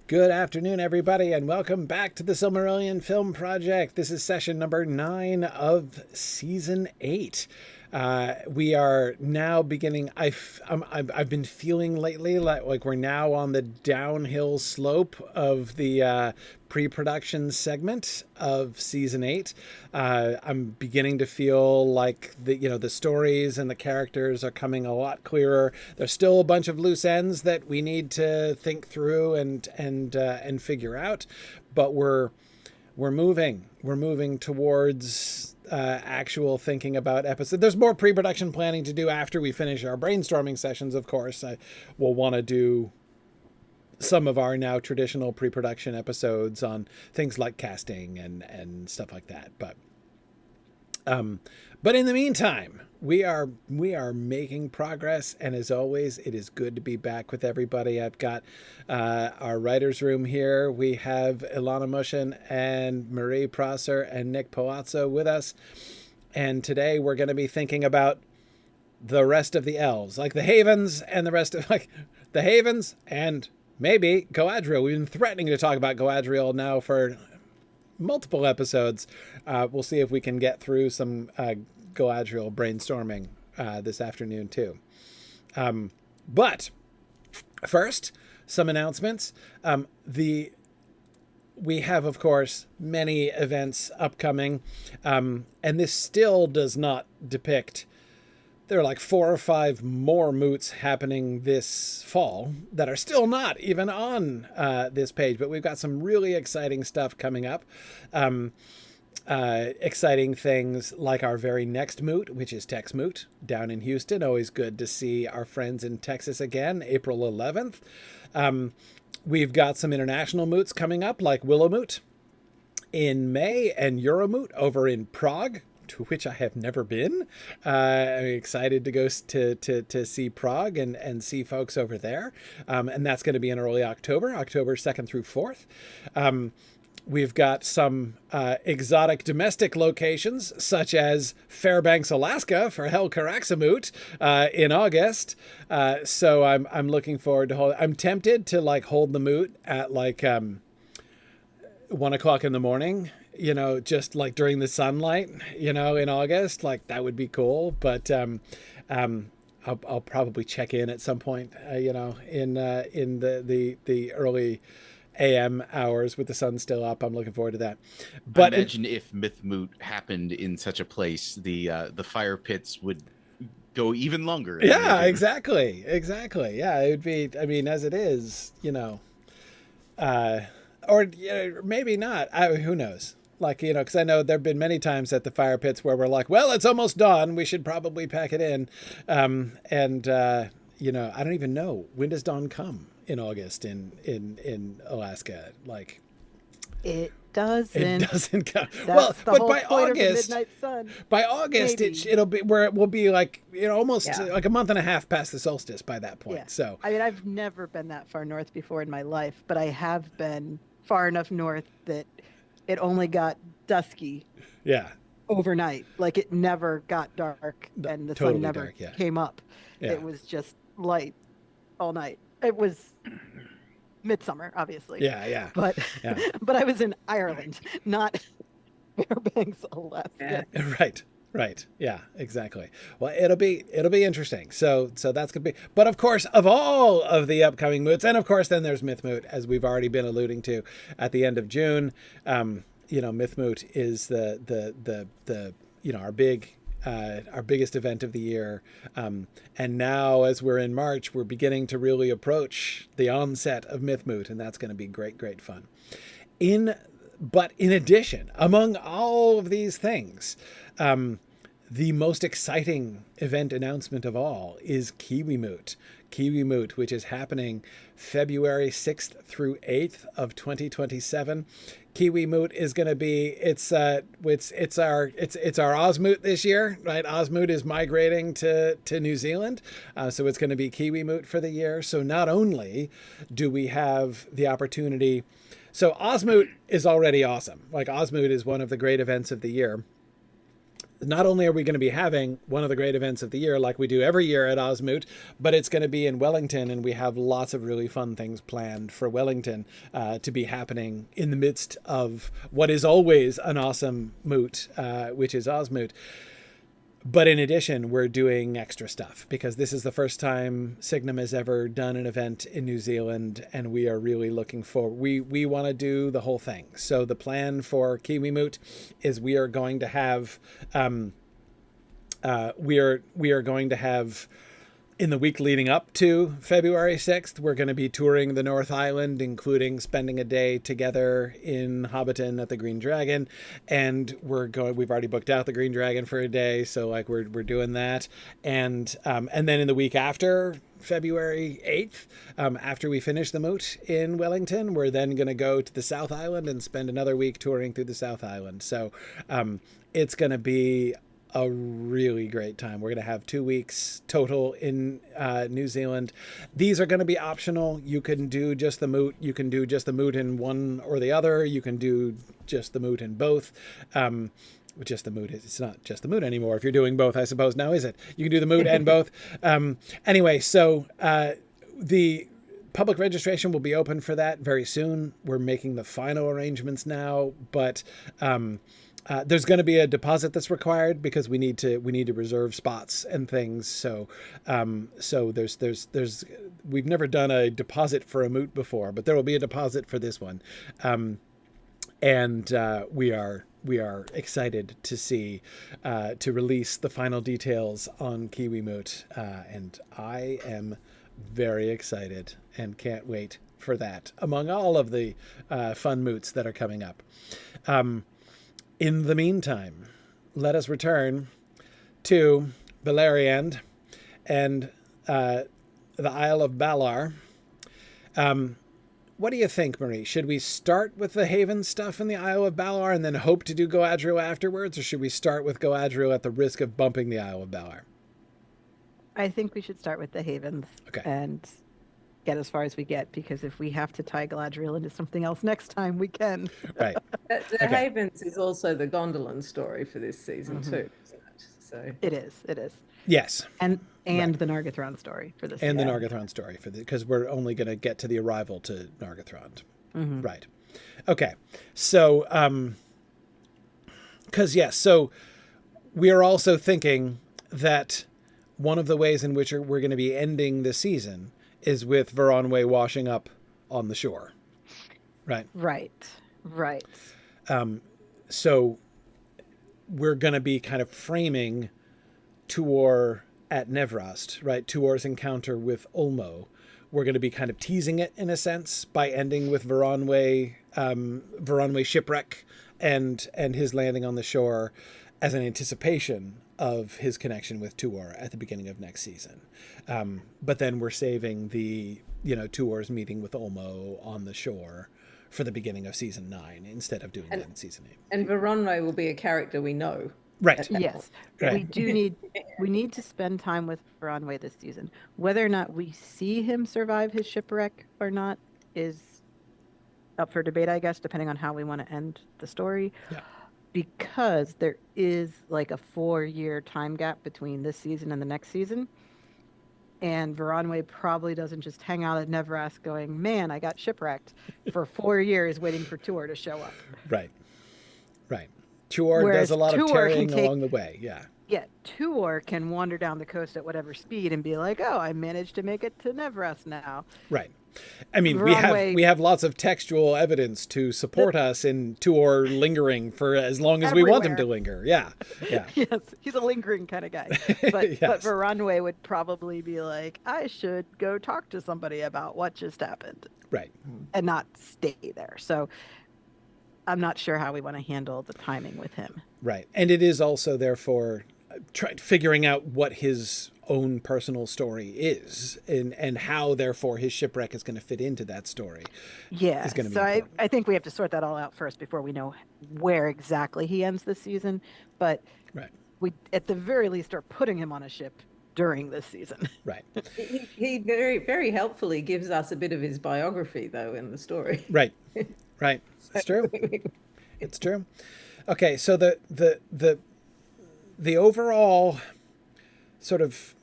Good afternoon, everybody, and welcome back to the Silmarillion Film Project. This is session number 9 of season 8. We are now beginning. I've been feeling lately like we're now on the downhill slope of the pre-production segment of season 8. I'm beginning to feel like the stories and the characters are coming a lot clearer. There's still a bunch of loose ends that we need to think through and figure out, but we're moving towards actual thinking about episodes. There's more pre-production planning to do after we finish our brainstorming sessions, of course. We'll want to do some of our now traditional pre-production episodes on things like casting and stuff like that. But in the meantime, we are making progress, and as always, it is good to be back with everybody. I've got our writers' room here. We have Ilana Mushin and Marie Prosser and Nick Palazzo with us, and today we're going to be thinking about the rest of the elves, like the Havens and the rest of the Havens and maybe Galadriel. We've been threatening to talk about Galadriel now for multiple episodes. We'll see if we can get through some Galadriel brainstorming this afternoon too. But first, some announcements. We have, of course, many events upcoming, and this still does not depict. There are like 4 or 5 more moots happening this fall that are still not even on this page, but we've got some really exciting stuff coming up. Exciting things like our very next moot, which is Tex Moot down in Houston. Always good to see our friends in Texas again, April 11th. We've got some international moots coming up, like Willow Moot in May and Euromoot over in Prague, to which I have never been. I'm excited to go to see Prague and see folks over there. And that's going to be in early October 2nd through 4th. We've got some exotic domestic locations, such as Fairbanks, Alaska, for Hell Karaxamoot in August. So I'm looking forward to I'm tempted to hold the moot at 1 o'clock in the morning, just during the sunlight, in August. That would be cool. But I'll probably check in at some point, in the early AM hours with the sun still up. I'm looking forward to that. But imagine if Mythmoot happened in such a place, the fire pits would go even longer. Yeah, exactly. Yeah, it would be. I mean, as it is, or maybe not. Who knows? Because I know there've been many times at the fire pits where we're like, well, it's almost dawn. We should probably pack it in. I don't even know, when does dawn come in August in Alaska? It doesn't. It doesn't come. That's but by August, midnight sun. By August, it'll be where it will be almost like a month and a half past the solstice by that point. Yeah. So I mean, I've never been that far north before in my life, but I have been far enough north that it only got dusky. Yeah. Overnight, it never got dark, and the totally sun never dark, yeah. came up. Yeah. It was just light all night. It was midsummer, obviously. Yeah. But but I was in Ireland, not Fairbanks, Alaska. Right. Yeah, exactly. Well, it'll be interesting. So that's gonna be. But of course, of all of the upcoming moots, and of course, then there's Mythmoot, as we've already been alluding to, at the end of June. Mythmoot is the our biggest event of the year. And now, as we're in March, we're beginning to really approach the onset of Mythmoot, and that's going to be great fun. But in addition, among all of these things, the most exciting event announcement of all is Kiwimoot. Kiwimoot, which is happening February 6th through 8th of 2027. Kiwimoot is going to be it's our Osmoot this year, right? Osmoot is migrating to New Zealand, so it's going to be Kiwimoot for the year. So not only do we have the opportunity, so Osmoot is already awesome. Osmoot is one of the great events of the year. not only are we going to be having one of the great events of the year like we do every year at Osmoot, but it's going to be in Wellington, and we have lots of really fun things planned for Wellington to be happening in the midst of what is always an awesome moot, which is Osmoot. But in addition, we're doing extra stuff because this is the first time Signum has ever done an event in New Zealand, and we are really looking forward. We want to do the whole thing. So the plan for Kiwi Moot is we are going to have we are going to have, in the week leading up to February 6th, we're going to be touring the North Island, including spending a day together in Hobbiton at the Green Dragon. And we've already booked out the Green Dragon for a day. So like we're doing that. And then in the week after February 8th, after we finish the moot in Wellington, we're then going to go to the South Island and spend another week touring through the South Island. So it's going to be a really great time. We're going to have 2 weeks total in New Zealand. These are going to be optional. You can do just the moot. You can do just the moot in one or the other. You can do just the moot in both. Just the moot, it's not just the moot anymore. If you're doing both, I suppose now, is it? You can do the moot and both. Anyway, so the public registration will be open for that very soon. We're making the final arrangements now, but there's going to be a deposit that's required because we need to reserve spots and things. So there's we've never done a deposit for a moot before, but there will be a deposit for this one, and we are excited to see to release the final details on Kiwi Moot, and I am very excited and can't wait for that. Among all of the fun moots that are coming up. In the meantime, let us return to Beleriand and the Isle of Balar. What do you think, Marie? Should we start with the Haven stuff in the Isle of Balar and then hope to do Goadriel afterwards, or should we start with Goadriel at the risk of bumping the Isle of Balar? I think we should start with the Havens and get as far as we get, because if we have to tie Galadriel into something else next time, we can. Right. The Havens is also the Gondolin story for this season too, isn't it? So It is. Yes. And the Nargothrond story for this. And the Nargothrond story because we're only going to get to the arrival to Nargothrond. Mm-hmm. Right. Okay. So, so we are also thinking that one of the ways in which we're going to be ending the season is with Veronwë washing up on the shore. Right. Right. So we're going to be kind of framing Tuor at Nevrast, right? Tuor's encounter with Ulmo. We're going to be kind of teasing it in a sense by ending with Veronwë shipwreck and his landing on the shore as an anticipation of his connection with Tuor at the beginning of next season. But then we're saving the, Tuor's meeting with Ulmo on the shore for the beginning of season 9 instead of doing that in season 8. And Veronwë will be a character we know. Right. Yes. Right. We need to spend time with Veronwë this season. Whether or not we see him survive his shipwreck or not is up for debate, I guess, depending on how we want to end the story. Yeah. Because there is like a 4-year time gap between this season and the next season. And Veronwë probably doesn't just hang out at Nevrast going, man, I got shipwrecked for 4 years waiting for Tuor to show up. Right. Tuor does a lot of tarrying along the way. Yeah. Yeah, Tuor can wander down the coast at whatever speed and be like, oh, I managed to make it to Nevrast now. Right. I mean, we have lots of textual evidence to support us in Tuor lingering for as long as we want him to linger. Yeah. Yes, he's a lingering kind of guy. But Veronwë would probably be like, I should go talk to somebody about what just happened. Right. And not stay there. So I'm not sure how we want to handle the timing with him. Right. And it is also, therefore, figuring out what his own personal story is and how, therefore, his shipwreck is going to fit into that story. Yeah. Is going to be so important. I think we have to sort that all out first before we know where exactly he ends this season. But we, at the very least, are putting him on a ship during this season. Right. He very, very helpfully gives us a bit of his biography, though, in the story. Right. It's true. It's true. Okay, so the the overall sort of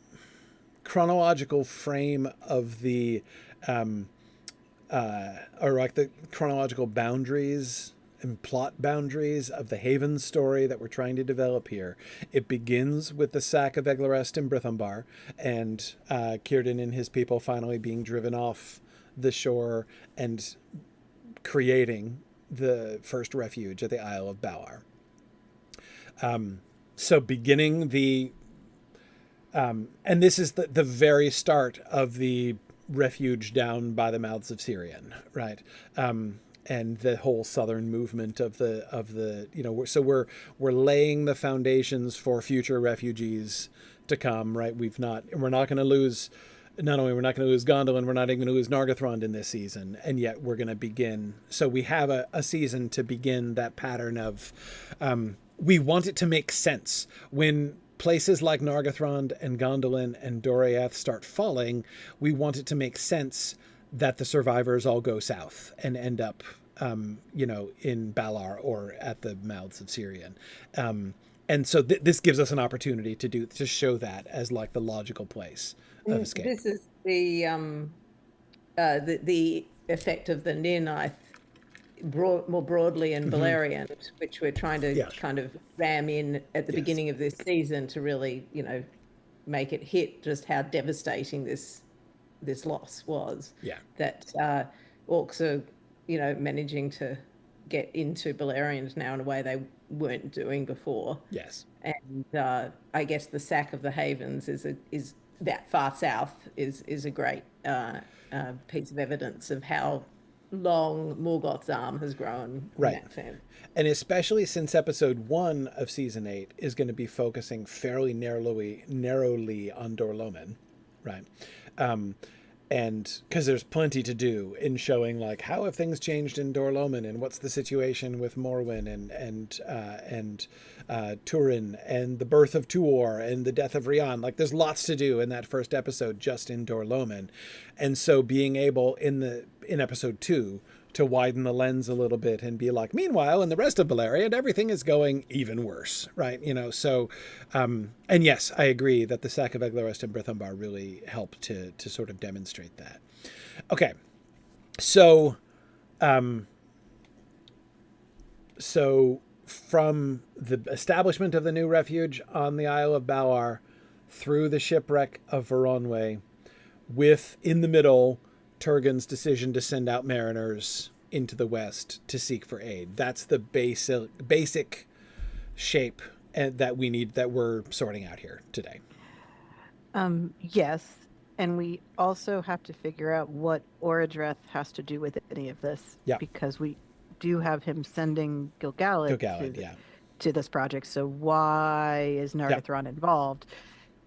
chronological frame of the or like the chronological boundaries and plot boundaries of the Haven story that we're trying to develop here. It begins with the sack of Eglarest and Brithombar, and Círdan and his people finally being driven off the shore and creating the first refuge at the Isle of Balar. So beginning the and this is the very start of the refuge down by the mouths of Sirion, right? And the whole southern movement of the you know, so we're laying the foundations for future refugees to come, right? We're not going to lose. Not only we're not going to lose Gondolin, we're not even going to lose Nargothrond in this season, and yet we're going to begin. So we have a season to begin that pattern of. We want it to make sense when places like Nargothrond and Gondolin and Doriath start falling. We want it to make sense that the survivors all go south and end up, you know, in Balar or at the mouths of Sirion. And so this gives us an opportunity to show that as like the logical place of escape. This is the effect of the Nirnaeth more broadly in Balerion, which we're trying to kind of ram in at the beginning of this season to really, you know, make it hit just how devastating this loss was. Yeah. That orcs are, you know, managing to get into Balerion now in a way they weren't doing before. Yes. And I guess the sack of the Havens is that far south is a great piece of evidence of how long Morgoth's arm has grown in that sense. And especially since episode 1 of season 8 is going to be focusing fairly narrowly on Dorloman, right? And because there's plenty to do in showing like how have things changed in Dorloman and what's the situation with Morwen and Turin and the birth of Tuor and the death of Rian. Like there's lots to do in that first episode just in Dorloman. And so being able in episode 2 to widen the lens a little bit and be like, meanwhile, in the rest of Beleriand, everything is going even worse, right? You know, so, and yes, I agree that the sack of Eglarest and Brithombar really helped to sort of demonstrate that. Okay, so, so from the establishment of the new refuge on the Isle of Balar through the shipwreck of Varonwe, with, in the middle, Turgon's decision to send out mariners into the west to seek for aid. That's the basic shape that we need, that we're sorting out here today. Yes, and we also have to figure out what Orodreth has to do with any of this. Yeah. Because we do have him sending Gil-galad to this project. So why is Nargothrond involved?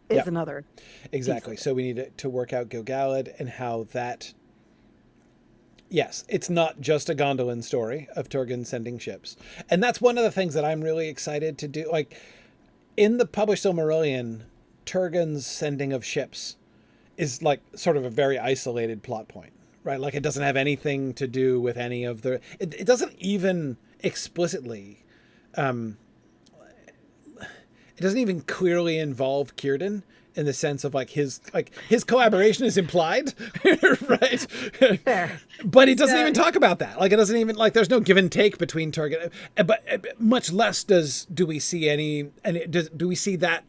Is another. Exactly. So we need to work out Gil-galad and how that. Yes, it's not just a Gondolin story of Turgon sending ships. And that's one of the things that I'm really excited to do. Like, in the published Silmarillion, Turgon's sending of ships is like sort of a very isolated plot point, right? Like, it doesn't have anything to do with any of the... It doesn't even explicitly... it doesn't even clearly involve Círdan, in the sense of like his collaboration is implied, right? Fair. But he doesn't even talk about that. Like it doesn't even like there's no give and take between Turgon, but much less do we see any, and do we see that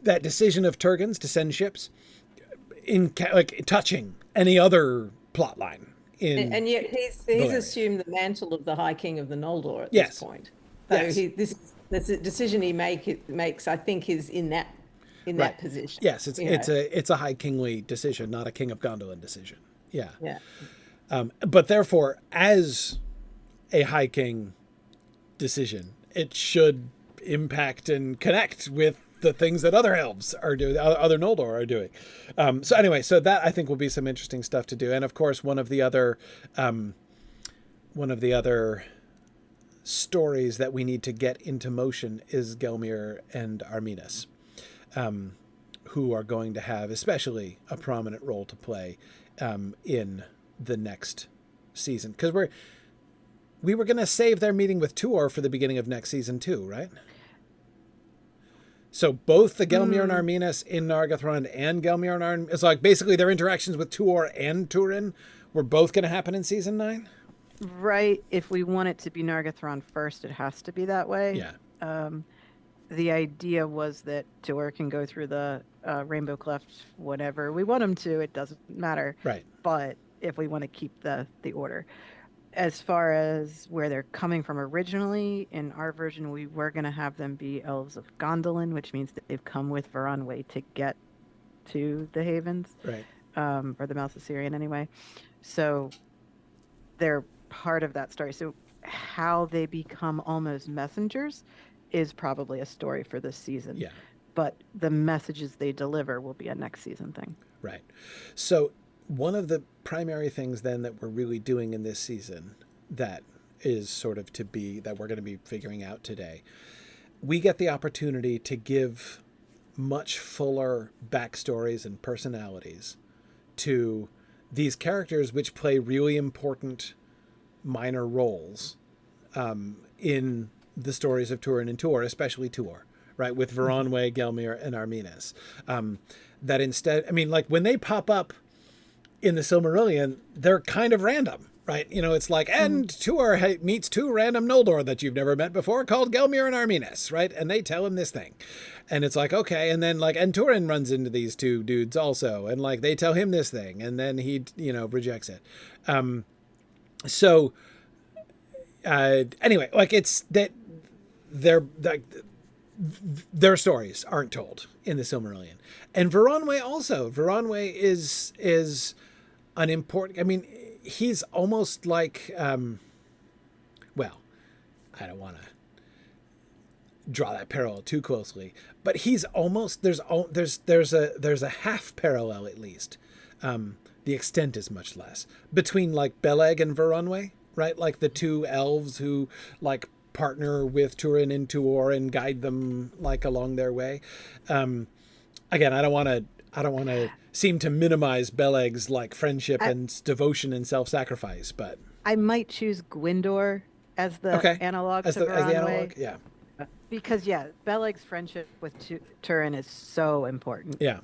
decision of Turgon's to send ships in like touching any other plot line in. And yet he's assumed the mantle of the High King of the Noldor at this point. So this decision he makes, I think, is in that position. Yes, it's a high kingly decision, not a King of Gondolin decision. Yeah. But therefore, as a high king decision, it should impact and connect with the things that other elves are doing, other Noldor are doing. So anyway, so that I think will be some interesting stuff to do. And of course, one of the other stories that we need to get into motion is Gelmir and Arminas, who are going to have especially a prominent role to play in the next season. Because we were going to save their meeting with Tuor for the beginning of next season too, right? So both the Gelmir and Arminas in Nargothrond and Gelmir and Arminas, it's like basically their interactions with Tuor and Turin were both going to happen in season 9? Right. If we want it to be Nargothrond first, it has to be that way. Yeah. The idea was that Tuor can go through the Rainbow Cleft whenever we want him to. It doesn't matter. Right. But if we want to keep the order. As far as where they're coming from originally, in our version, we were going to have them be Elves of Gondolin, which means that they've come with Varanwe to get to the Havens. Right. Or the Mouth of Sirion anyway. So they're part of that story. So how they become almost messengers is probably a story for this season. Yeah. But the messages they deliver will be a next season thing. Right. So one of the primary things then that we're really doing in this season that is sort of that we're going to be figuring out today, we get the opportunity to give much fuller backstories and personalities to these characters which play really important minor roles in the stories of Turin and Tuor, especially Tuor, right? With Varanwe, Gelmir, and Arminas. That instead, I mean, like when they pop up in the Silmarillion, they're kind of random, right? You know, it's like, and Tuor meets 2 random Noldor that you've never met before called Gelmir and Arminas, right? And they tell him this thing. And it's like, okay. And then like, and Turin runs into these 2 dudes also. And like, they tell him this thing and then he, rejects it. Anyway, like it's that their stories aren't told in the Silmarillion. And Varanwe also. Varanwe is an important, I mean, he's almost like, well, I don't want to draw that parallel too closely, but he's almost, there's a half parallel at least. The extent is much less between like Beleg and Varanwe, right? Like the 2 elves who like partner with Turin and Tuor and guide them like along their way. Again, I don't want to seem to minimize Beleg's like friendship and devotion and self-sacrifice, but I might choose Gwyndor as the analog to Varanwe. As the analog, yeah. Because Beleg's friendship with Turin is so important. Yeah.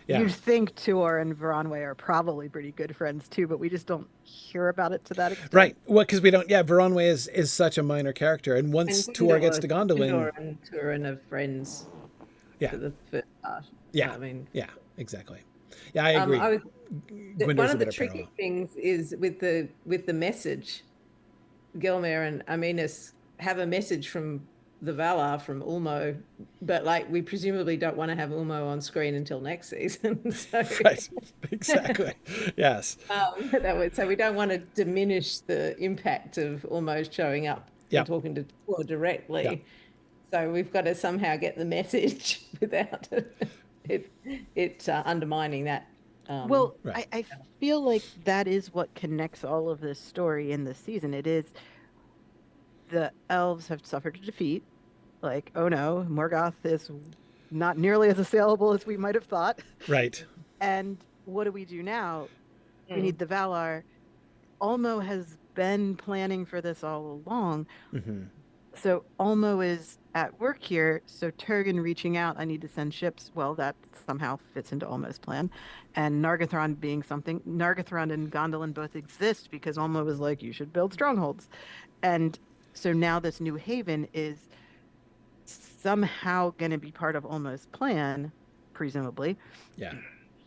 Yeah. You'd think Tuor and Varanwe are probably pretty good friends too, but we just don't hear about it to that extent. Right. Well, because we don't. Yeah, Varanwe is such a minor character, and once Tuor gets to Gondolin, Tuor and Turin are friends. Yeah. For the first part. Yeah. I mean. Yeah. Exactly. Yeah, I agree. One of the tricky things is with the message. Gelmir and Arminas have a message from the Valar from Ulmo, but like we presumably don't want to have Ulmo on screen until next season. So, right, exactly. Yes. So we don't want to diminish the impact of Ulmo showing up and talking to Tuor directly. Yep. So we've got to somehow get the message without it undermining that. Right. I feel like that is what connects all of this story in this season. It is the elves have suffered a defeat. Like, oh no, Morgoth is not nearly as assailable as we might have thought. Right. And what do we do now? We need the Valar. Ulmo has been planning for this all along. Mm-hmm. So Ulmo is at work here. So Turgon reaching out, I need to send ships. Well, that somehow fits into Ulmo's plan. And Nargothrond being something. Nargothrond and Gondolin both exist because Ulmo was like, you should build strongholds. And so now this new haven is somehow going to be part of Ulmo's plan, presumably,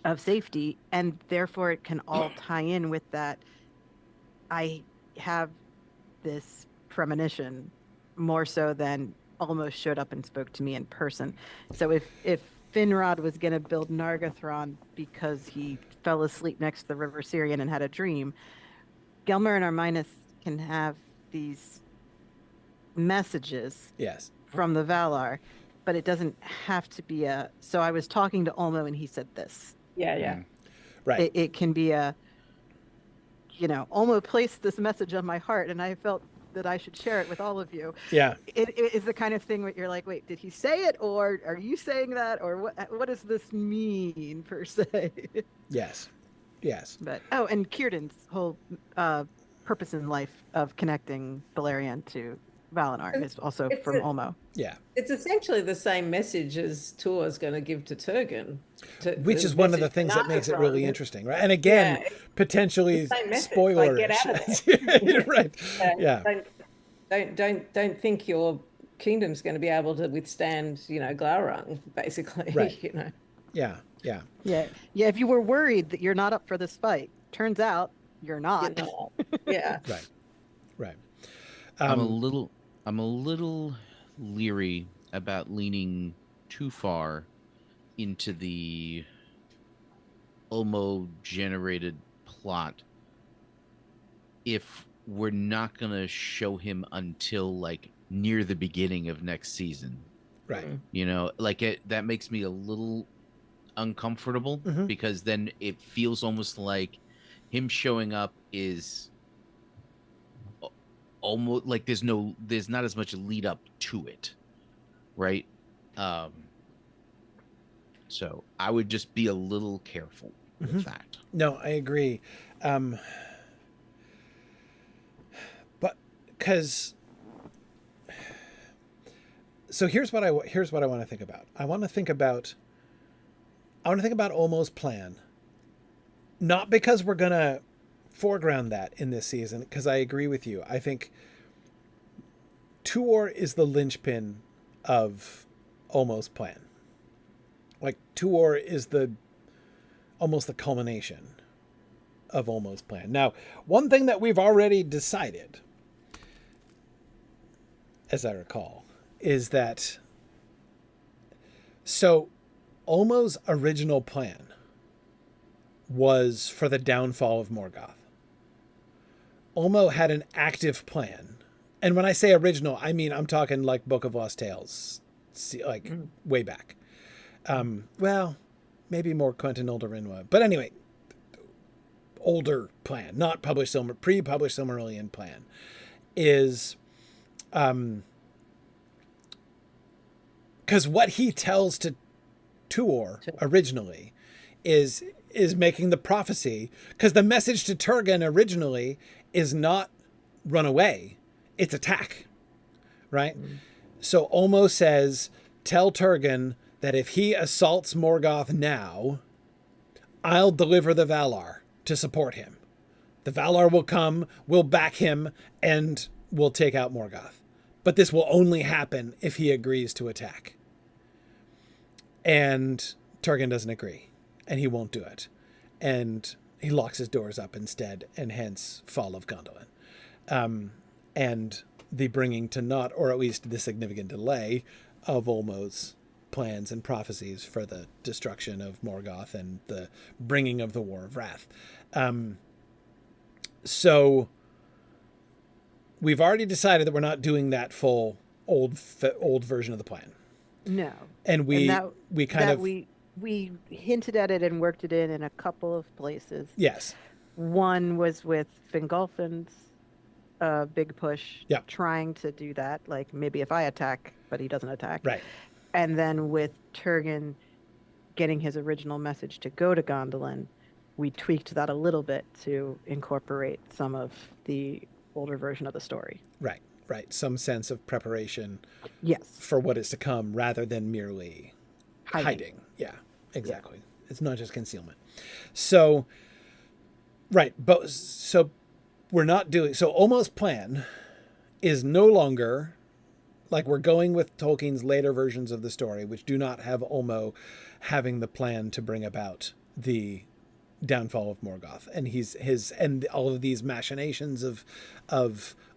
of safety. And therefore it can all tie in with that. I have this premonition more so than Ulmo showed up and spoke to me in person. So if Finrod was going to build Nargothrond because he fell asleep next to the River Sirion and had a dream, Gelmir and Arminas can have these messages from the Valar, but it doesn't have to be so I was talking to Ulmo and he said this. Right. It can be Ulmo placed this message on my heart and I felt that I should share it with all of you. Yeah. It is the kind of thing where you're like, wait, did he say it or are you saying that or what does this mean per se? Yes. But and Círdan's whole purpose in life of connecting Balerion to Valinor is also It's from Olmo. Yeah. It's essentially the same message as Tua's going to give to Turgon. Which is one of the things that makes it really interesting, right? And again, potentially spoiler. Like, get out of there. Right. Yeah. Don't think your kingdom's going to be able to withstand, Glaurung, basically. Right. Yeah. If you were worried that you're not up for this fight, turns out you're not. Yeah. Right. I'm a little leery about leaning too far into the Olmo generated plot if we're not going to show him until like near the beginning of next season. Right. That makes me a little uncomfortable because then it feels almost like him showing up is almost like there's not as much lead up to it, right? So I would just be a little careful with that. No, I agree. But because so here's what I want to think about. I want to think about Olmo's plan. Not because we're going to foreground that in this season, because I agree with you. I think Tuor is the linchpin of Olmo's plan. Like, Tuor is almost the culmination of Olmo's plan. Now, one thing that we've already decided, as I recall, is that so Olmo's original plan was for the downfall of Morgoth. Olmo had an active plan. And when I say original, I mean, I'm talking like Book of Lost Tales, way back. Well, maybe more Quentin Olderinwa. But anyway, older plan, not published pre-published Silmarillion plan, is because what he tells to Tuor originally is making the prophecy, because the message to Turgon originally is not run away, it's attack, right? So Olmo says, tell Turgon that if he assaults Morgoth now, I'll deliver the Valar to support him. The Valar will come, will back him, and will take out Morgoth. But this will only happen if he agrees to attack. And Turgon doesn't agree, and he won't do it. And he locks his doors up instead, and hence fall of Gondolin. And the bringing to naught, or at least the significant delay, of Olmo's plans and prophecies for the destruction of Morgoth and the bringing of the War of Wrath. So we've already decided that we're not doing that full old version of the plan. No. And we hinted at it and worked it in a couple of places. Yes. One was with Fingolfin's big push, trying to do that. Like, maybe if I attack, but he doesn't attack. Right. And then with Turgon getting his original message to go to Gondolin, we tweaked that a little bit to incorporate some of the older version of the story. Right. Some sense of preparation. Yes. For what is to come, rather than merely hiding. Yeah, exactly. Yeah. It's not just concealment. So, right. But so we're not doing, so Olmo's plan is no longer, like, we're going with Tolkien's later versions of the story, which do not have Olmo having the plan to bring about the downfall of Morgoth, and and all of these machinations of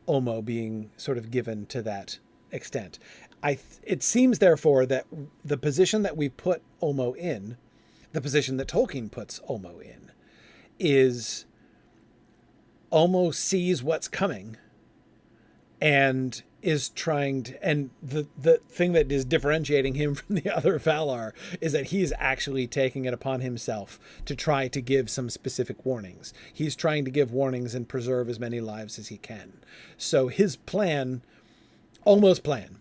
Olmo being sort of given to that extent. It seems, therefore, that the position that we put Olmo in, the position that Tolkien puts Olmo in, is Olmo sees what's coming and is trying to, and the thing that is differentiating him from the other Valar is that he's actually taking it upon himself to try to give some specific warnings. He's trying to give warnings and preserve as many lives as he can. So his plan, Olmo's plan,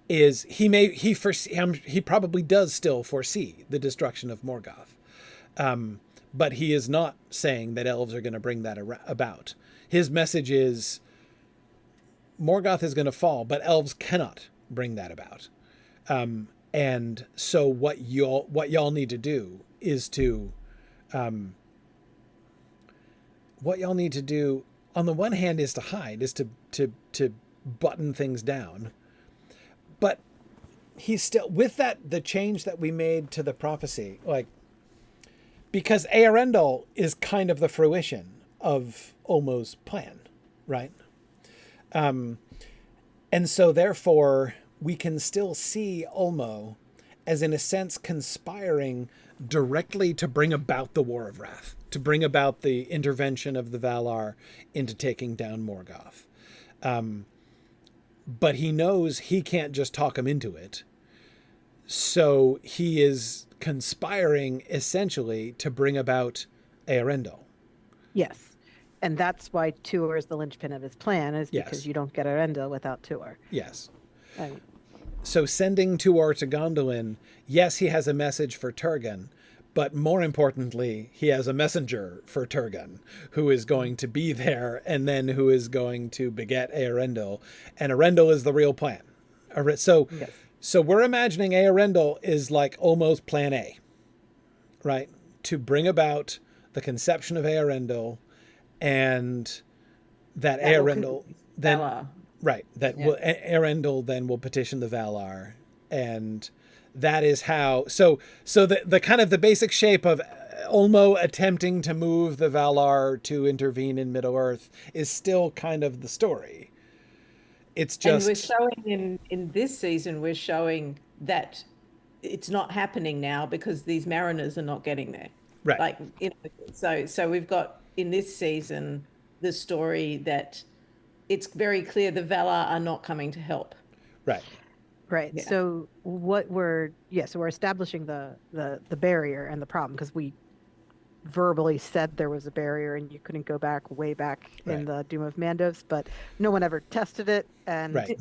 is he probably does still foresee the destruction of Morgoth. But he is not saying that elves are going to bring that about. His message is, Morgoth is going to fall, but elves cannot bring that about. And so what y'all need to do is to, what y'all need to do on the one hand is to hide, is to button things down. But he's still, with that, the change that we made to the prophecy, like, because Eärendil is kind of the fruition of Ulmo's plan, right? And so therefore we can still see Ulmo as, in a sense, conspiring directly to bring about the War of Wrath, to bring about the intervention of the Valar into taking down Morgoth. But he knows he can't just talk him into it. So he is conspiring essentially to bring about Eärendil. Yes. And that's why Tuor is the linchpin of his plan, is Yes. because you don't get Eärendil without Tuor. Yes. Right. So sending Tuor to Gondolin, yes, he has a message for Turgon, but more importantly, he has a messenger for Turgon who is going to be there and then who is going to beget Eärendil. And Eärendil is the real plan. So, Yes. so we're imagining Eärendil is like almost plan A, right? To bring about the conception of Eärendil, and that Eärendil then... Valar. Right. That will, Eärendil then will petition the Valar, and that is how. So the kind of the basic shape of Ulmo attempting to move the Valar to intervene in Middle Earth is still kind of the story. It's just, and we're showing in this season, we're showing that it's not happening now because these mariners are not getting there. right. Like, you know, so we've got in this season the story that it's very clear the Valar are not coming to help. Right. Right. Yeah. So what we're establishing the barrier and the problem, because we verbally said there was a barrier and you couldn't go back way back in the Doom of Mandos, but no one ever tested it, and Right.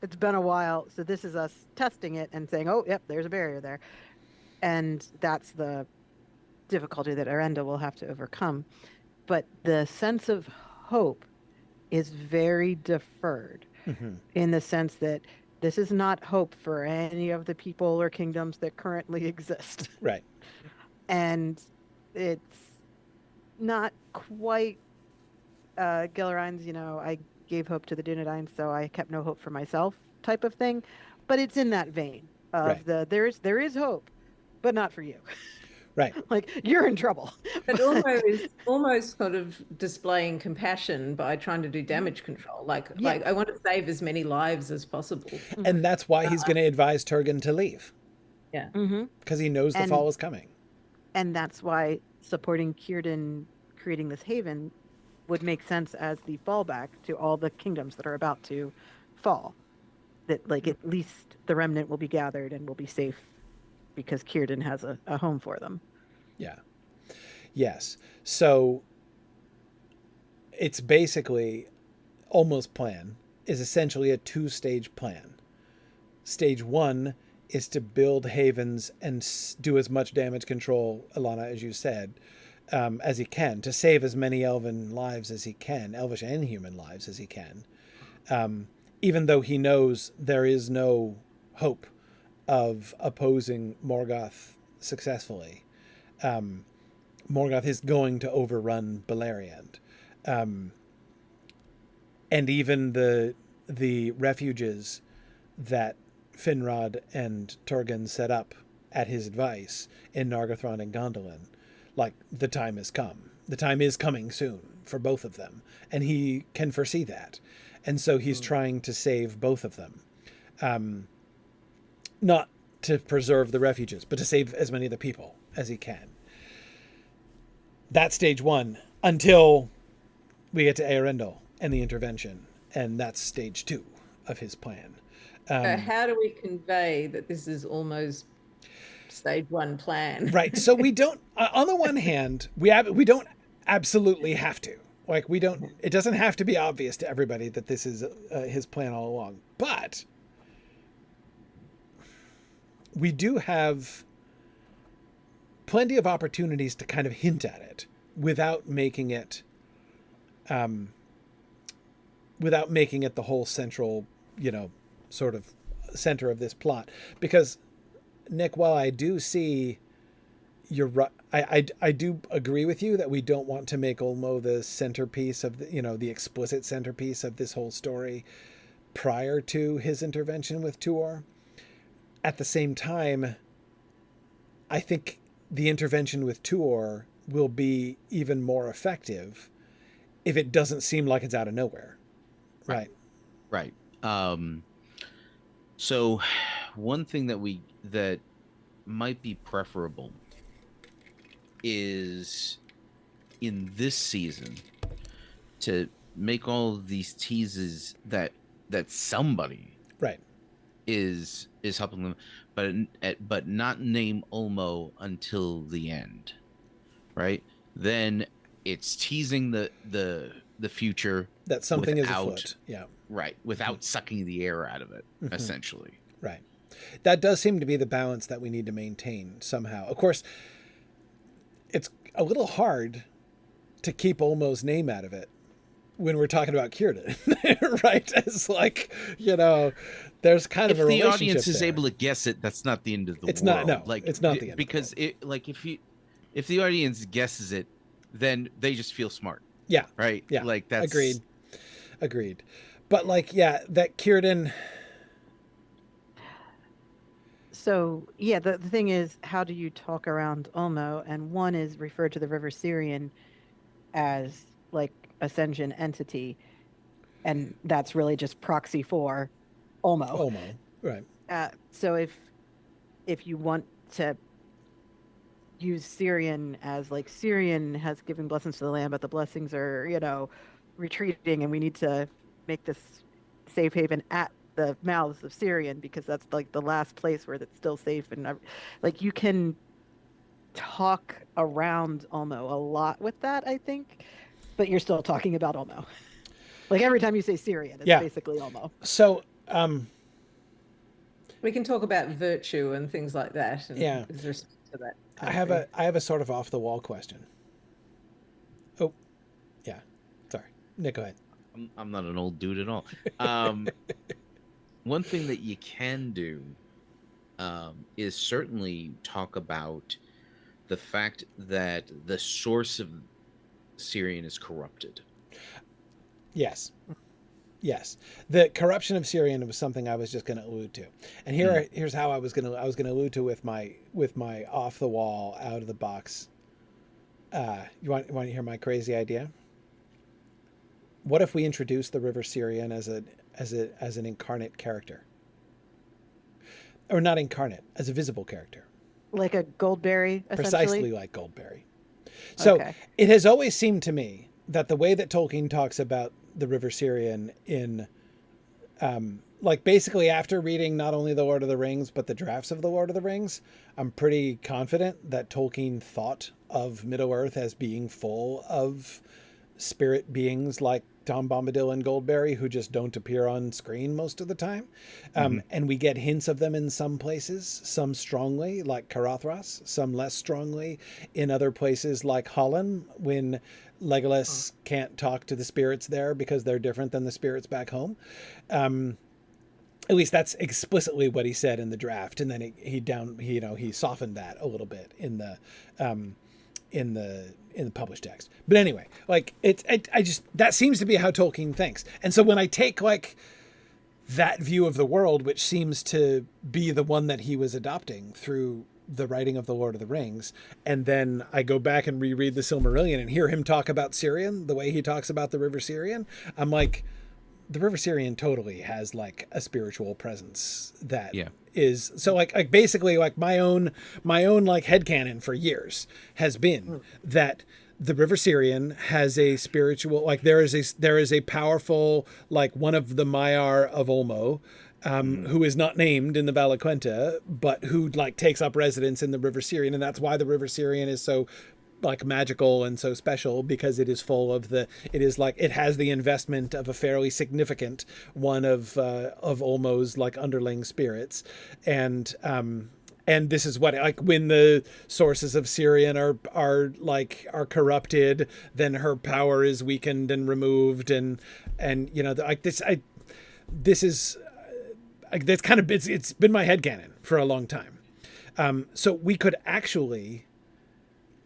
it's been a while. So this is us testing it and saying, oh, yep, there's a barrier there. And that's the difficulty that Eärendil will have to overcome. But the sense of hope is very deferred, in the sense that this is not hope for any of the people or kingdoms that currently exist. Right. And it's not quite Gilrain's, I gave hope to the Dunedain, so I kept no hope for myself type of thing. But it's in that vein of there is hope, but not for you. Right. Like, you're in trouble. But Ulmo is almost sort of displaying compassion by trying to do damage control. Like I want to save as many lives as possible. And that's why he's going to advise Turgon to leave. Yeah. Because he knows the fall is coming. And that's why supporting Círdan creating this haven would make sense as the fallback to all the kingdoms that are about to fall. That, like, at least the remnant will be gathered and will be safe because Círdan has a home for them. Yeah. Yes. So it's basically, Ulmo's plan is essentially a two-stage plan. Stage one is to build havens and do as much damage control, Alana, as you said, as he can, to save as many elven lives as he can, elvish and human lives as he can, even though he knows there is no hope of opposing Morgoth successfully. Morgoth is going to overrun Beleriand. And even the refuges that Finrod and Turgon set up at his advice in Nargothrond and Gondolin, like, the time has come. The time is coming soon for both of them. And he can foresee that. And so he's trying to save both of them. Not to preserve the refuges, but to save as many of the people as he can. That's stage one, until we get to Eärendil and the intervention. And that's stage two of his plan. How do we convey that this is almost stage one plan? Right. So we don't, on the one hand, we don't absolutely have to. Like, it doesn't have to be obvious to everybody that this is his plan all along. But we do have plenty of opportunities to kind of hint at it without making it without making it the whole central, sort of center of this plot. Because, Nick, while I do see you're right, I do agree with you that we don't want to make Olmo the centerpiece of the explicit centerpiece of this whole story prior to his intervention with Tuor. At the same time, I think the intervention with Tuor will be even more effective if it doesn't seem like it's out of nowhere. Right. So one thing that might be preferable is in this season to make all of these teases that somebody is helping them, but not name Olmo until the end, right? Then it's teasing the future that something is afoot, right, without sucking the air out of it, essentially. Right. That does seem to be the balance that we need to maintain somehow. Of course, it's a little hard to keep Olmo's name out of it when we're talking about Círdan, right? It's like, there's kind of a relationship. If the audience is able to guess it, that's not the end of the world. It's not. No, it's not the end. Because if the audience guesses it, then they just feel smart. Yeah. Right. Yeah. Like that's agreed. But that Círdan. So the thing is, how do you talk around Olmo? And one is referred to the River Sirion as like a sentient entity, and that's really just proxy for Olmo. Right. So if you want to use Sirion as like Sirion has given blessings to the land, but the blessings are retreating, and we need to make this safe haven at the mouths of Sirion because that's like the last place where it's still safe, and like you can talk around Olmo a lot with that, I think, but you're still talking about Olmo. Like every time you say Sirion, it's basically Olmo. So we can talk about virtue and things like that. And with respect to that I have a sort of off the wall question. Oh, yeah. Sorry, Nick, go ahead. I'm not an old dude at all. One thing that you can do is certainly talk about the fact that the source of Sirion is corrupted. Yes. The corruption of Sirion was something I was just going to allude to, and here's how I was going to allude to with my off the wall, out of the box. You want to hear my crazy idea? What if we introduce the River Sirion as an incarnate character, or not incarnate, as a visible character, like a Goldberry, precisely like Goldberry. So it has always seemed to me that the way that Tolkien talks about the River Sirion in, basically after reading not only the Lord of the Rings but the drafts of the Lord of the Rings, I'm pretty confident that Tolkien thought of Middle Earth as being full of spirit beings like Tom Bombadil and Goldberry, who just don't appear on screen most of the time. And we get hints of them in some places, some strongly, like Carothras, some less strongly in other places like Holland, when Legolas can't talk to the spirits there because they're different than the spirits back home. At least that's explicitly what he said in the draft. And then he softened that a little bit in the published text. But anyway, that seems to be how Tolkien thinks. And so when I take that view of the world, which seems to be the one that he was adopting through the writing of the Lord of the Rings, and then I go back and reread the Silmarillion and hear him talk about Sirion the way he talks about the River Sirion, I'm like, the River Sirion totally has a spiritual presence that is so basically my own headcanon for years has been that the River Sirion has a spiritual, there is a powerful, one of the Maiar of Olmo, who is not named in the Valaquenta, but who takes up residence in the River Sirion, and that's why the River Sirion is so magical and so special, because it is full of it has the investment of a fairly significant one of Olmo's underling spirits, and and this is what, like, when the sources of Sirian are corrupted, then her power is weakened and removed, and like this is that's kind of, it's been my headcanon for a long time. So we could actually,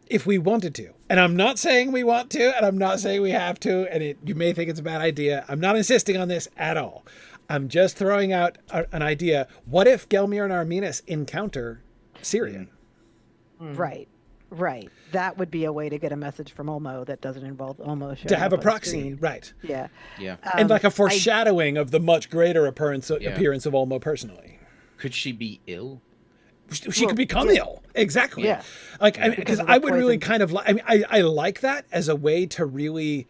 if we wanted to, and I'm not saying we want to, and I'm not saying we have to, and you may think it's a bad idea. I'm not insisting on this at all. I'm just throwing out an idea. What if Gelmir and Arminas encounter Sirian? Right. That would be a way to get a message from Olmo that doesn't involve Olmo showing To have up a on proxy, screen. right. Yeah. And like a foreshadowing of the much greater appearance of Olmo personally. Could she be ill? She could become ill. Exactly. Yeah. Like, because I would really kind of like, I like that as a way to really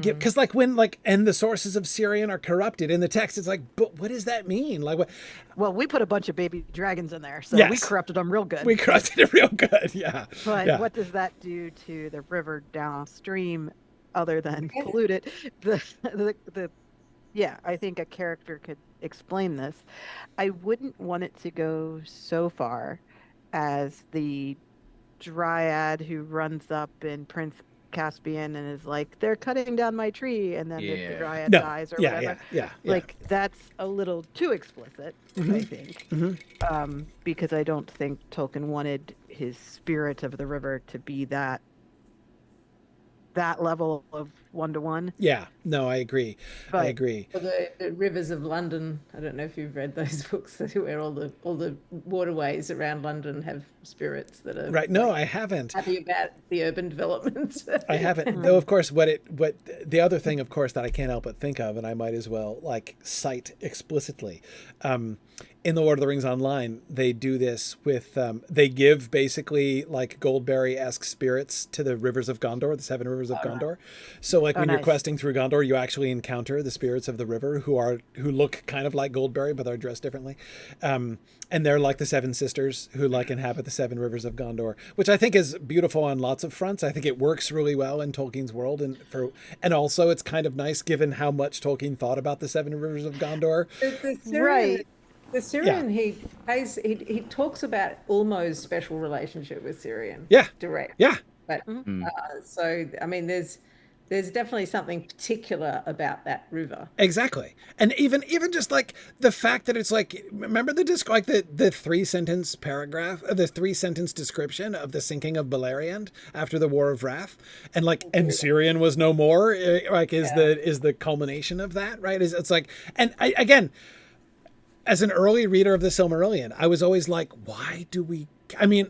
get, because like when like, and the sources of Sirian are corrupted in the text, it's like, but what does that mean? Like, what? Well, we put a bunch of baby dragons in there, so we corrupted them real good. We corrupted it real good, yeah. But what does that do to the river downstream other than pollute it? Yeah, I think a character could explain this. I wouldn't want it to go so far as the dryad who runs up in Prince Caspian and is like, they're cutting down my tree, and then the dryad dies or whatever. Like, that's a little too explicit, I think. Because I don't think Tolkien wanted his spirit of the river to be that level of one-to-one. Yeah, no, I agree. I agree. Well, the Rivers of London, I don't know if you've read those books where all the waterways around London have spirits that are right. No, I haven't. Happy about the urban development. I haven't. Though, of course, what the other thing, of course, that I can't help but think of, and I might as well like cite explicitly, in the Lord of the Rings Online, they do this with, they give basically like Goldberry-esque spirits to the rivers of Gondor, the 7 rivers of Gondor. So like when you're questing through Gondor, you actually encounter the spirits of the river who look kind of like Goldberry, but are dressed differently. And they're like the 7 sisters who like inhabit the 7 rivers of Gondor, which I think is beautiful on lots of fronts. I think it works really well in Tolkien's world, and also it's kind of nice given how much Tolkien thought about the 7 rivers of Gondor. Right. The Sirian, he talks about Ulmo's special relationship with Sirian. Yeah. Direct. Yeah. But so I mean, there's definitely something particular about that river. Exactly. And even just like the fact that it's like, remember the 3-sentence paragraph, the 3-sentence description of the sinking of Beleriand after the War of Wrath, and like, and Sirian was no more, like is the culmination of that, right? It's like, and again, as an early reader of the Silmarillion, I was always like, why do we, I mean,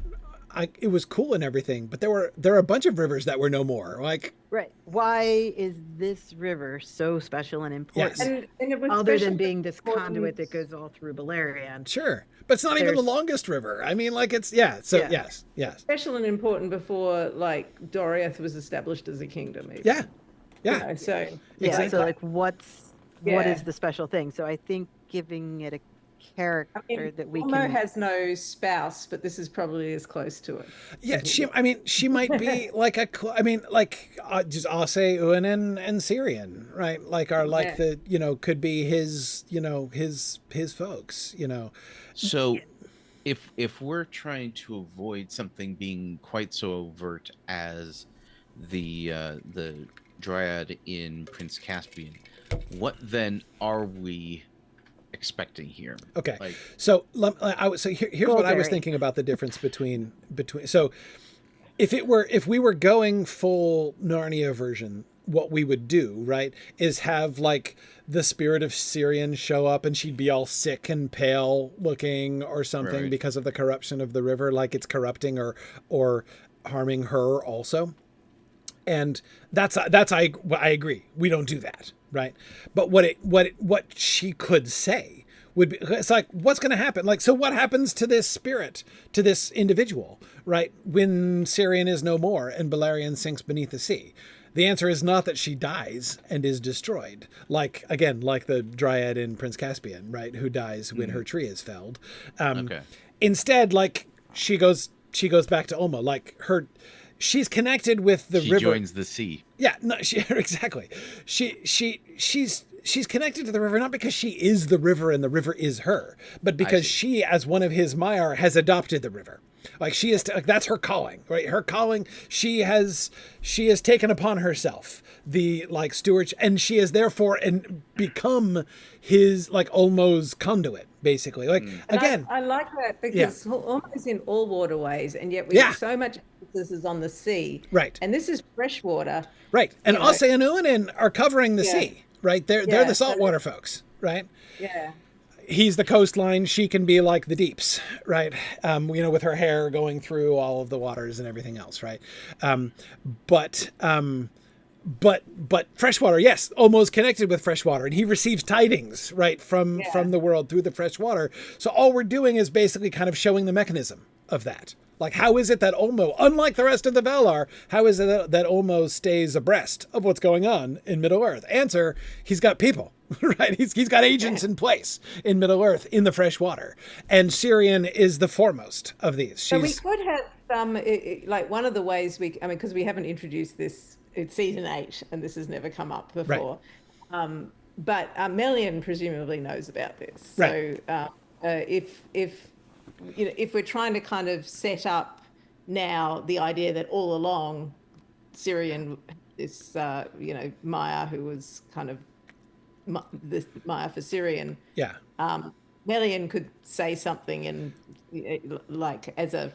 it was cool and everything, but there are a bunch of rivers that were no more. Like, right. Why is this river so special and important? Yes. And it was other than being this conduit that goes all through Beleriand. Sure. But it's not even the longest river. I mean, like it's, yes. Special and important before like Doriath was established as a kingdom. Even. Yeah. Yeah. You know, so exactly. So like what is the special thing? So I think giving it a character that we Ulmo has no spouse, but this is probably as close to it. Yeah, she might be like just Ase, Uan, and Sirian, right? Like are like the could be his his folks, So if we're trying to avoid something being quite so overt as the Dryad in Prince Caspian, what then are we expecting here? Okay, so here's what I was thinking about the difference between so if we were going full Narnia version, what we would do, right, is have like the spirit of Sirian show up and she'd be all sick and pale looking or something because of the corruption of the river, like it's corrupting or harming her also. And that's I agree. We don't do that, right? But what she could say would be, it's like, what's going to happen? Like, so what happens to this spirit, to this individual, right? When Sirian is no more and Beleriand sinks beneath the sea. The answer is not that she dies and is destroyed. Like the Dryad in Prince Caspian, right? Who dies when her tree is felled. Instead, like she goes back to Ulmo, like she's connected with the river. She joins the sea. Yeah, no, exactly. She's she's connected to the river not because she is the river and the river is her, but because she, as one of his Maiar, has adopted the river. Like she is, like that's her calling, right? Her calling. She has taken upon herself the like stewardship, and she has therefore become his like Olmo's conduit, basically. Like again, I like that because almost in all waterways, and yet we have so much emphasis is on the sea, right? And this is freshwater, right? And Ose and Uinen are covering the sea, right? They're the saltwater folks, right? Yeah. He's the coastline. She can be like the deeps, right? With her hair going through all of the waters and everything else, right? But freshwater, yes, almost connected with freshwater, and he receives tidings, right, from the world through the freshwater. So all we're doing is basically kind of showing the mechanism of that. Like, how is it that Olmo, unlike the rest of the Valar, how is it that Olmo stays abreast of what's going on in Middle-earth? Answer, he's got people, right? He's got agents in place in Middle-earth, in the fresh water. And Syrian is the foremost of these. So we could have some, like one of the ways because we haven't introduced this, it's season 8, and this has never come up before. Right. But Melian presumably knows about this. Right. So if we're trying to kind of set up now the idea that all along Syrian, this Maiar who was kind of this Maiar for Syrian, Melian could say something and like as a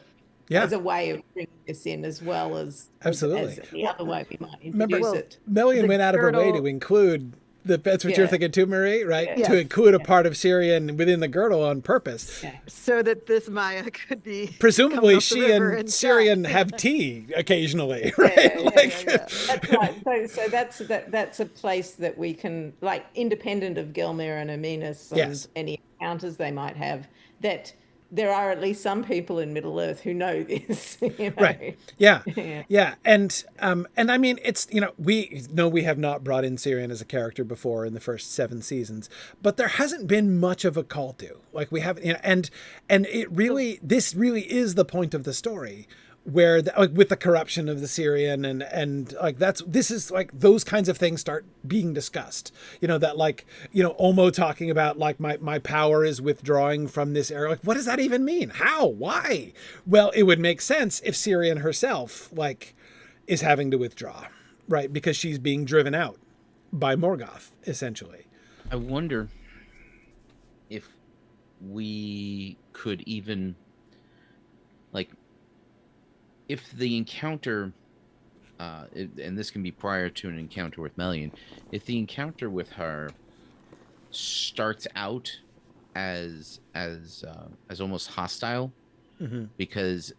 way of bringing this in as well as absolutely as the other way we might introduce it. Melian went out of her way to include. That's what you're thinking too, Marie, right? To include a part of Syrian within the girdle on purpose. Yeah. So that this Maiar could be... Presumably she and Syrian have tea occasionally, right? That's right. So that's a place that we can, like, independent of Gelmir and Aminus and any encounters they might have, that there are at least some people in Middle-earth who know this. Right. Yeah. And I mean, it's, we know we have not brought in Syrian as a character before in the first 7 seasons, but there hasn't been much of a call to. Like we haven't, and it really, this really is the point of the story where with the corruption of the Syrian and like this is like those kinds of things start being discussed, that like, Olmo talking about like my power is withdrawing from this area. Like, what does that even mean? How? Why? Well, it would make sense if Syrian herself like is having to withdraw, right? Because she's being driven out by Morgoth, essentially. I wonder if we could even like, if the encounter, and this can be prior to an encounter with Melian, if the encounter with her starts out as almost hostile, because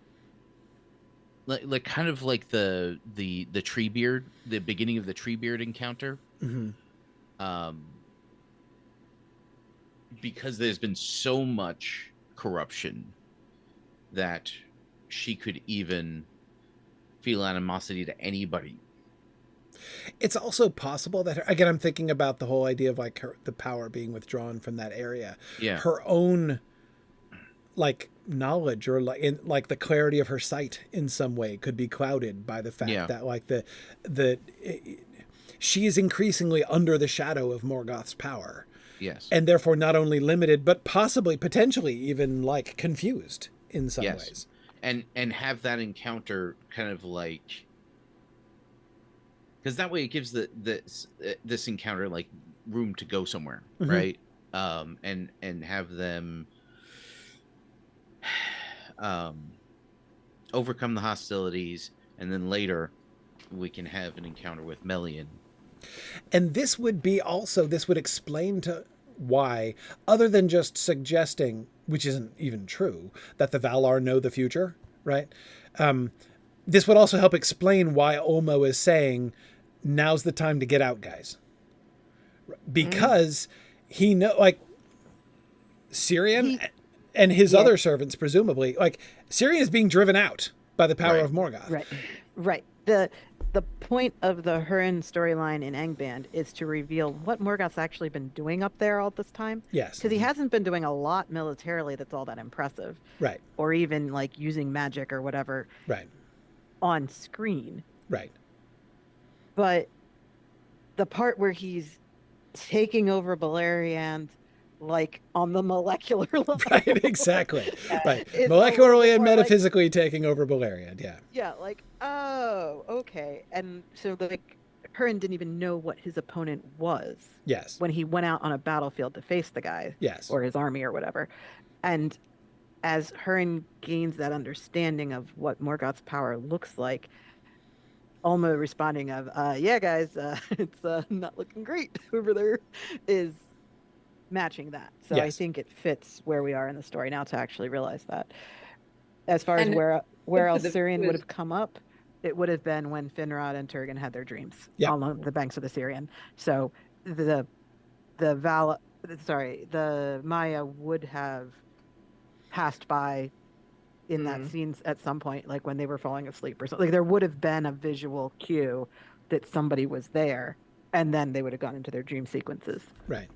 like kind of like the Treebeard, the beginning of the Treebeard encounter, because there's been so much corruption that she could even feel animosity to anybody. It's also possible that again, I'm thinking about the whole idea of like the power being withdrawn from that area. Yeah. Her own like knowledge or like the clarity of her sight in some way could be clouded by the fact that like she is increasingly under the shadow of Morgoth's power. Yes. And therefore not only limited, but potentially even like confused in some ways. And have that encounter kind of like, because that way it gives this encounter like room to go somewhere, right? And have them overcome the hostilities, and then later we can have an encounter with Melian. And this would explain to why, other than just suggesting, which isn't even true, that the Valar know the future, right? This would also help explain why Olmo is saying, now's the time to get out, guys. Because he know, like, Syrian and his other servants, presumably, like, Syrian is being driven out by the power of Morgoth. Right. The point of the Hurin storyline in Angband is to reveal what Morgoth's actually been doing up there all this time. Yes. Because he hasn't been doing a lot militarily that's all that impressive. Right. Or even like using magic or whatever. Right. On screen. Right. But the part where he's taking over Beleriand, like on the molecular level. Right, exactly. Right. It's Molecularly and metaphysically taking over Beleriand, yeah. Yeah, like, oh, okay. And so, like, Hurin didn't even know what his opponent was. Yes. When he went out on a battlefield to face the guy. Yes. Or his army or whatever. And as Hurin gains that understanding of what Morgoth's power looks like, Ulmo responding of, yeah, guys, it's not looking great over there, is matching that. So yes. I think it fits where we are in the story now to actually realize that. As far as where else Sirion would have come up, it would have been when Finrod and Turgon had their dreams along the banks of the Sirion. So the Maya would have passed by in that scene at some point, like when they were falling asleep or something. Like there would have been a visual cue that somebody was there, and then they would have gone into their dream sequences. Right.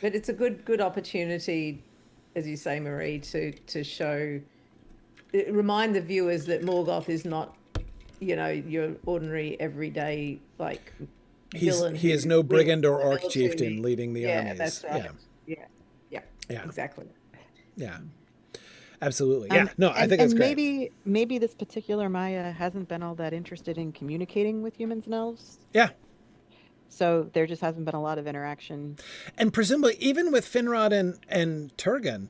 But it's a good opportunity, as you say, Marie, to show, remind the viewers that Morgoth is not, your ordinary everyday villain. He is no brigand or orc chieftain leading the armies. That's right. Yeah, exactly. Yeah. Absolutely. Yeah. I think that's great. Maybe this particular Maya hasn't been all that interested in communicating with humans and elves. Yeah. So there just hasn't been a lot of interaction. And presumably, even with Finrod and Turgon,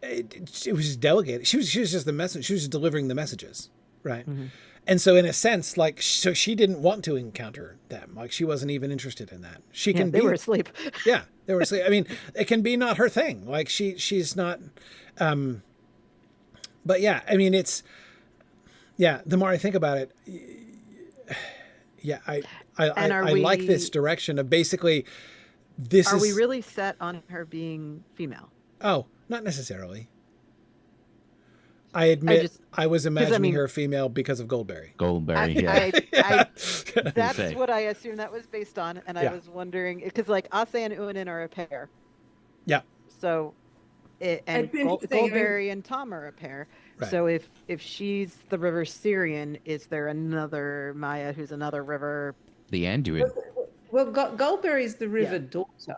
it was just delegated. She was just the message. She was just delivering the messages, right? Mm-hmm. And so, in a sense, so she didn't want to encounter them. Like she wasn't even interested in that. They were asleep. Yeah, they were asleep. I mean, it can be not her thing. Like she's not. But yeah, I mean, it's. Yeah, the more I think about it, yeah, I like this direction of basically this. Are we really set on her being female? Oh, not necessarily. I admit I was imagining her female because of Goldberry. That's what I assumed that was based on, and I was wondering because Ase and Uinen are a pair. Yeah. So, Goldberry and Tom are a pair. Right. So if she's the River Sirion, is there another Maya who's another river? The Anduin. Well, Goldberry's the river daughter.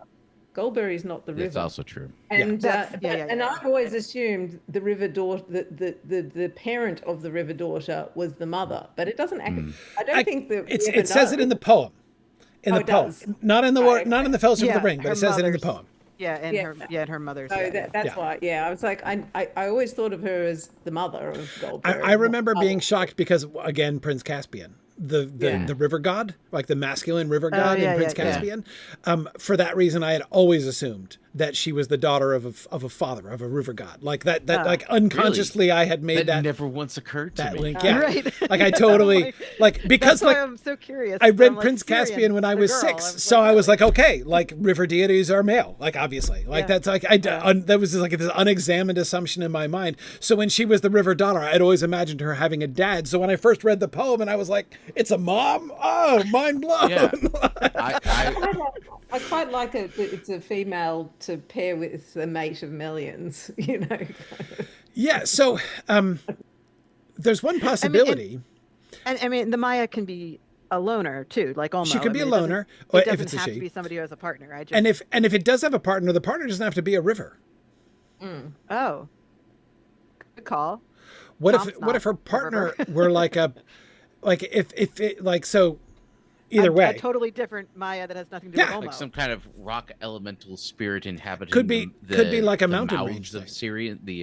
Goldberry's not the river. That's also true. And and I've always assumed the river daughter, the parent of the river daughter was the mother, but it doesn't. I don't think that it says it in the poem. In the poem, not in the not in the Fellowship of the Ring, but it says it in the poem. Yeah, and her mother's. So that's why. Yeah, I was like, I always thought of her as the mother of Goldberry. I remember being shocked because again, Prince Caspian. The river god, like the masculine river god in Prince Caspian. For that reason, I had always assumed that she was the daughter of a father, of a river god. Like that like unconsciously really? I had made that never once occurred to that me. link. Yeah. Right. Like I totally because that's why I'm so curious. I read Prince Caspian when I was 6. So I was like, okay, like river deities are male, like obviously. Like that's like that was just like this unexamined assumption in my mind. So when she was the river daughter, I'd always imagined her having a dad. So when I first read the poem and I was like, it's a mom? Oh, mind blown. Yeah. I quite like it. It's a female to pair with the mate of Melians, Yeah. So there's one possibility. And I mean, the Maya can be a loner too, like Ulmo. She could be a loner. It doesn't have to be somebody who has a partner. And if it does have a partner, the partner doesn't have to be a river. Oh, good call. What if her partner were like a if it like so either way a totally different Maya that has nothing to do with Ulmo. Like some kind of rock elemental spirit inhabiting could be like a mountain range of Sirion, the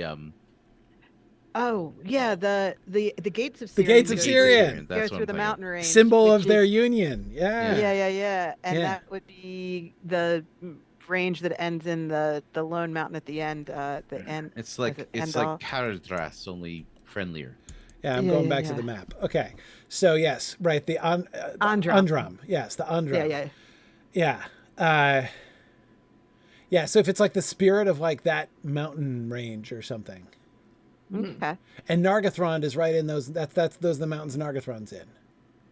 gates of Sirion. The gates of Sirion go through the mountain range, symbol of their union. Yeah. And that would be the range that ends in the lone mountain at the end. It's like Caradhras, only friendlier. Yeah, I'm going back to the map. Okay, so yes, right, the Andram. Yes, the Andram. Yeah. Yeah. So if it's like the spirit of like that mountain range or something. Okay. And Nargothrond is right in those. That's those are the mountains Nargothrond's in.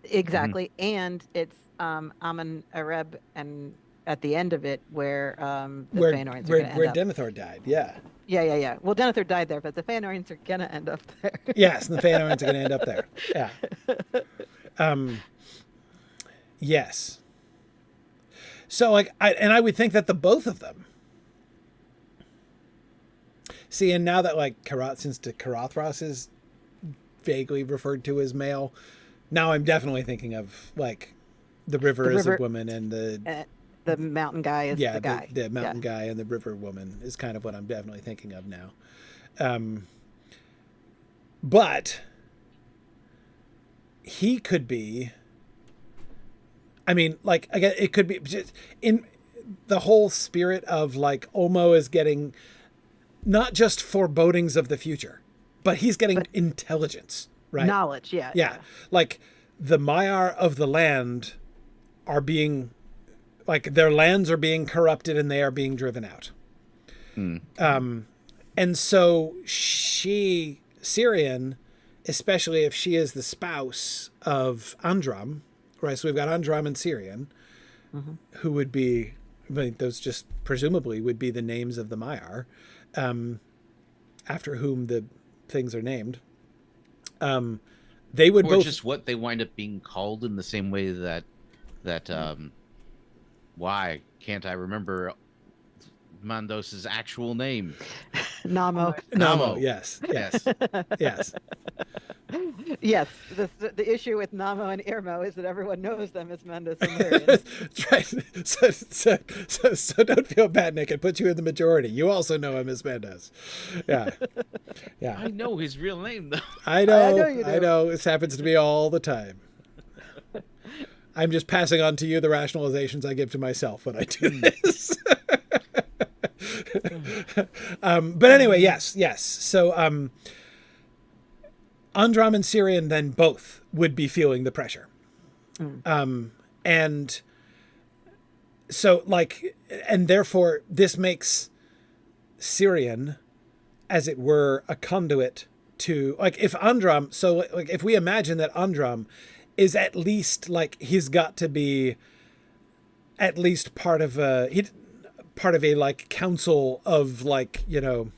Exactly, and it's Amun Areb, and at the end of it where Feanorins are where Denethor died. Yeah. Yeah. Well, Denethor died there, but the Feanorins are gonna end up there. Yes, and the Feanorins are gonna end up there. Yeah. Yes. So like, I would think that the both of them. See, and now that like since the Karathras is vaguely referred to as male, now I'm definitely thinking of like the river is a woman and the mountain guy is the guy. The mountain guy and the river woman is kind of what I'm definitely thinking of now. But he could be, I mean, like, again, it could be just in the whole spirit of like Olmo is getting not just forebodings of the future, but he's getting intelligence, right? Knowledge, yeah. Yeah. Like the Maiar of the land are being, like their lands are being corrupted and they are being driven out. And so Syrian, especially if she is the spouse of Andram, right? So we've got Andram and Syrian, who would be, I mean, those just presumably would be the names of the Maiar, after whom the things are named. They would or both just what they wind up being called in the same way that why can't I remember Mandos's actual name? Namo. Yes. Yes. Yes. The issue with Namo and Irmo is that everyone knows them as Mendes and Miriam. That's right. So don't feel bad, Nick. It puts you in the majority. You also know him as Mendes. Yeah. Yeah. I know his real name though. I know. you do. I know. This happens to me all the time. I'm just passing on to you the rationalizations I give to myself when I do this. But anyway, yes. So Andram and Syrian then both would be feeling the pressure. And so like, and therefore this makes Syrian, as it were, a conduit to, like, if Andram, so like if we imagine that Andram is at least like, he's got to be at least part of a like council of like, you know,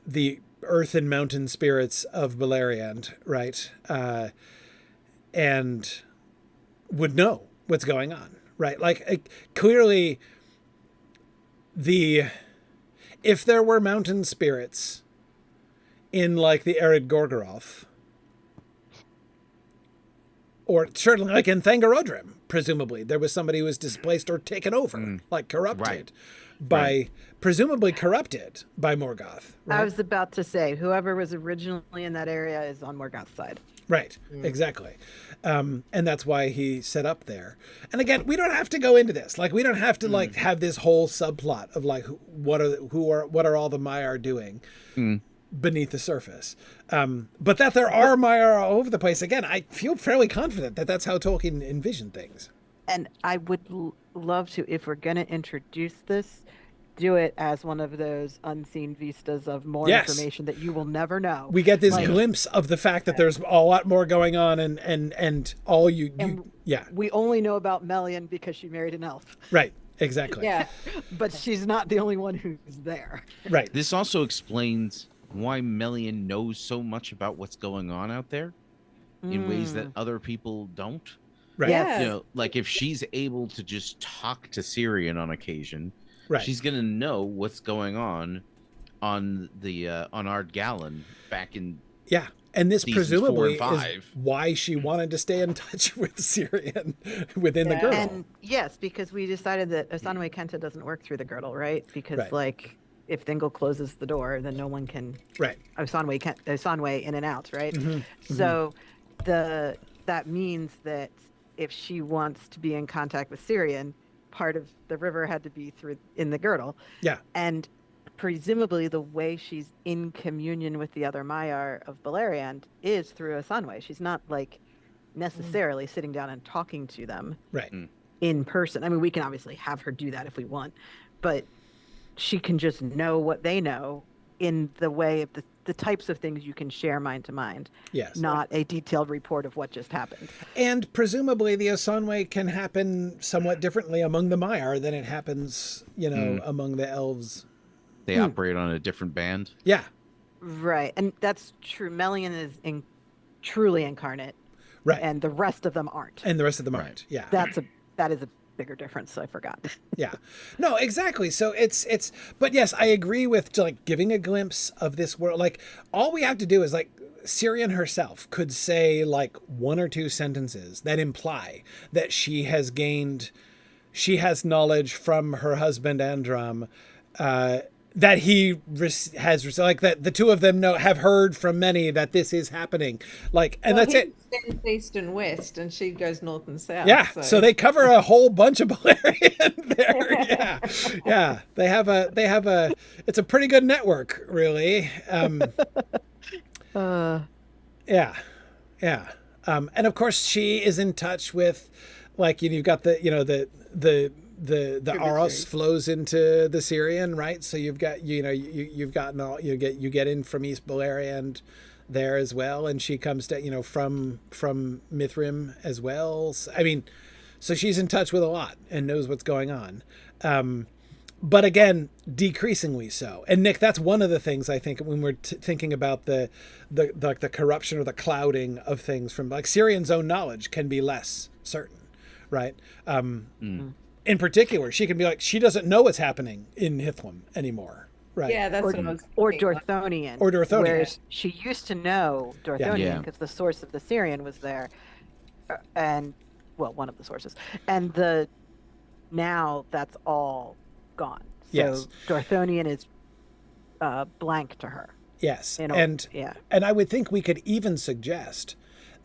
the earth and mountain spirits of Beleriand, right? And would know what's going on, right? Like clearly if there were mountain spirits in like the Arid Gorgoroth, or certainly like in Thangarodrim, presumably there was somebody who was displaced or taken over, like corrupted presumably corrupted by Morgoth. Right? I was about to say, whoever was originally in that area is on Morgoth's side. Right, exactly. And that's why he set up there. And again, we don't have to go into this. Like, we don't have to like have this whole subplot of like what are all the Maiar doing beneath the surface. But that there are Maiar all over the place. Again, I feel fairly confident that that's how Tolkien envisioned things. And I would love to, if we're going to introduce this, do it as one of those unseen vistas of more information that you will never know. We get this glimpse of the fact that there's a lot more going on, and all we only know about Melian because she married an elf. Right. Exactly. Yeah. But she's not the only one who's there. Right. This also explains why Melian knows so much about what's going on out there in ways that other people don't. Right. Yes. You know, like if she's able to just talk to Syrian on occasion, she's gonna know what's going on the on Ardgallan back in and this presumably 4 and 5. is why she wanted to stay in touch with Syrian within the girdle. And yes, because we decided that Osanwe Kenta doesn't work through the girdle, right? Because like if Thingol closes the door, then no one can Osanwe in and out, right? So that means that if she wants to be in contact with Syrian, part of the river had to be in the girdle. Yeah. And presumably the way she's in communion with the other Maiar of Beleriand is through Osanwe. She's not like necessarily sitting down and talking to them in person. I mean, we can obviously have her do that if we want, but she can just know what they know in the way of the types of things you can share mind to mind. Yes. Not a detailed report of what just happened. And presumably the Osanwe can happen somewhat differently among the Maiar than it happens, you know, among the elves. They operate on a different band. Yeah. Right. And that's true. Melian is truly incarnate. Right. And the rest of them aren't. And the rest of them aren't. Yeah. That is a bigger difference, so I forgot. Yeah. No, exactly. So but yes, I agree with like giving a glimpse of this world. Like all we have to do is like Syrian herself could say like one or two sentences that imply that she has knowledge from her husband Androm, that he has like that the two of them have heard from many that this is happening, like, and that's it. East and west, and she goes north and south. Yeah, so they cover a whole bunch of Balerion there. Yeah. They have a it's a pretty good network, really. Yeah. And of course she is in touch with, like, you've got the Aros flows into the Syrian, right? So you've got you get in from East Balerion there as well, and she comes to from Mithrim as well. So she's in touch with a lot and knows what's going on. But again, decreasingly so. And Nick, that's one of the things I think when we're thinking about the corruption or the clouding of things from like Syrian's own knowledge can be less certain, right? In particular, she can be like, she doesn't know what's happening in Hithlum anymore. Right. Yeah, that's what I was or thinking. Dorthonian. Whereas she used to know Dorthonian because the source of the Syrian was there. And, well, one of the sources. And now that's all gone. So Dorthonian is blank to her. Yes. And I would think we could even suggest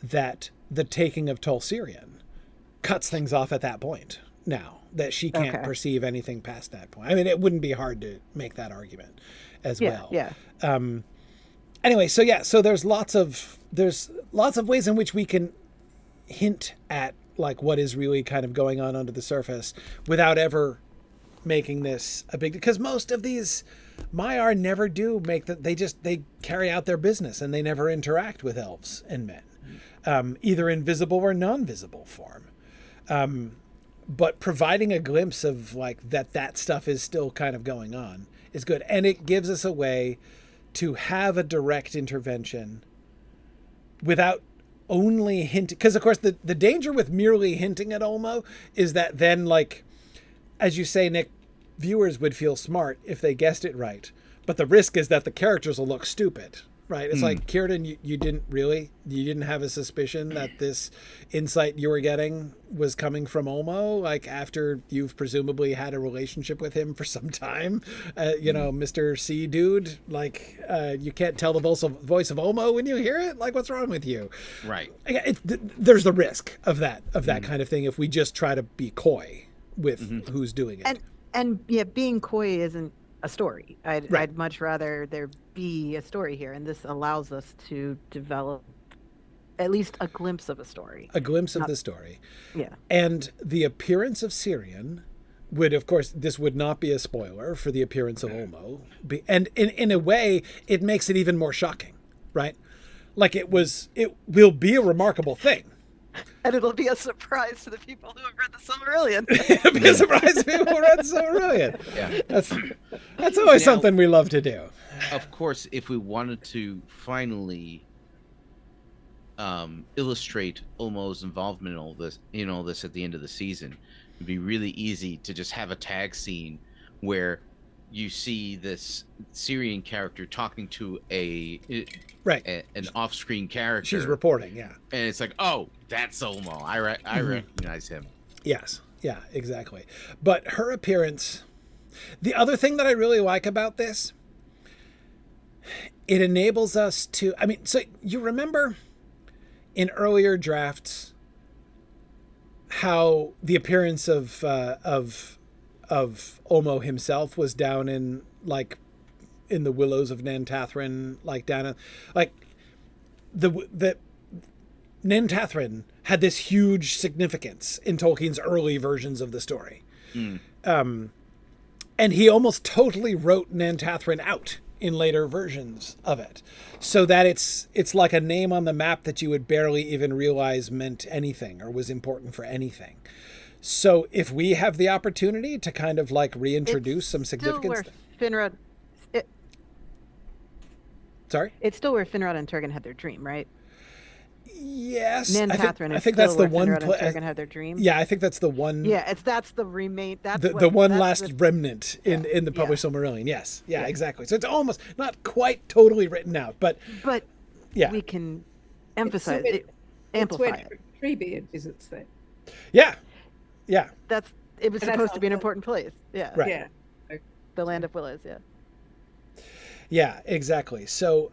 that the taking of Tol Syrian cuts things off at that point now. That she can't perceive anything past that point. I mean, it wouldn't be hard to make that argument as well. Yeah. Anyway, so there's lots of ways in which we can hint at like what is really kind of going on under the surface without ever making this a big, because most of these Maiar never do make that. They carry out their business and they never interact with elves and men, either in visible or non-visible form. But providing a glimpse of like that stuff is still kind of going on is good. And it gives us a way to have a direct intervention without only hinting. Because of course the danger with merely hinting at Olmo is that then, like, as you say, Nick, viewers would feel smart if they guessed it right. But the risk is that the characters will look stupid. Right. It's like, Círdan, you didn't have a suspicion that this insight you were getting was coming from Olmo, like after you've presumably had a relationship with him for some time, Mr. C dude, like, you can't tell the voice of Olmo when you hear it. Like, what's wrong with you? Right. There's the risk of that kind of thing if we just try to be coy with who's doing it. And being coy isn't a story. I'd much rather there be a story here, and this allows us to develop at least a glimpse of a story. A glimpse of the story. Yeah. And the appearance of Syrian would, of course, this would not be a spoiler for the appearance of Olmo. And in a way, it makes it even more shocking, right? Like it will be a remarkable thing. And it'll be a surprise to the people who have read the Silmarillion. It'll be a surprise to people who read the Silmarillion. Yeah. That's always something we love to do. Of course, if we wanted to finally illustrate Olmo's involvement in all this at the end of the season, it'd be really easy to just have a tag scene where you see this Syrian character talking to an off-screen character. She's reporting, yeah. And it's like, oh, that's Olmo. I recognize him. Yes, yeah, exactly. But her appearance, the other thing that I really like about this, it enables us to, so you remember in earlier drafts how the appearance of Olmo himself was down in the willows of Nantathrin, the Nantathrin had this huge significance in Tolkien's early versions of the story. And he almost totally wrote Nantathrin out in later versions of it, so that it's like a name on the map that you would barely even realize meant anything or was important for anything. So if we have the opportunity to kind of like reintroduce some significance. Sorry? It's still where Finrod and Turgon had their dream, right? Yes, Nantathren I is think still that's the where one. Cinderella and Dragon had their dream. Yeah, I think that's the one. Yeah, that's the remain. That's the one that's last remnant in the yeah. published Silmarillion. Yes, yeah, exactly. So it's almost not quite totally written out, but yeah, we can emphasize it, amplify it. Treebeard visits there. Yeah. It was supposed to be an important place. Yeah. Right. Yeah. The Land of Willows. Yeah. Yeah, exactly. So,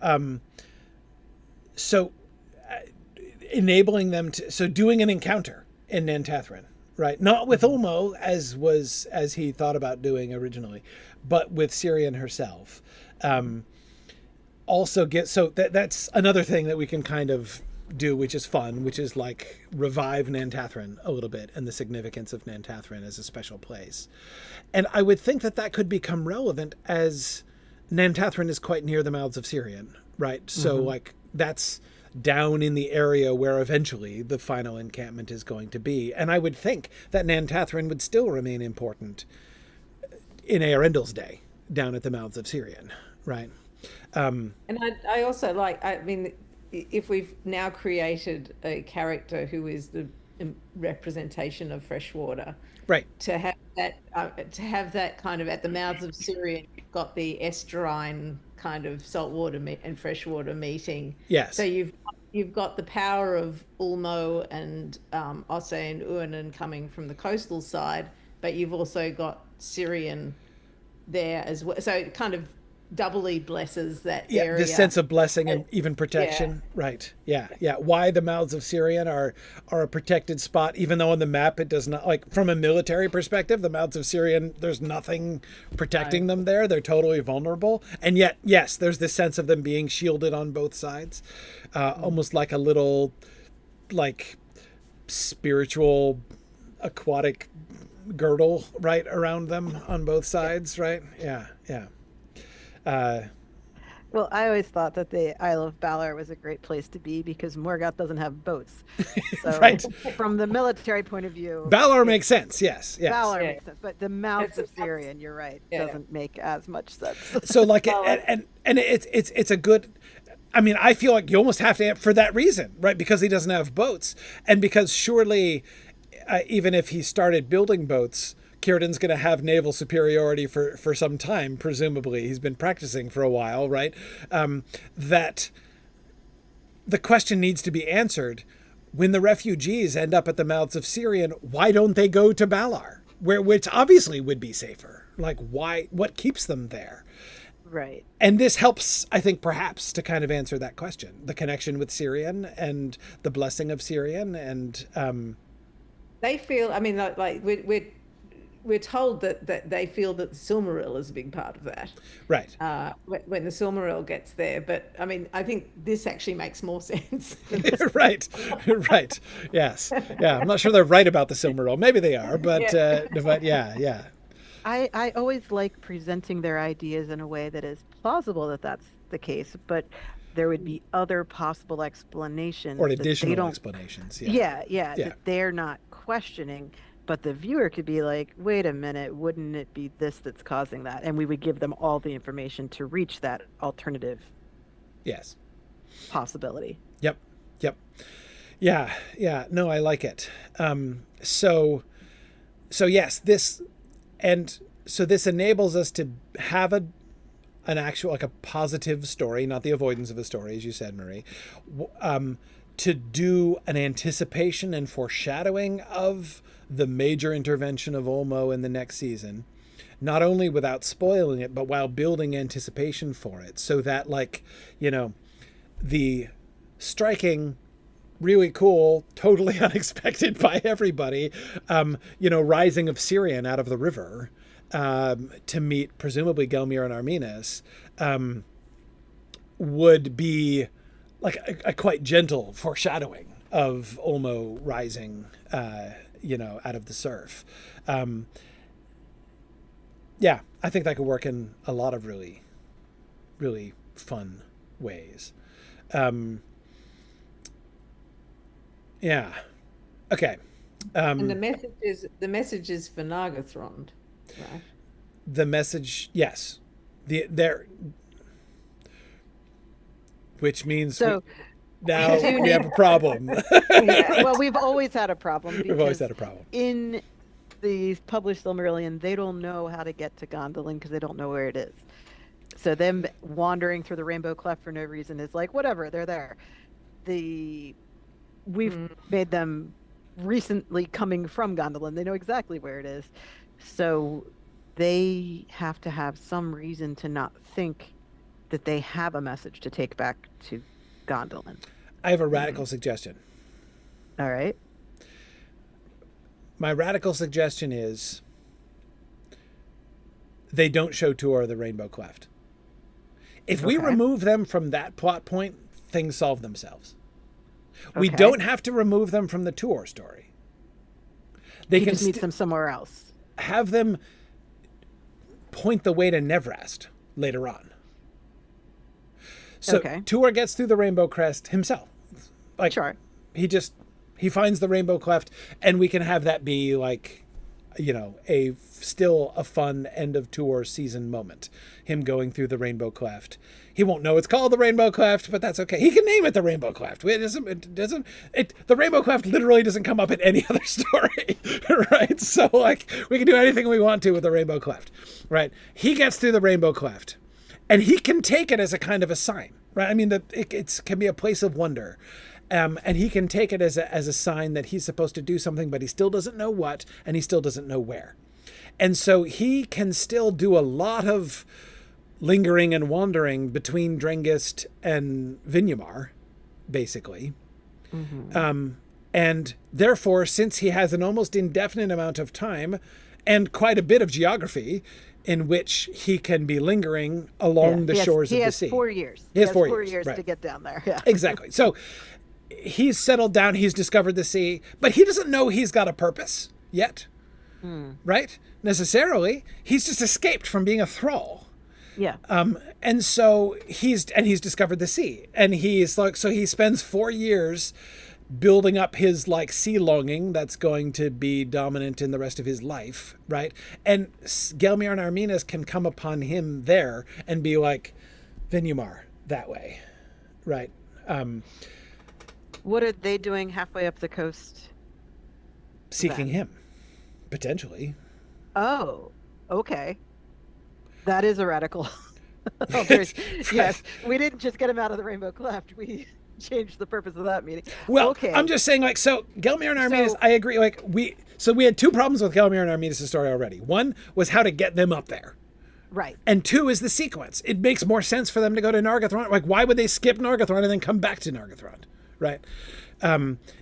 enabling them to doing an encounter in Nantathren, right? Not with Ulmo as he thought about doing originally, but with Syrian herself. Also that's another thing that we can kind of do, which is fun, which is like revive Nantathren a little bit and the significance of Nantathren as a special place. And I would think that could become relevant as Nantathren is quite near the mouths of Syrian, right? So like that's down in the area where eventually the final encampment is going to be. And I would think that Nantathren would still remain important in Earendil's day down at the mouths of Syrian, right? And I also if we've now created a character who is the representation of freshwater, right? To have that kind of at the mouths of Syrian, you've got the estuarine kind of saltwater and freshwater meeting. Yes. So you've got the power of Ulmo and Osse and Uinen coming from the coastal side, but you've also got Syrian there as well. So it kind of doubly blesses that area. The sense of blessing and even protection. Right. Yeah. Why the mouths of Syrian are a protected spot, even though on the map it does not, like from a military perspective, the mouths of Syrian, there's nothing protecting them there. They're totally vulnerable. And yet, yes, there's this sense of them being shielded on both sides. Almost like a little, like, spiritual aquatic girdle right around them on both sides, right? Yeah. Well, I always thought that the Isle of Balor was a great place to be because Morgoth doesn't have boats. So right. From the military point of view, Balor makes sense. Yes. Balor makes sense, but the mouths of Syrian, you're right, doesn't make as much sense. So like, and it's a good. I mean, I feel like you almost have to for that reason, right? Because he doesn't have boats, and because surely, even if he started building boats, Círdan's going to have naval superiority for some time, presumably. He's been practicing for a while, right? That the question needs to be answered. When the refugees end up at the mouths of Syrian, why don't they go to Balar, which obviously would be safer? Like, why? What keeps them there? Right. And this helps, I think, perhaps to kind of answer that question. The connection with Syrian and the blessing of Syrian and... They feel, I mean, like we're told that they feel that the Silmaril is a big part of that. Right. When the Silmaril gets there. But, I mean, I think this actually makes more sense. Right. Yes. Yeah, I'm not sure they're right about the Silmaril. Maybe they are, but yeah. I always like presenting their ideas in a way that is plausible that that's the case, but there would be other possible explanations. Or additional explanations. Yeah. That they're not questioning. But the viewer could be like, wait a minute, wouldn't it be this that's causing that? And we would give them all the information to reach that alternative possibility. Yep. Yeah. No, I like it. So yes, this enables us to have an actual, like a positive story, not the avoidance of a story, as you said, Marie, to do an anticipation and foreshadowing of the major intervention of Ulmo in the next season, not only without spoiling it, but while building anticipation for it, so that, like, the striking, really cool, totally unexpected by everybody, rising of Syrian out of the river to meet presumably Gelmir and Arminas would be like a quite gentle foreshadowing of Ulmo rising out of the surf. Yeah, I think that could work in a lot of really, really fun ways. Yeah. Okay. And the message is for Nargothrond, right? The message, yes. Which means now we have a problem. Yeah, well, we've always had a problem. We've always had a problem. In the published Silmarillion, they don't know how to get to Gondolin because they don't know where it is. So them wandering through the Rainbow Cleft for no reason is like, whatever, they're there. We've made them recently coming from Gondolin. They know exactly where it is. So they have to have some reason to not think that they have a message to take back to Gondolin. I have a radical suggestion. All right. My radical suggestion is they don't show Tuor the Rainbow Cleft. If we remove them from that plot point, things solve themselves. We don't have to remove them from the Tuor story. They can just meet them somewhere else. Have them point the way to Nevrast later on. So Tuor gets through the Rainbow Crest himself. Like, sure. He finds the Rainbow Cleft, and we can have that be like, you know, still a fun end of Tuor season moment. Him going through the Rainbow Cleft. He won't know it's called the Rainbow Cleft, but that's okay. He can name it the Rainbow Cleft. The Rainbow Cleft literally doesn't come up in any other story, right? So, like, we can do anything we want to with the Rainbow Cleft, right? He gets through the Rainbow Cleft, and he can take it as a kind of a sign, right? I mean, it can be a place of wonder. And he can take it as a sign that he's supposed to do something, but he still doesn't know what, and he still doesn't know where. And so he can still do a lot of lingering and wandering between Drengist and Vinyamar, basically. Mm-hmm. And therefore, since he has an almost indefinite amount of time and quite a bit of geography in which he can be lingering along the shores of the sea. He has 4 years. He has 4 years right. to get down there. Yeah. Exactly. So he's settled down, he's discovered the sea, but he doesn't know he's got a purpose yet, right? Necessarily. He's just escaped from being a thrall. Yeah. And so he's discovered the sea, and he's like, so he spends 4 years building up his like sea longing that's going to be dominant in the rest of his life, right? And Gelmir and Arminas can come upon him there and be like, Vinyamar, that way, right? What are they doing halfway up the coast? Seeking him, potentially. Oh, okay. That is a radical. Yes, we didn't just get him out of the Rainbow Cleft. We changed the purpose of that meeting. Well, okay. I'm just saying, like, so Gelmir and Arminas, I agree. Like, we had 2 problems with Gelmir and Arminas' story already. One was how to get them up there. Right. And 2 is the sequence. It makes more sense for them to go to Nargothrond. Like, why would they skip Nargothrond and then come back to Nargothrond? Right.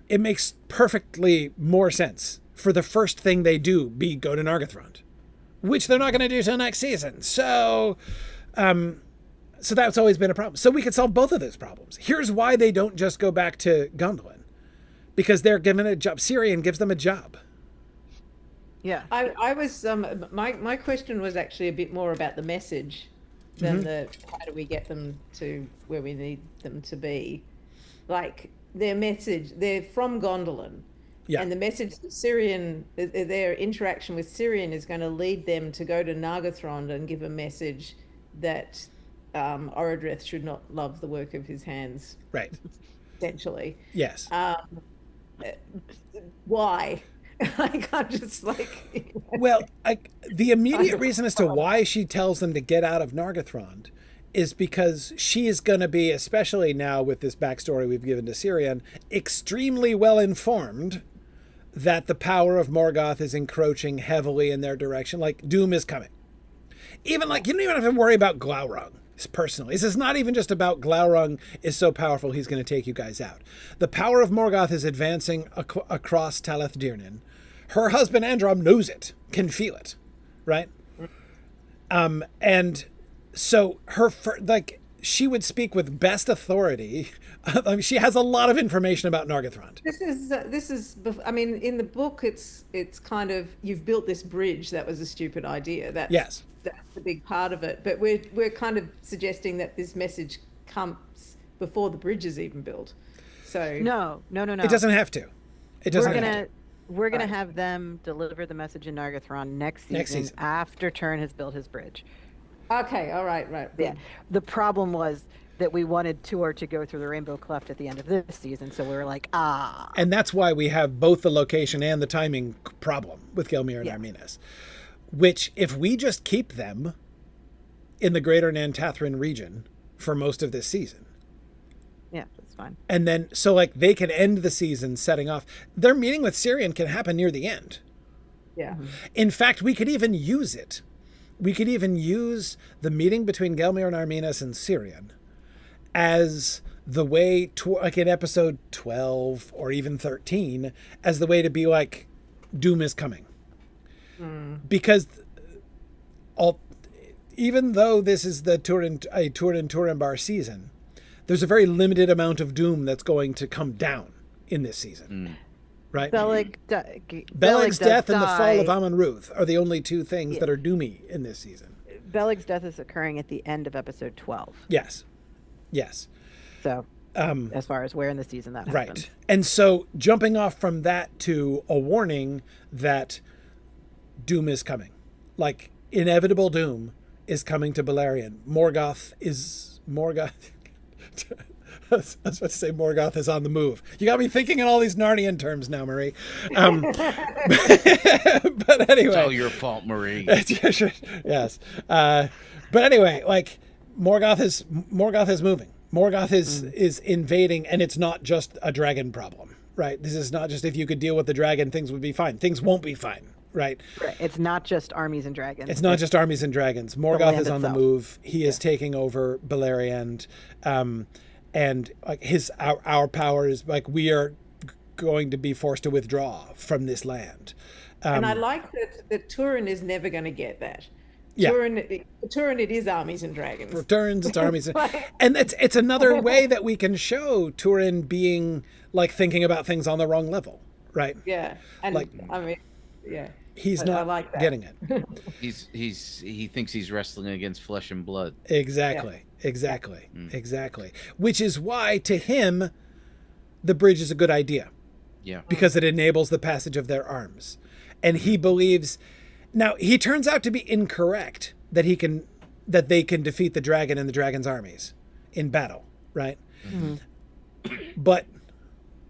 It makes perfectly more sense for the first thing they do be go to Nargothrond, which they're not going to do till next season. So that's always been a problem. So we could solve both of those problems. Here's why they don't just go back to Gondolin. Because they're given a job. Sirian gives them a job. Yeah. I was, my question was actually a bit more about the message than how do we get them to where we need them to be. Like, their message, they're from Gondolin. Yeah. And the message that Sirian, their interaction with Sirian is going to lead them to go to Nargothrond and give a message that Orodreth should not love the work of his hands. Right. Essentially. Yes. Why? I'm just like... Well, the immediate reason as to why she tells them to get out of Nargothrond is because she is going to be, especially now with this backstory we've given to Sirian, extremely well informed that the power of Morgoth is encroaching heavily in their direction. Like, doom is coming. Even like, you don't even have to worry about Glaurung personally. This is not even just about Glaurung is so powerful he's going to take you guys out. The power of Morgoth is advancing across Talith Dirnan. Her husband Androm knows it, can feel it, right? And so she would speak with best authority. I mean, she has a lot of information about Nargothrond. This is. I mean, in the book, it's kind of, you've built this bridge. That was a stupid idea. That's a big part of it. But we're kind of suggesting that this message comes before the bridge is even built. So no. It doesn't have to. We're gonna have them deliver the message in Nargothrond next season after Tern has built his bridge. Okay, all right. Yeah. The problem was that we wanted Tour to go through the Rainbow Cleft at the end of this season. So we were like, ah. And that's why we have both the location and the timing problem with Gelmir and Arminas, which if we just keep them in the greater Nantathrin region for most of this season. Yeah, that's fine. And then, so like they can end the season setting off. Their meeting with Syrian can happen near the end. Yeah. In fact, we could even use it. We could even use the meeting between Gelmir and Arminas and Syrian as the way to, like in episode 12 or even 13, as the way to be like, doom is coming. Because even though this is the Turin Turambar season, there's a very limited amount of doom that's going to come down in this season. Right? Beleg's death and the fall of Amon-Ruth are the only two things that are doomy in this season. Beleg's death is occurring at the end of episode 12. Yes. So, as far as where in the season that happened. Right. And so jumping off from that to a warning that doom is coming. Like, inevitable doom is coming to Beleriand. Morgoth. I was about to say Morgoth is on the move. You got me thinking in all these Narnian terms now, Marie. But anyway. It's all your fault, Marie. Yes. But anyway, like, Morgoth is moving. Morgoth is invading, and it's not just a dragon problem, right? This is not just if you could deal with the dragon, things would be fine. Things won't be fine, right? It's not just armies and dragons. It's not just armies and dragons. Morgoth is on the move. He is taking over Beleriand, and like our power is like we are going to be forced to withdraw from this land. And I like that Turin is never going to get that. Yeah. Turin, it is armies and dragons. For Turins, it's armies. And it's another way that we can show Turin being like thinking about things on the wrong level, right? Yeah. And like, I mean, yeah. He's not getting it. He thinks he's wrestling against flesh and blood. Exactly. Which is why to him the bridge is a good idea. Yeah. Because it enables the passage of their arms. And he believes. Now, he turns out to be incorrect that they can defeat the dragon and the dragon's armies in battle, right? Mm-hmm. But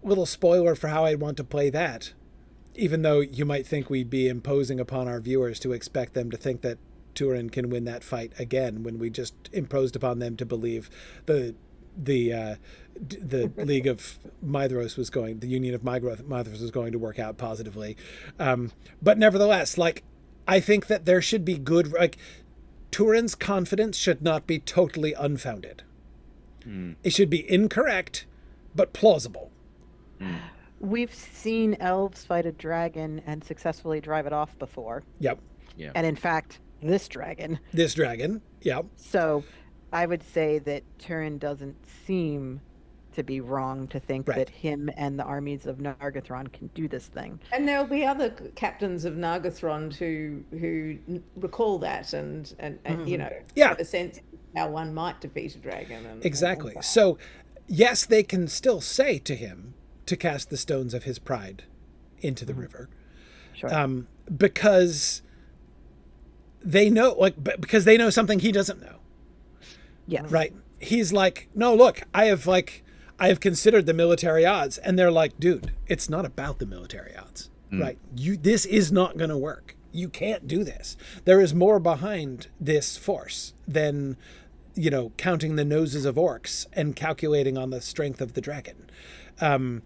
little spoiler for how I'd want to play that, even though you might think we'd be imposing upon our viewers to expect them to think that Turin can win that fight again when we just imposed upon them to believe the League of Mithros was going, the Union of Mithros was going to work out positively. But nevertheless, like, I think that there should be good, like, Turin's confidence should not be totally unfounded. It should be incorrect, but plausible. We've seen elves fight a dragon and successfully drive it off before. Yep. Yeah. And in fact, this dragon. Yep. So I would say that Turin doesn't seem to be wrong to think that him and the armies of Nargothrond can do this thing. And there'll be other captains of Nargothrond who recall that and you know, have a sense of how one might defeat a dragon. Exactly. So, yes, they can still say to him to cast the stones of his pride into the river. Sure. Because they know, because they know something he doesn't know. Yes. Right. He's like, no, look, I have considered the military odds, and they're like, dude, it's not about the military odds, right? This is not going to work. You can't do this. There is more behind this force than, counting the noses of orcs and calculating on the strength of the dragon. And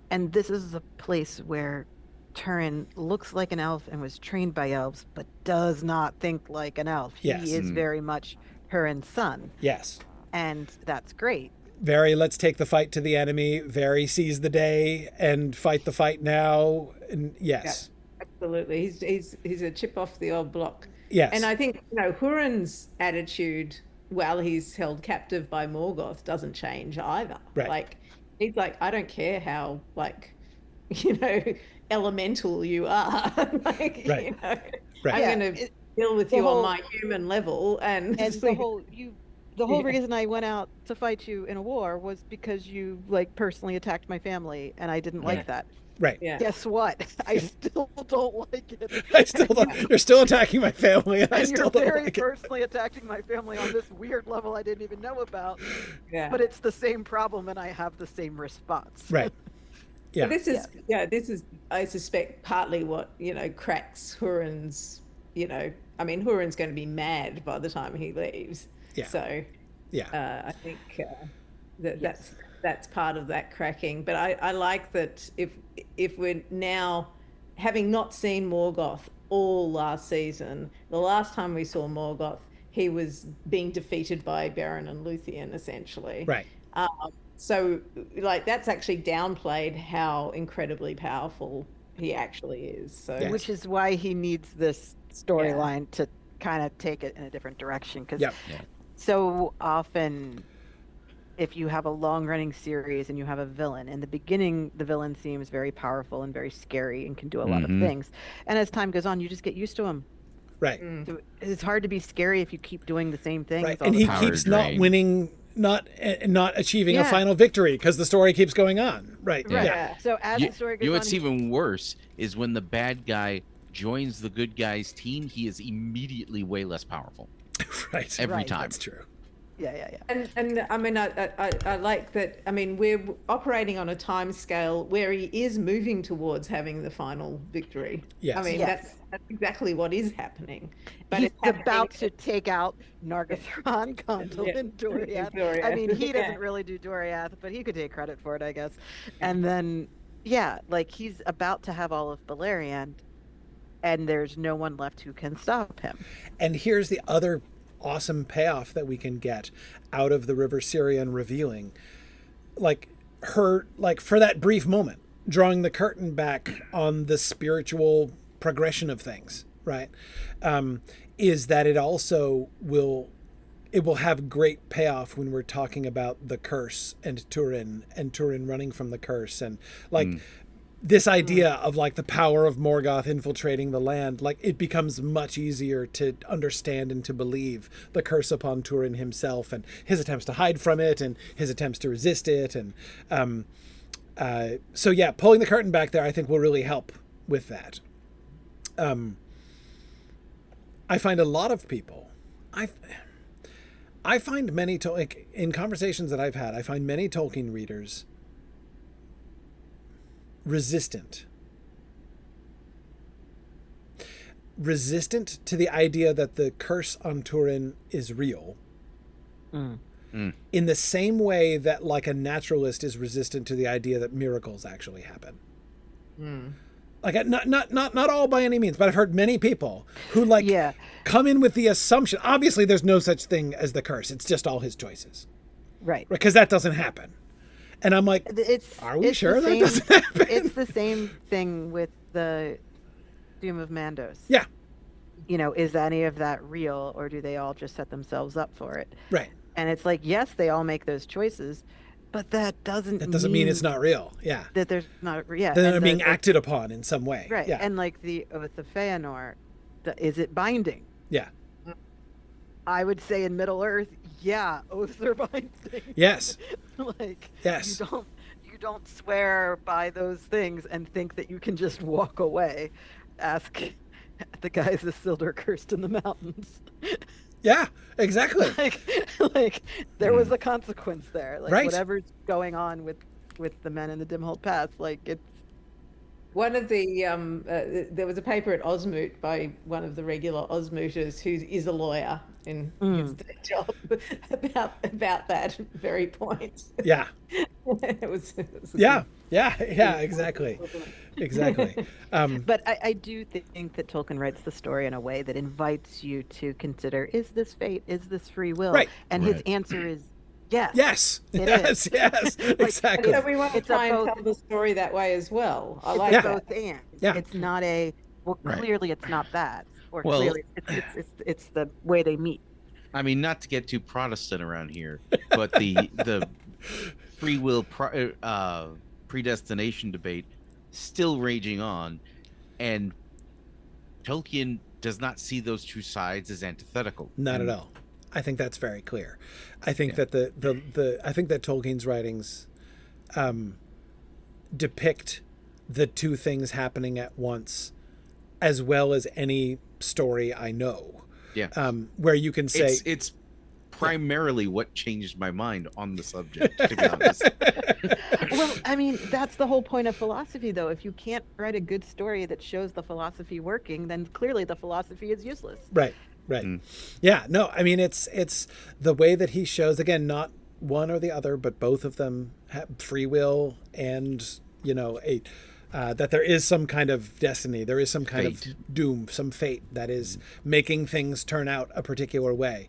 this is a place where Turin looks like an elf and was trained by elves, but does not think like an elf. Yes. He is very much Hurin's son. Yes. And that's great. Very, let's take the fight to the enemy. Very seize the day and fight the fight now. And yes. Yeah, absolutely. He's a chip off the old block. Yes. And I think, Hurin's attitude while he's held captive by Morgoth doesn't change either. Right. Like, he's like, I don't care how, elemental you are. Right. I'm going to deal with you on my human level. And the whole, the whole reason I went out to fight you in a war was because you like personally attacked my family, and I didn't like that. Right. Yeah. Guess what? I still don't like it. I still don't, you're still attacking my family, and I And still you're don't very like it. personally attacking my family on this weird level I didn't even know about. Yeah. But it's the same problem, and I have the same response. Right. Yeah. But this is I suspect partly what, cracks Hurin's, I mean, Hurin's going to be mad by the time he leaves. Yeah. So Yeah. I think that's part of that cracking. But I like that if we're now, having not seen Morgoth all last season, the last time we saw Morgoth, he was being defeated by Beren and Luthien, essentially. Right. So, like, that's actually downplayed how incredibly powerful he actually is. So, Yes. Which is why he needs this storyline to kind of take it in a different direction. Because so often, if you have a long-running series and you have a villain, in the beginning, the villain seems very powerful and very scary and can do a lot of things. And as time goes on, you just get used to him. Right. So it's hard to be scary if you keep doing the same things. Right. all And the he time. keeps not winning, not achieving a Yeah. final victory because the story keeps going on. Right. Right. Yeah. So as the story goes You know on, what's even worse is when the bad guy joins the good guy's team, he is immediately way less powerful. Right. Every Right. time. That's true. Yeah. and I mean, I like that. I mean, we're operating on a time scale where he is moving towards having the final victory. Yes. I mean, Yes. that's exactly what is happening. But He's it's happening about to take out Nargothrond, Gondolin, Yeah. Doriath. Doriath. I mean, he Yeah. doesn't really do Doriath, but he could take credit for it, I guess. And then, like he's about to have all of Beleriand, and there's no one left who can stop him. And here's the other awesome payoff that we can get out of the River Syrian revealing, like for that brief moment, drawing the curtain back on the spiritual progression of things, right? Is that it also will have great payoff when we're talking about the curse and Turin running from the curse, and this idea of like the power of Morgoth infiltrating the land, like it becomes much easier to understand and to believe the curse upon Turin himself and his attempts to hide from it and his attempts to resist it. And so pulling the curtain back there, I think will really help with that. I find a lot of people, I find many, in conversations that I've had, I find many Tolkien readers resistant to the idea that the curse on Turin is real, in the same way that like a naturalist is resistant to the idea that miracles actually happen. Like not all by any means, but I've heard many people who come in with the assumption, obviously there's no such thing as the curse, it's just all his choices, right? Because that doesn't happen. And I'm like, are we sure that doesn't happen? It's the same thing with the Doom of Mandos. Yeah. Is any of that real, or do they all just set themselves up for it? Right. And it's like, yes, they all make those choices, but that doesn't mean it's not real. Yeah. That there's not. Yeah. Then they're being acted upon in some way. Right. Yeah. And like with the Feanor, is it binding? Yeah. I would say in Middle Earth, oaths are binding. Yes. Yes. You don't swear by those things and think that you can just walk away. Ask the guys of Sildar cursed in the mountains. Yeah, exactly. There was a consequence there. Right. Whatever's going on with the men in the Dimhold Pass, it's one of the there was a paper at Osmoot by one of the regular Osmooters who is a lawyer in his job about that very point. Yeah. it was yeah, exactly. Exactly. But I do think that Tolkien writes the story in a way that invites you to consider, is this fate? Is this free will? Right. And his answer is yes. Yes. It Yes. Exactly. So we want to try and tell the story that way as well. I like that. that. And. Yeah. It's not clearly it's not that. Or Well, clearly it's the way they meet. I mean, not to get too Protestant around here, but the free will predestination debate still raging on, and Tolkien does not see those two sides as antithetical. Not at all. I think that's very clear. I think that I think that Tolkien's writings depict the two things happening at once as well as any story I know. Yeah. Where you can say it's primarily what changed my mind on the subject, to be honest. Well, I mean, that's the whole point of philosophy, though. If you can't write a good story that shows the philosophy working, then clearly the philosophy is useless. Right. Yeah, no, I mean, it's the way that he shows, again, not one or the other, but both of them have free will and, that there is some kind of destiny. There is some kind of doom, some fate that is making things turn out a particular way.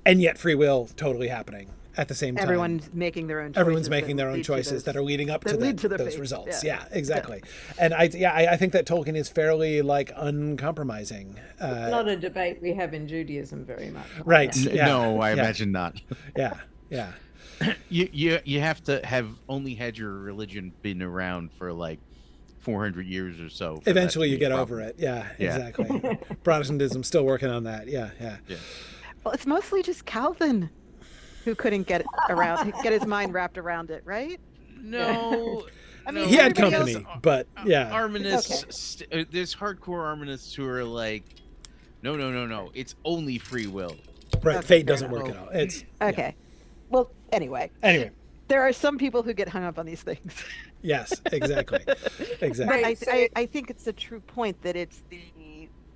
And yet free will totally happening at the same time. Everyone's making their own choices. Everyone's making their own choices that are leading up to those results. Yeah, exactly. Yeah. And I think that Tolkien is fairly uncompromising. It's not a debate we have in Judaism very much. Right. Yeah. No, I imagine not. Yeah. You have to have only had your religion been around for 400 years or so. Eventually you get over it. Yeah, exactly. Protestantism's still working on that. Yeah. Well, it's mostly just Calvin who couldn't get his mind wrapped around it, right? No. I mean, he had company, but yeah. Arminists, there's hardcore Arminists who are like, no, it's only free will. Right, okay, fate doesn't work at all. It's okay. Yeah. Well, anyway, there are some people who get hung up on these things. Yes, exactly. But I think it's a true point that it's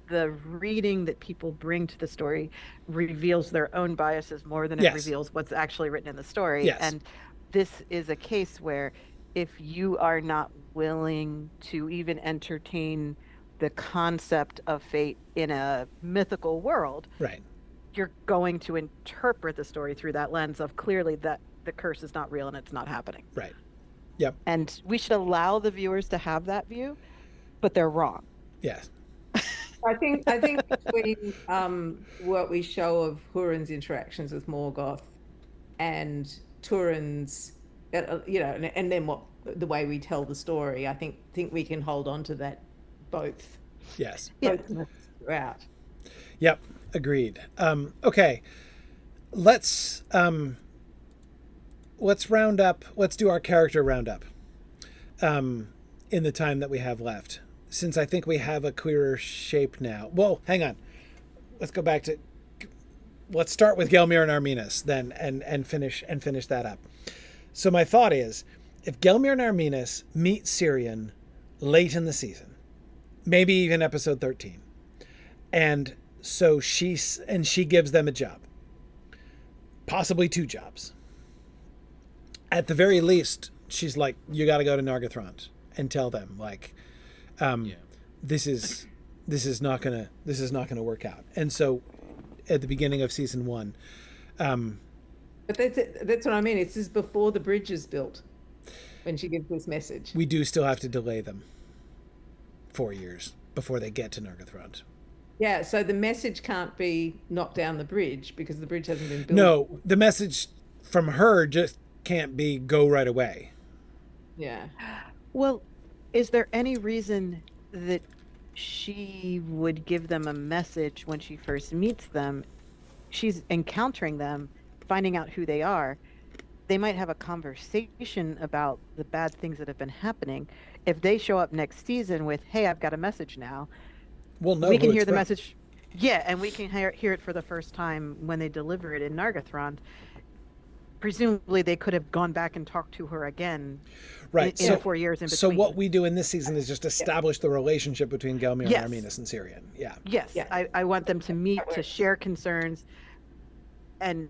the reading that people bring to the story reveals their own biases more than it reveals what's actually written in the story. Yes. And this is a case where if you are not willing to even entertain the concept of fate in a mythical world, right, you're going to interpret the story through that lens of clearly that the curse is not real and it's not happening. Right. Yep. And we should allow the viewers to have that view, but they're wrong. Yes. I think between what we show of Hurin's interactions with Morgoth and Turin's, and then the way we tell the story, I think we can hold on to that both. Yes. Both throughout. Yep. Agreed. Okay. Let's round up. Let's do our character roundup in the time that we have left. Since I think we have a clearer shape now. Well, hang on. Let's go back to. Let's start with Gelmir and Arminas then, and finish that up. So my thought is, if Gelmir and Arminas meet Cirion late in the season, maybe even episode 13, and so she gives them a job, possibly 2 jobs. At the very least, she's like, you got to go to Nargothrond and tell them this is not gonna work out. And so at the beginning of season 1, but that's what I mean. It's just before the bridge is built when she gives this message. We do still have to delay them 4 years before they get to Nargothrond. Yeah, so the message can't be knock down the bridge because the bridge hasn't been built. No, the message from her just can't be go right away. Yeah. Well, is there any reason that she would give them a message when she first meets them? She's encountering them, finding out who they are. They might have a conversation about the bad things that have been happening. If they show up next season with, hey, I've got a message now, we can hear the message. Yeah, and we can hear it for the first time when they deliver it in Nargothrond. Presumably they could have gone back and talked to her again in 4 years in between. So what we do in this season is just establish the relationship between Gelmir and Arminas and Cirion. Yeah. Yes. Yeah. I want them to meet, to share concerns and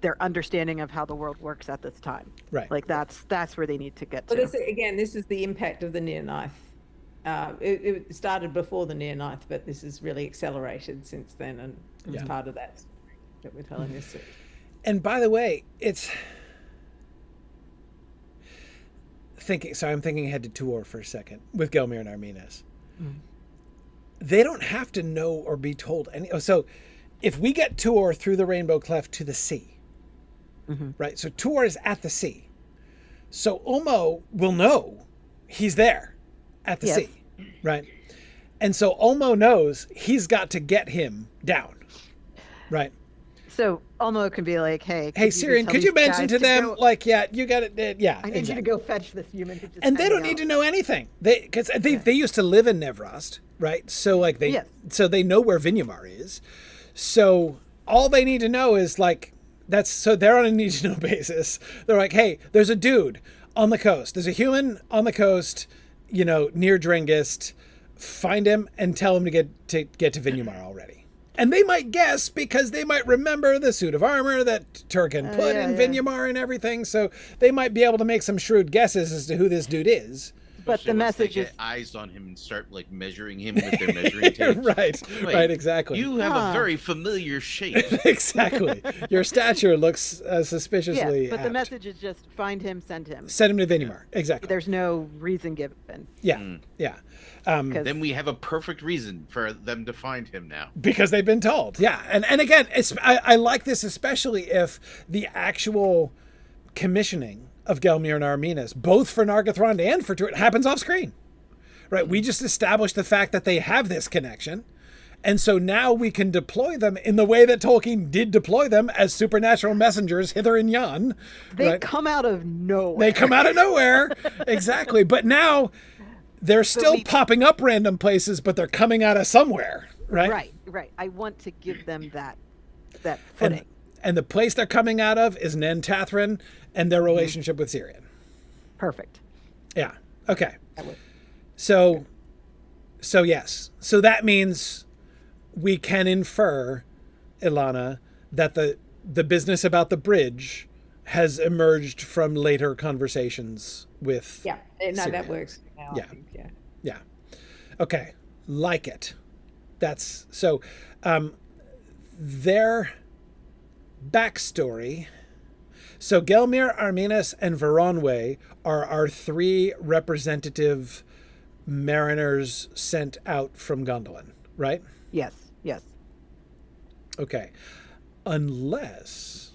their understanding of how the world works at this time. Right. That's where they need to get to. But this is the impact of the near knife. It started before the near knife, but this is really accelerated since then, and it's part of that story that we're telling this series. And by the way, I'm thinking ahead to Tuor for a second with Gelmir and Arminas. They don't have to know or be told any. So if we get Tuor through the Rainbow Cleft to the sea, right? So Tuor is at the sea. So Ulmo will know he's there at the sea, right? And so Ulmo knows he's got to get him down, right? So Ulmo can be like, "Hey, hey, Syrian, could you mention to them, like, yeah, you got it, yeah, I need you to go fetch this human." Who just and they don't need to know anything. They used to live in Nevrost, right? So like so they know where Vinyamar is. So all they need to know is like so they're on a need to know basis. They're like, hey, there's a dude on the coast. There's a human on the coast, near Drengist. Find him and tell him to get to Vinyamar already. And they might guess because they might remember the suit of armor that Turgan put in Vinyamar and everything. So they might be able to make some shrewd guesses as to who this dude is. But the message is, get eyes on him and start like measuring him with their measuring tapes. Right, exactly. You have a very familiar shape. Exactly. Your stature looks suspiciously. But apt. the message is just find him, send him. Send him to Vinyamar. Exactly. There's no reason given. Yeah, yeah. Then we have a perfect reason for them to find him now. Because they've been told. Yeah, and again, I like this especially if the actual commissioning of Gelmir and Arminas, both for Nargothrond and for Turin, happens off screen. Right? We just established the fact that they have this connection. And so now we can deploy them in the way that Tolkien did deploy them as supernatural messengers hither and yon. They come out of nowhere. They come out of nowhere. Exactly. But now they're still popping up random places, but they're coming out of somewhere. Right? Right. I want to give them that footing. And the place they're coming out of is Nen Tathrin and their relationship with Syrian. Perfect. Yeah. Okay. So yes. So that means we can infer, Ilana, that the business about the bridge has emerged from later conversations with Syrian. That works now, yeah. I think, yeah. Okay. Like it. That's so their backstory. So Gelmir, Arminas, and Veronwe are our three representative mariners sent out from Gondolin, right? Yes. Okay. Unless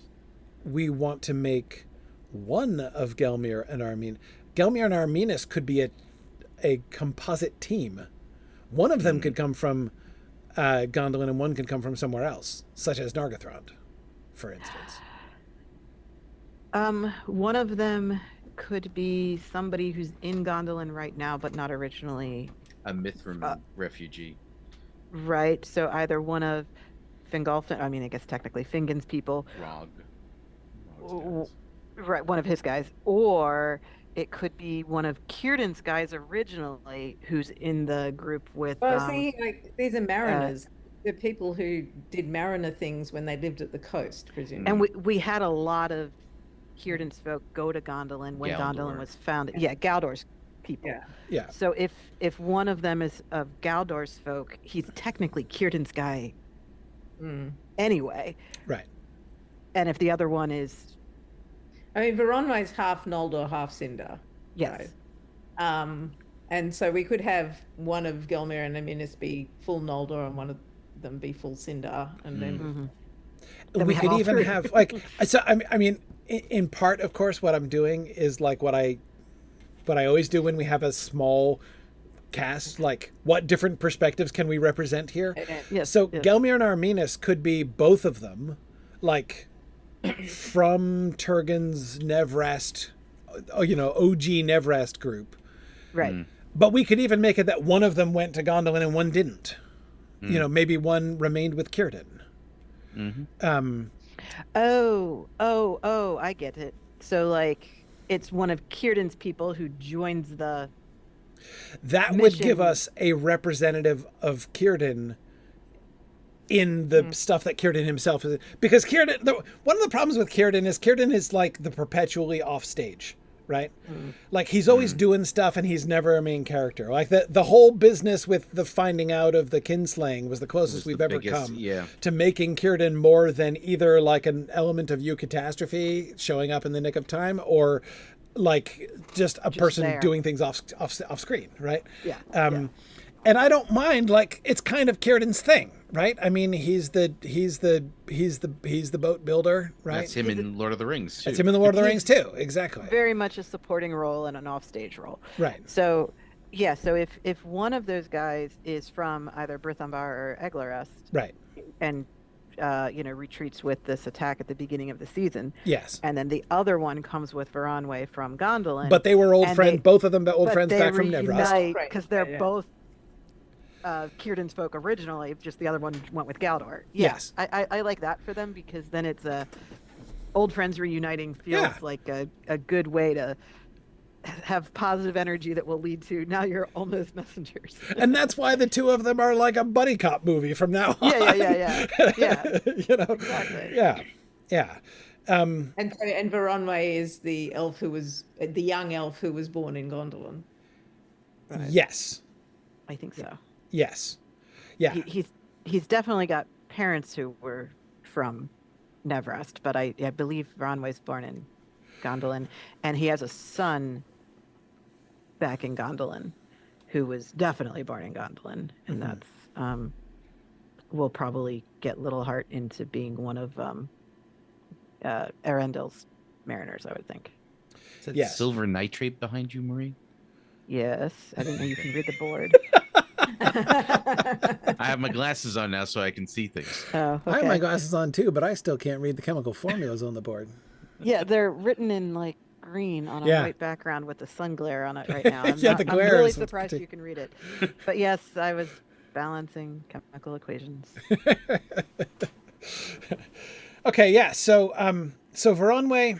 we want to make one of Gelmir and Armin. Gelmir and Arminas could be a composite team. One of them could come from Gondolin and one could come from somewhere else, such as Nargothrond, for instance. One of them could be somebody who's in Gondolin right now, but not originally. A Mithrin refugee. Right. So either one of Fingolfin, I guess technically Fingon's people. Right. One of his guys. Or it could be one of Círdan's guys originally who's in the group with. These are mariners. They're people who did mariner things when they lived at the coast, presumably. And we had a lot of Círdan's folk go to Gondolin when Gondolin was founded. Yeah, Galdor's people. Yeah. So if one of them is of Galdor's folk, he's technically Círdan's guy anyway. Right. And if the other one is... Veronwe's half Noldor, half Cinder. Yes. Right? And so we could have one of Gelmir and Arminas be full Noldor and one of them be full Cinder. And then... We could even have, so, in part, of course, what I'm doing is like what I always do when we have a small cast, like what different perspectives can we represent here? Yes, so Gelmir and Arminas could be both of them, like from Turgan's Nevrast, OG Nevrast group. Right. But we could even make it that one of them went to Gondolin and one didn't. Maybe one remained with Círdan. I get it. So like it's one of Círdan's people who joins the mission. Would give us a representative of Círdan in the stuff that Círdan himself is, because Círdan, one of the problems with Círdan is like the perpetually off stage, right? Like he's always doing stuff and he's never a main character. Like the whole business with the finding out of the kinslaying was the closest we've ever come to making Círdan more than either like an element of eucatastrophe showing up in the nick of time or like just a person there doing things off screen, right? And I don't mind, like it's kind of Círdan's thing, right? He's the boat builder, right? That's him in Lord of the Rings too. That's him in the Lord of the Rings too, exactly. Very much a supporting role and an offstage role. Right. So if one of those guys is from either Brithambar or Eglarest, right, and retreats with this attack at the beginning of the season. Yes. And then the other one comes with Veronwë from Gondolin. But they were old friends, both of them old friends back from Nevrast. Because they're both Círdan's folk originally, just the other one went with Galdor. Yeah, yes. I like that for them, because then it's old friends reuniting feels like a good way to have positive energy that will lead to now you're almost messengers. And that's why the two of them are like a buddy cop movie from now on. Yeah. Exactly. Yeah. And Veronwë is the elf the young elf who was born in Gondolin. Right? Yes. I think so. Yes. Yeah. He's definitely got parents who were from Nevrast, but I believe Veronwë's born in Gondolin, and he has a son back in Gondolin who was definitely born in Gondolin, and that's will probably get Littleheart into being one of Erendel's mariners, I would think. Is that silver nitrate behind you, Marie? Yes, I didn't know you can read the board. I have my glasses on now so I can see things. Oh, okay. I have my glasses on too, but I still can't read the chemical formulas on the board. Yeah, they're written in like green on a white background with the sun glare on it right now. I'm the glare. I'm really surprised you can read it. But yes, I was balancing chemical equations. Okay, yeah. So Veronwë.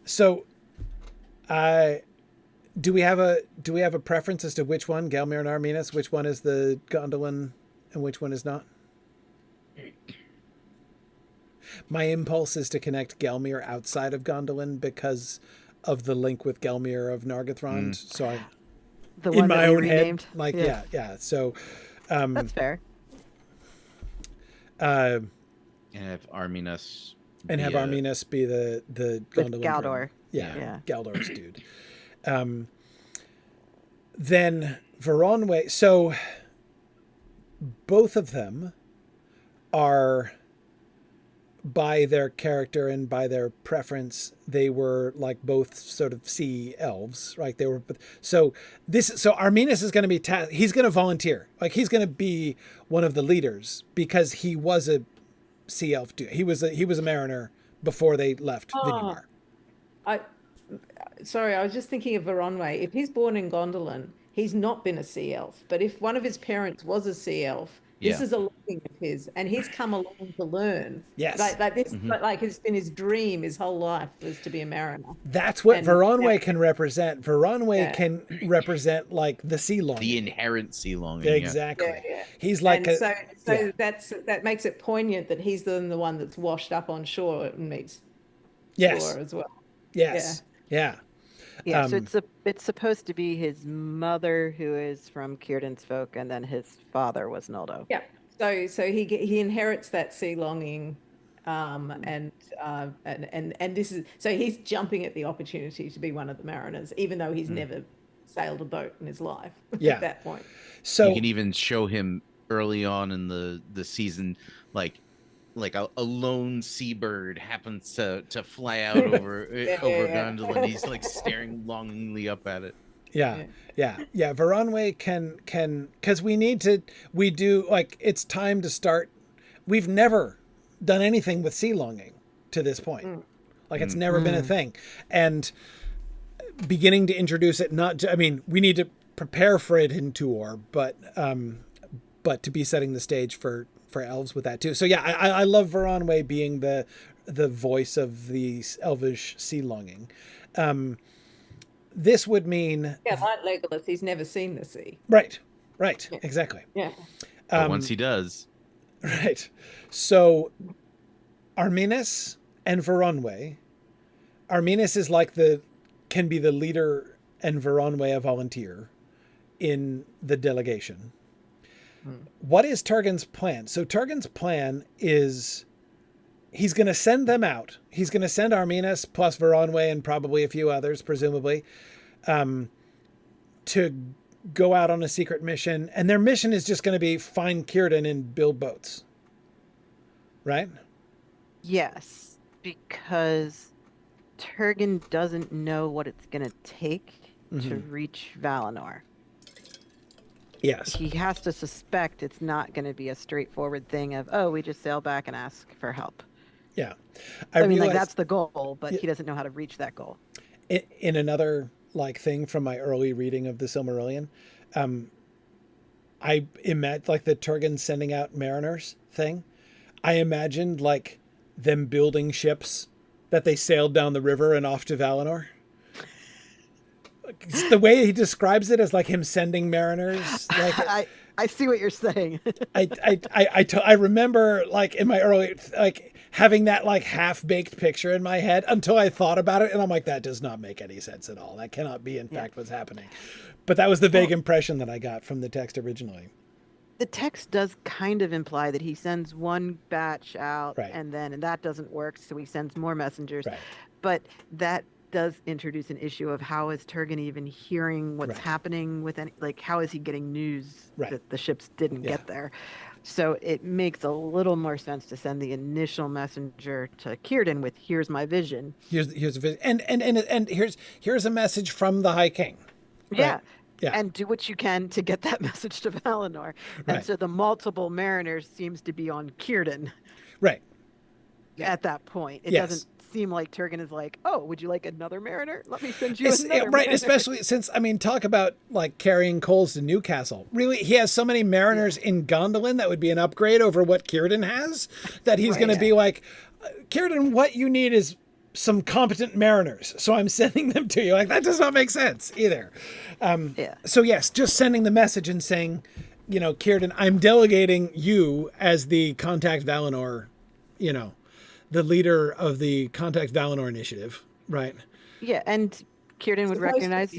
So, do we have a preference as to which one, Gelmir and Arminas, which one is the Gondolin and which one is not? My impulse is to connect Gelmir outside of Gondolin because of the link with Gelmir of Nargothrond. So the one in my own head, yeah. So that's fair. And have Arminas be the Gondolin. Galdor. Yeah. Galdor's dude. Then Veronwë. So both of them are, by their character and by their preference, they were like both sort of sea elves, right? They were so Arminas is going to be he's going to volunteer, like he's going to be one of the leaders because he was a sea elf dude. He was a mariner before they left Vinyamar. Sorry, I was just thinking of Veronwë. If he's born in Gondolin, he's not been a sea elf. But if one of his parents was a sea elf, this is a longing of his, and he's come along to learn. Yes, like this, like it's been his dream, his whole life was to be a mariner. That's what Veronwë can represent. Veronwë can represent like the sea longing, the inherent sea longing. Exactly. He's like that makes it poignant that he's the one that's washed up on shore and meets shore as well. Yes. Yeah. So it's supposed to be his mother who is from Círdan's folk, and then his father was Noldo. Yeah. So he inherits that sea longing, and this is so he's jumping at the opportunity to be one of the mariners, even though he's never sailed a boat in his life. At that point. So you can even show him early on in the season, like a lone seabird happens to fly out over Gondolin. He's like staring longingly up at it. Yeah. Veronwë can because we do like it's time to start. We've never done anything with sea longing to this point. Like it's never been a thing, and beginning to introduce it. We need to prepare for it in Tuor, but to be setting the stage for elves with that too. So yeah, I love Veronwë being the voice of the elvish sea longing. This would mean like Legolas, he's never seen the sea. Right, exactly. Yeah. But once he does. Right. So Arminas and Veronwë. Arminas is can be the leader, and Veronwë a volunteer in the delegation. What is Turgon's plan? So Turgon's plan is he's going to send them out. He's going to send Arminas plus Veronwë and probably a few others, presumably, to go out on a secret mission. And their mission is just going to be find Círdan and build boats. Right? Yes, because Turgon doesn't know what it's going to take to reach Valinor. Yes. he has to suspect it's not going to be a straightforward thing of, oh, we just sail back and ask for help. Yeah. I mean, like, that's the goal, but he doesn't know how to reach that goal. In another like thing from my early reading of the Silmarillion, I imagine like the Turgon sending out mariners thing. I imagined like them building ships that they sailed down the river and off to Valinor. The way he describes it as like him sending mariners, like I see what you're saying. I remember like in my early like having that like half-baked picture in my head until I thought about it, and I'm like, that does not make any sense at all. That cannot be in fact what's happening. But that was the vague impression that I got from the text originally. The text does kind of imply that he sends one batch out, right. and that doesn't work, so he sends more messengers. Right. But that does introduce an issue of how is Turgon even hearing what's right. happening with any, like, how is he getting news right. that the ships didn't get there? So it makes a little more sense to send the initial messenger to Círdan with, here's my vision. Here's a vision. And here's a message from the High King. Right? Yeah. Yeah. And do what you can to get that message to Valinor. And so the multiple mariners seems to be on Círdan. Right. At that point. It doesn't seem like Turgon is like, oh, would you like another mariner? Let me send you another right, mariner. Especially since, I mean, talk about like carrying coals to Newcastle. Really, he has so many mariners in Gondolin that would be an upgrade over what Círdan has, that he's going to be like, Círdan, what you need is some competent mariners, so I'm sending them to you. Like, that does not make sense either. So yes, just sending the message and saying, you know, Círdan, I'm delegating you as the Contact Valinor, you know, the leader of the Contact Valinor initiative, right? Yeah, and Círdan would recognize,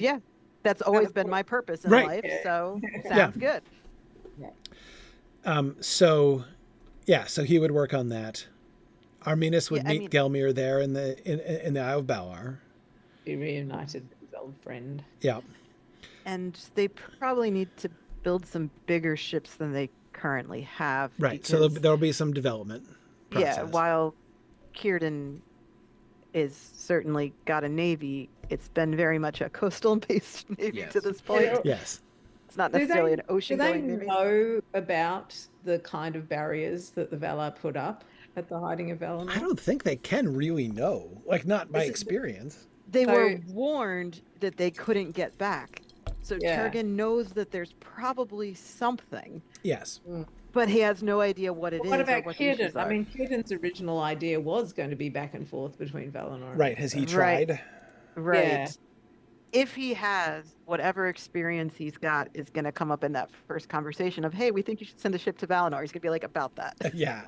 that's always been my purpose in life, so sounds good. So he would work on that. Arminus would meet Gelmir there in the Isle of Balar. He reunited with his old friend. Yeah. And they probably need to build some bigger ships than they currently have. Right, so there'll be some development process. Yeah, while Círdan is certainly got a navy, it's been very much a coastal-based navy to this point. Yes. It's not necessarily an ocean-going navy. Do they know about the kind of barriers that the Valar put up at the hiding of Valinor? I don't think they can really know, like not by experience. They were warned that they couldn't get back. So Turgon knows that there's probably something. Yes. But he has no idea what it is. What about Círdan? I mean, Círdan's original idea was going to be back and forth between Valinor. Right. Has he tried? Right. Yeah. If he has, whatever experience he's got is going to come up in that first conversation of, hey, we think you should send a ship to Valinor. He's going to be like, about that. Yeah.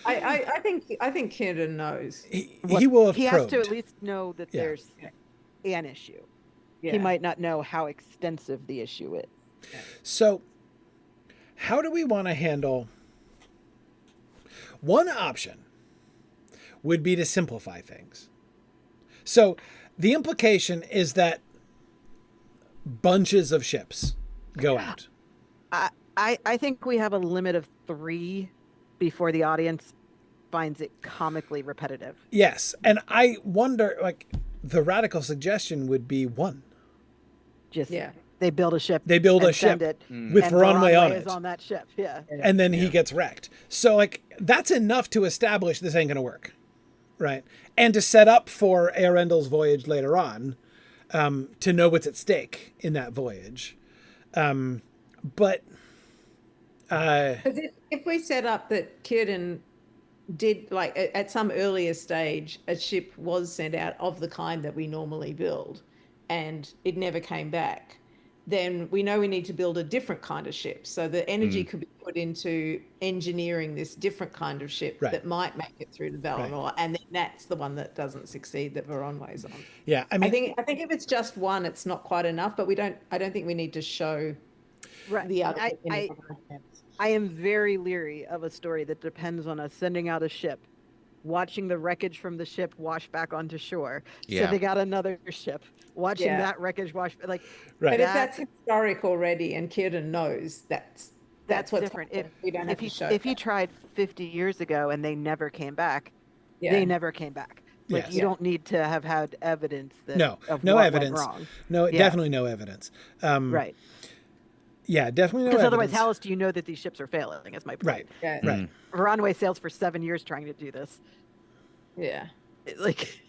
I think Círdan knows. He will have He probed. has to at least know that there's an issue. Yeah. He might not know how extensive the issue is. So how do we want to handle... One option would be to simplify things. So the implication is that bunches of ships go out. I think we have a limit of 3 before the audience finds it comically repetitive. Yes. And I wonder, like, the radical suggestion would be 1. Just they build a ship. They build a ship with Varanwe on it. Is on that ship. Yeah. And then he gets wrecked. So like that's enough to establish this ain't gonna work, right? And to set up for Earendil's voyage later on, to know what's at stake in that voyage. But if we set up that Círdan did, like at some earlier stage, a ship was sent out of the kind that we normally build, and it never came back, then we know we need to build a different kind of ship. So the energy could be put into engineering this different kind of ship that might make it through to Valinor, and then that's the one that doesn't succeed that Varanwe's on. Yeah, I mean, I think if it's just one, it's not quite enough. But I don't think we need to show the other. I am very leery of a story that depends on us sending out a ship, watching the wreckage from the ship wash back onto shore, sending out another ship, watching that wreckage wash back. But if that's historic already, and Círdan knows that's what's different. If he tried 50 years ago and they never came back, they never came back. Like you don't need to have had evidence that no what evidence. went wrong. No, definitely no evidence. Right. Yeah, definitely no Because evidence. otherwise, how else do you know that these ships are failing? Is my point. Right. Yeah. Right. Veronway sails for 7 years trying to do this. Yeah. Like,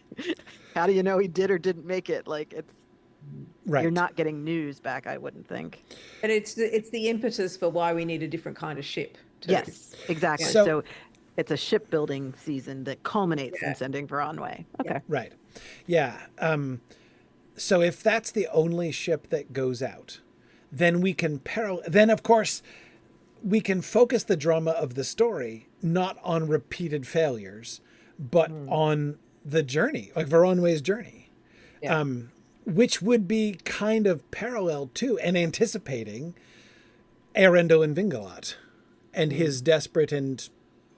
how do you know he did or didn't make it? Like, it's Right. you're not getting news back, I wouldn't think. And it's the impetus for why we need a different kind of ship. Too. Yes, exactly. So- So it's a shipbuilding season that culminates Yeah. in sending Veronway. Okay. Right. Yeah. So if that's the only ship that goes out, then we can then of course we can focus the drama of the story not on repeated failures, but on the journey, like Veronway's journey. Yeah. Which would be kind of parallel to and anticipating Eärendil and Vingalot and his desperate and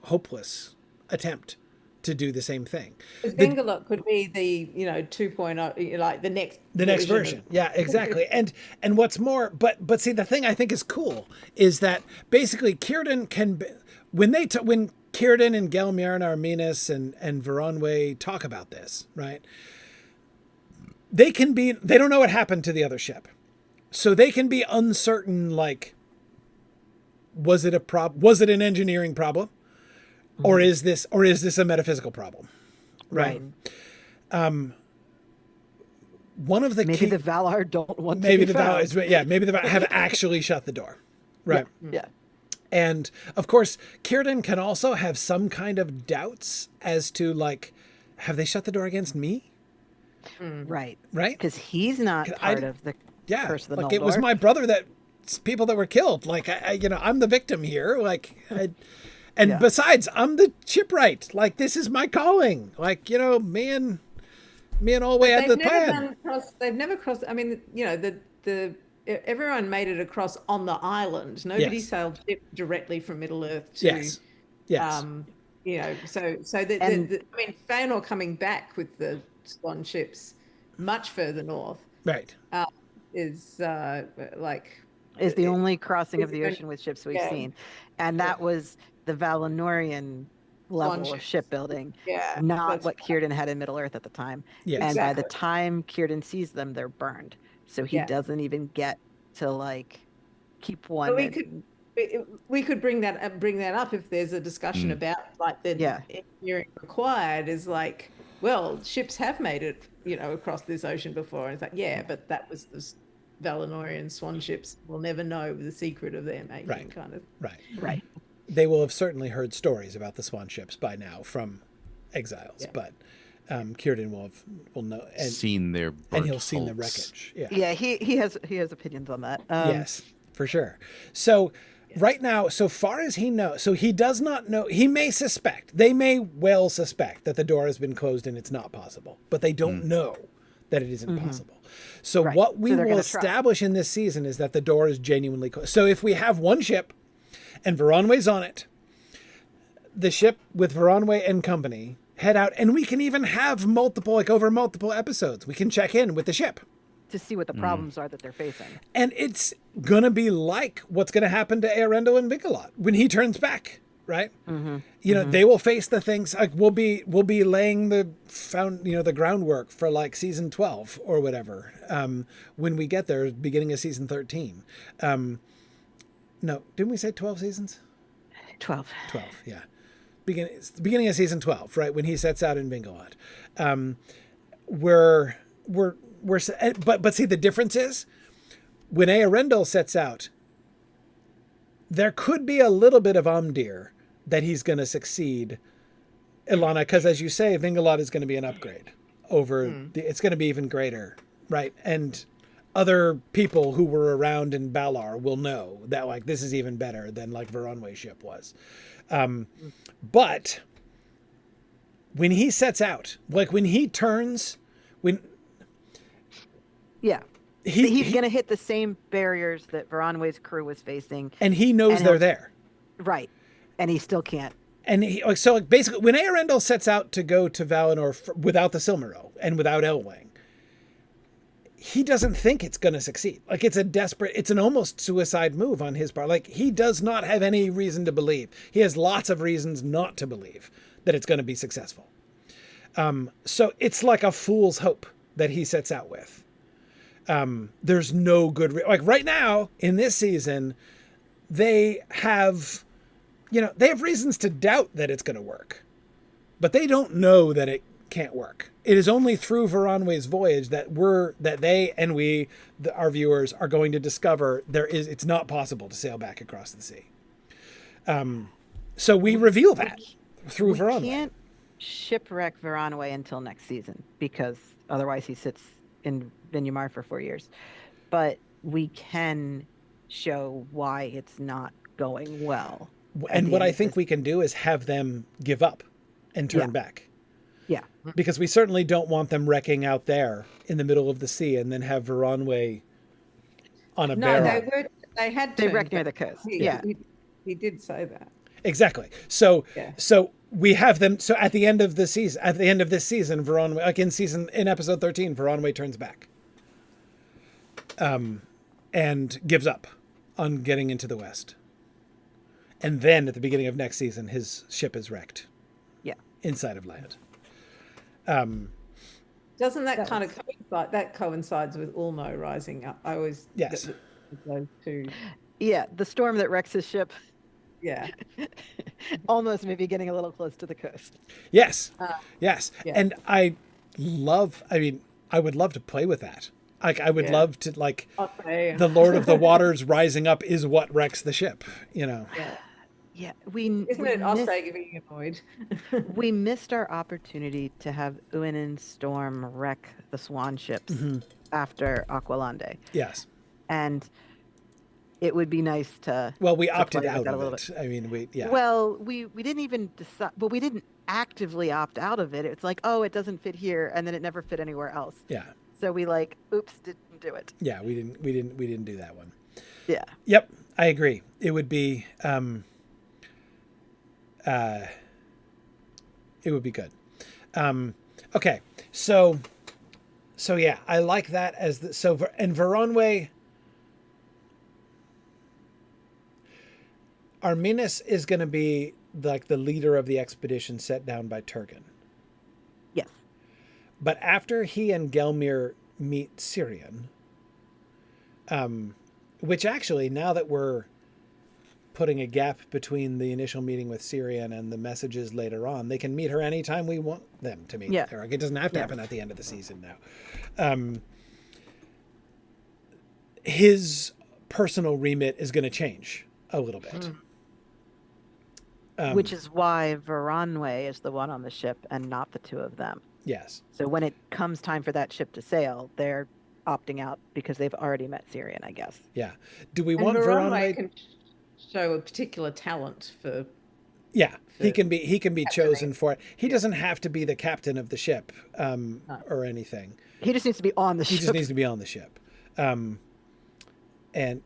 hopeless attempt to do the same thing. Because Vingalot could be the 2.0, like the next version. Yeah, exactly. And what's more, but see, the thing I think is cool is that basically Círdan can when Círdan and Gelmir and Arminas and Veronway talk about this, right? They don't know what happened to the other ship. So they can be uncertain, like, was it an engineering problem? Or is this a metaphysical problem? Right. One of the Maybe the Valar don't want to maybe be the found. Valar maybe the Valar have actually shut the door. Right. Yeah. And of course, Círdan can also have some kind of doubts as to, like, have they shut the door against me? Right. Right. Because he's not part of the curse of the like Noldor. it was my brother people that were killed. Like I'm the victim here. Like, besides, I'm the shipwright. Like, this is my calling. Like, me and all way at the plan. They've never crossed. I mean, everyone made it across on the island. Nobody sailed ship directly from Middle Earth to. Yes. So I mean, Fëanor coming back with the Swan ships much further north. Right. Is is the only crossing of the ocean with ships we've seen, and that was the Valinorian level of shipbuilding, not what Círdan had in Middle Earth at the time. Yes. And by the time Círdan sees them, they're burned, so he doesn't even get to, like, keep one. But we could bring that up if there's a discussion about, like, the engineering required is, like, well, ships have made it across this ocean before, and it's like, but that was the Valinorian swan ships. We'll never know the secret of their making, kind of. Right. They will have certainly heard stories about the swan ships by now from exiles, but Círdan will know and seen their and he'll seen the wreckage. He has opinions on that. Yes, for sure. So right now, so far as he knows, so he does not know. They may well suspect that the door has been closed and it's not possible, but they don't know that it isn't possible. So what we will establish in this season is that the door is genuinely closed. So if we have one ship and Veronway's on it, the ship with Veronway and company head out, and we can even have over multiple episodes, we can check in with the ship to see what the problems are that they're facing. And it's gonna be like what's gonna happen to Eärendil and Vingalot when he turns back, right? They will face the things, like we'll be laying the groundwork for, like, season 12 or whatever when we get there, beginning of season 13. No, didn't we say 12 seasons? 12, yeah. Beginning of season 12, right, when he sets out in Vingalot. But see, the difference is when Eärendil sets out, there could be a little bit of Umdir that he's going to succeed, Ilana, because as you say, Vingalot is going to be an upgrade over it's going to be even greater, right? And other people who were around in Valar will know that, like, this is even better than, like, Veronway's ship was. But when he sets out, like, when he turns, he's going to hit the same barriers that Veronway's crew was facing, and he knows they're there, right? And he still can't. And so basically, when Eärendil sets out to go to Valinor without the Silmaril and without Elwing, he doesn't think it's going to succeed. Like, it's an almost suicide move on his part. Like, he does not have any reason to believe. He has lots of reasons not to believe that it's going to be successful. So it's like a fool's hope that he sets out with. There's no good like right now in this season, they have reasons to doubt that it's going to work, but they don't know that it can't work. It is only through Veronway's voyage that they and we, our viewers, are going to discover it's not possible to sail back across the sea. So we reveal that through Veronway. We can't shipwreck Veronway until next season because otherwise he sits in Vinyamar for 4 years. But we can show why it's not going well. And what I think we can do is have them give up and turn back. Yeah. Because we certainly don't want them wrecking out there in the middle of the sea and then have Veronway on a barrel. No, they had they wrecked near the coast. He did say that. Exactly. So we have them. So at the end of the season, at the end of this season, Veronway, like in episode 13, Veronway turns back, and gives up on getting into the West. And then at the beginning of next season, his ship is wrecked. Yeah. Inside of land. Doesn't that kind of coincide? That coincides with Ulmo rising up. I always yes. Those two. Yeah, the storm that wrecks his ship. Yeah. Almost maybe getting a little close to the coast. Yes. Yes. Yeah. And I would love to play with that. Like I would love to the Lord of the Waters rising up is what wrecks the ship, Yeah. Yeah. Isn't it Osage being annoyed? We missed our opportunity to have Uinen Storm wreck the Swan ships after Aqualande. Yes. And it would be nice to. Well, we opted out of it. I mean, Well, we didn't even decide. Well, we didn't actively opt out of it. It's like, oh, it doesn't fit here, and then it never fit anywhere else. Yeah. So we oops, didn't do it. Yeah, we didn't do that one. Yeah. Yep, I agree. It would be it would be good. Okay, so yeah, I like that and Veronway. Arminas is going to be like the leader of the expedition set down by Turgon. Yes. But after he and Gelmir meet Syrian, which actually, now that we're putting a gap between the initial meeting with Syrian and the messages later on, they can meet her anytime we want them to meet her. It doesn't have to happen at the end of the season now. His personal remit is going to change a little bit. Which is why Veronway is the one on the ship and not the two of them. Yes. So when it comes time for that ship to sail, they're opting out because they've already met Syrian, I guess. Yeah. Do we want Veronway can show a particular talent for? Yeah, he can be chosen for it. He doesn't have to be the captain of the ship or anything. He just needs to be on the ship. He just needs to be on the ship. And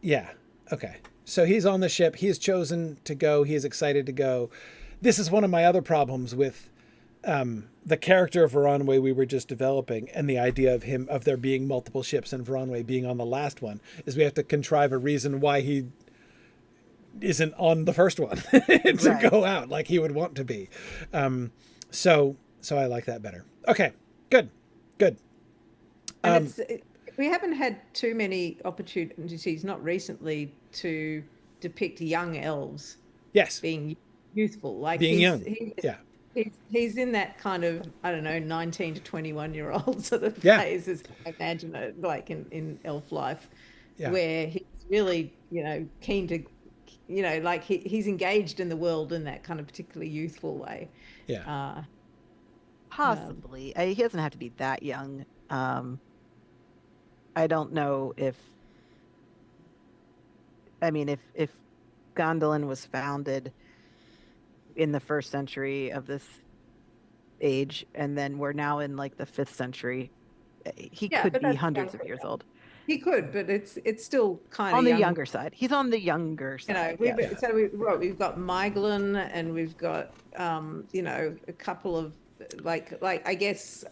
yeah, okay. So he's on the ship. He is chosen to go. He is excited to go. This is one of my other problems with the character of Veronway we were just developing, and the idea of there being multiple ships and Veronway being on the last one, is we have to contrive a reason why he isn't on the first one to go out like he would want to be. So I like that better. Okay, good. And we haven't had too many opportunities, not recently, to depict young elves. Yes. Being youthful, like being young. He's in that kind of, I don't know, 19 to 21-year-old sort of phase, as I imagine it, like in elf life, where he's really, keen to, like he's engaged in the world in that kind of particularly youthful way. Yeah. Possibly. He doesn't have to be that young. I don't know if Gondolin was founded in the 1st century of this age, and then we're now in like the 5th century, he could be hundreds of years old. He could, but it's still kind of on the younger side. He's on the younger side. We've got Myglin, and we've got a couple of like I guess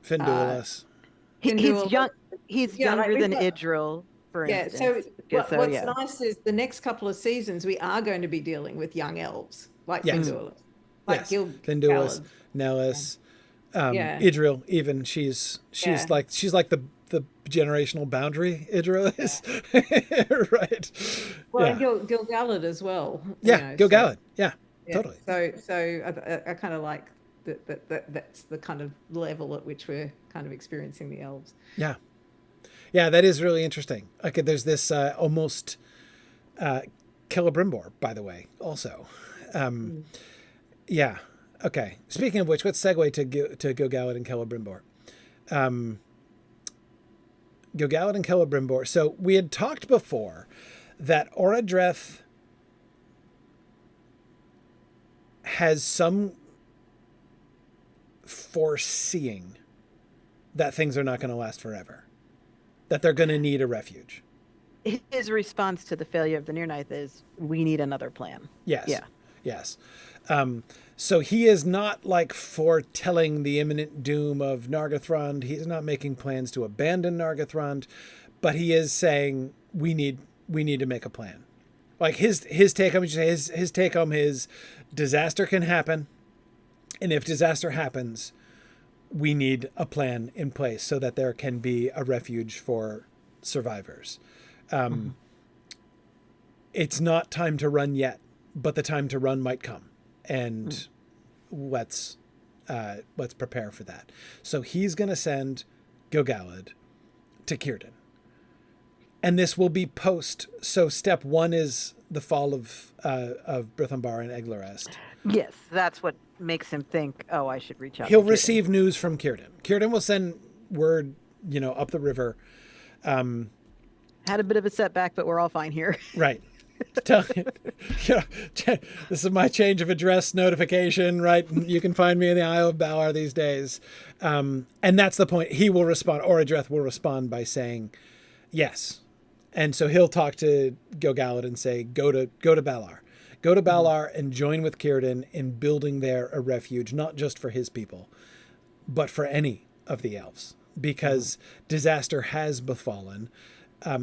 Finduilas. He's young. He's younger than Idril, for instance. What's nice is the next couple of seasons we are going to be dealing with young elves like Finduilas, Finduilas, Nellis, Idril. Even she's like the generational boundary Idro is. Right. Well, Yeah. and Gil-galad as well. Yeah, Gil-galad. Yeah, totally. So I kind of like that's the kind of level at which we're kind of experiencing the elves. Yeah. Yeah, that is really interesting. Okay, there's this almost Celebrimbor, by the way, also. Yeah. Okay. Speaking of which, let's segue to Gil-galad and Celebrimbor. Gil-galad and Celebrimbor. So we had talked before that Orodreth has some foreseeing that things are not going to last forever, that they're going to need a refuge. His response to the failure of the Near-Ninth is, we need another plan. Yes. Yeah. Yes. So he is not like foretelling the imminent doom of Nargothrond. He's not making plans to abandon Nargothrond, but he is saying we need to make a plan. Like his take home, his take home is disaster can happen, and if disaster happens, we need a plan in place so that there can be a refuge for survivors. It's not time to run yet, but the time to run might come, and let's prepare for that. So he's going to send Gil-galad to Círdan, and this will be post. So step one is the fall of Brithambar and Eglarest. Yes, that's what makes him think, oh, I should reach out. He'll to Círdan. receive news from Círdan. Círdan will send word, up the river. Had a bit of a setback, but we're all fine here. Right. This is my change of address notification, right? You can find me in the Isle of Balar these days. And that's the point. He will respond. Orodreth will respond by saying yes. And so he'll talk to Gil-galad and say, go to Balar. Go to Balar and join with Círdan in building there a refuge, not just for his people, but for any of the elves. Because disaster has befallen.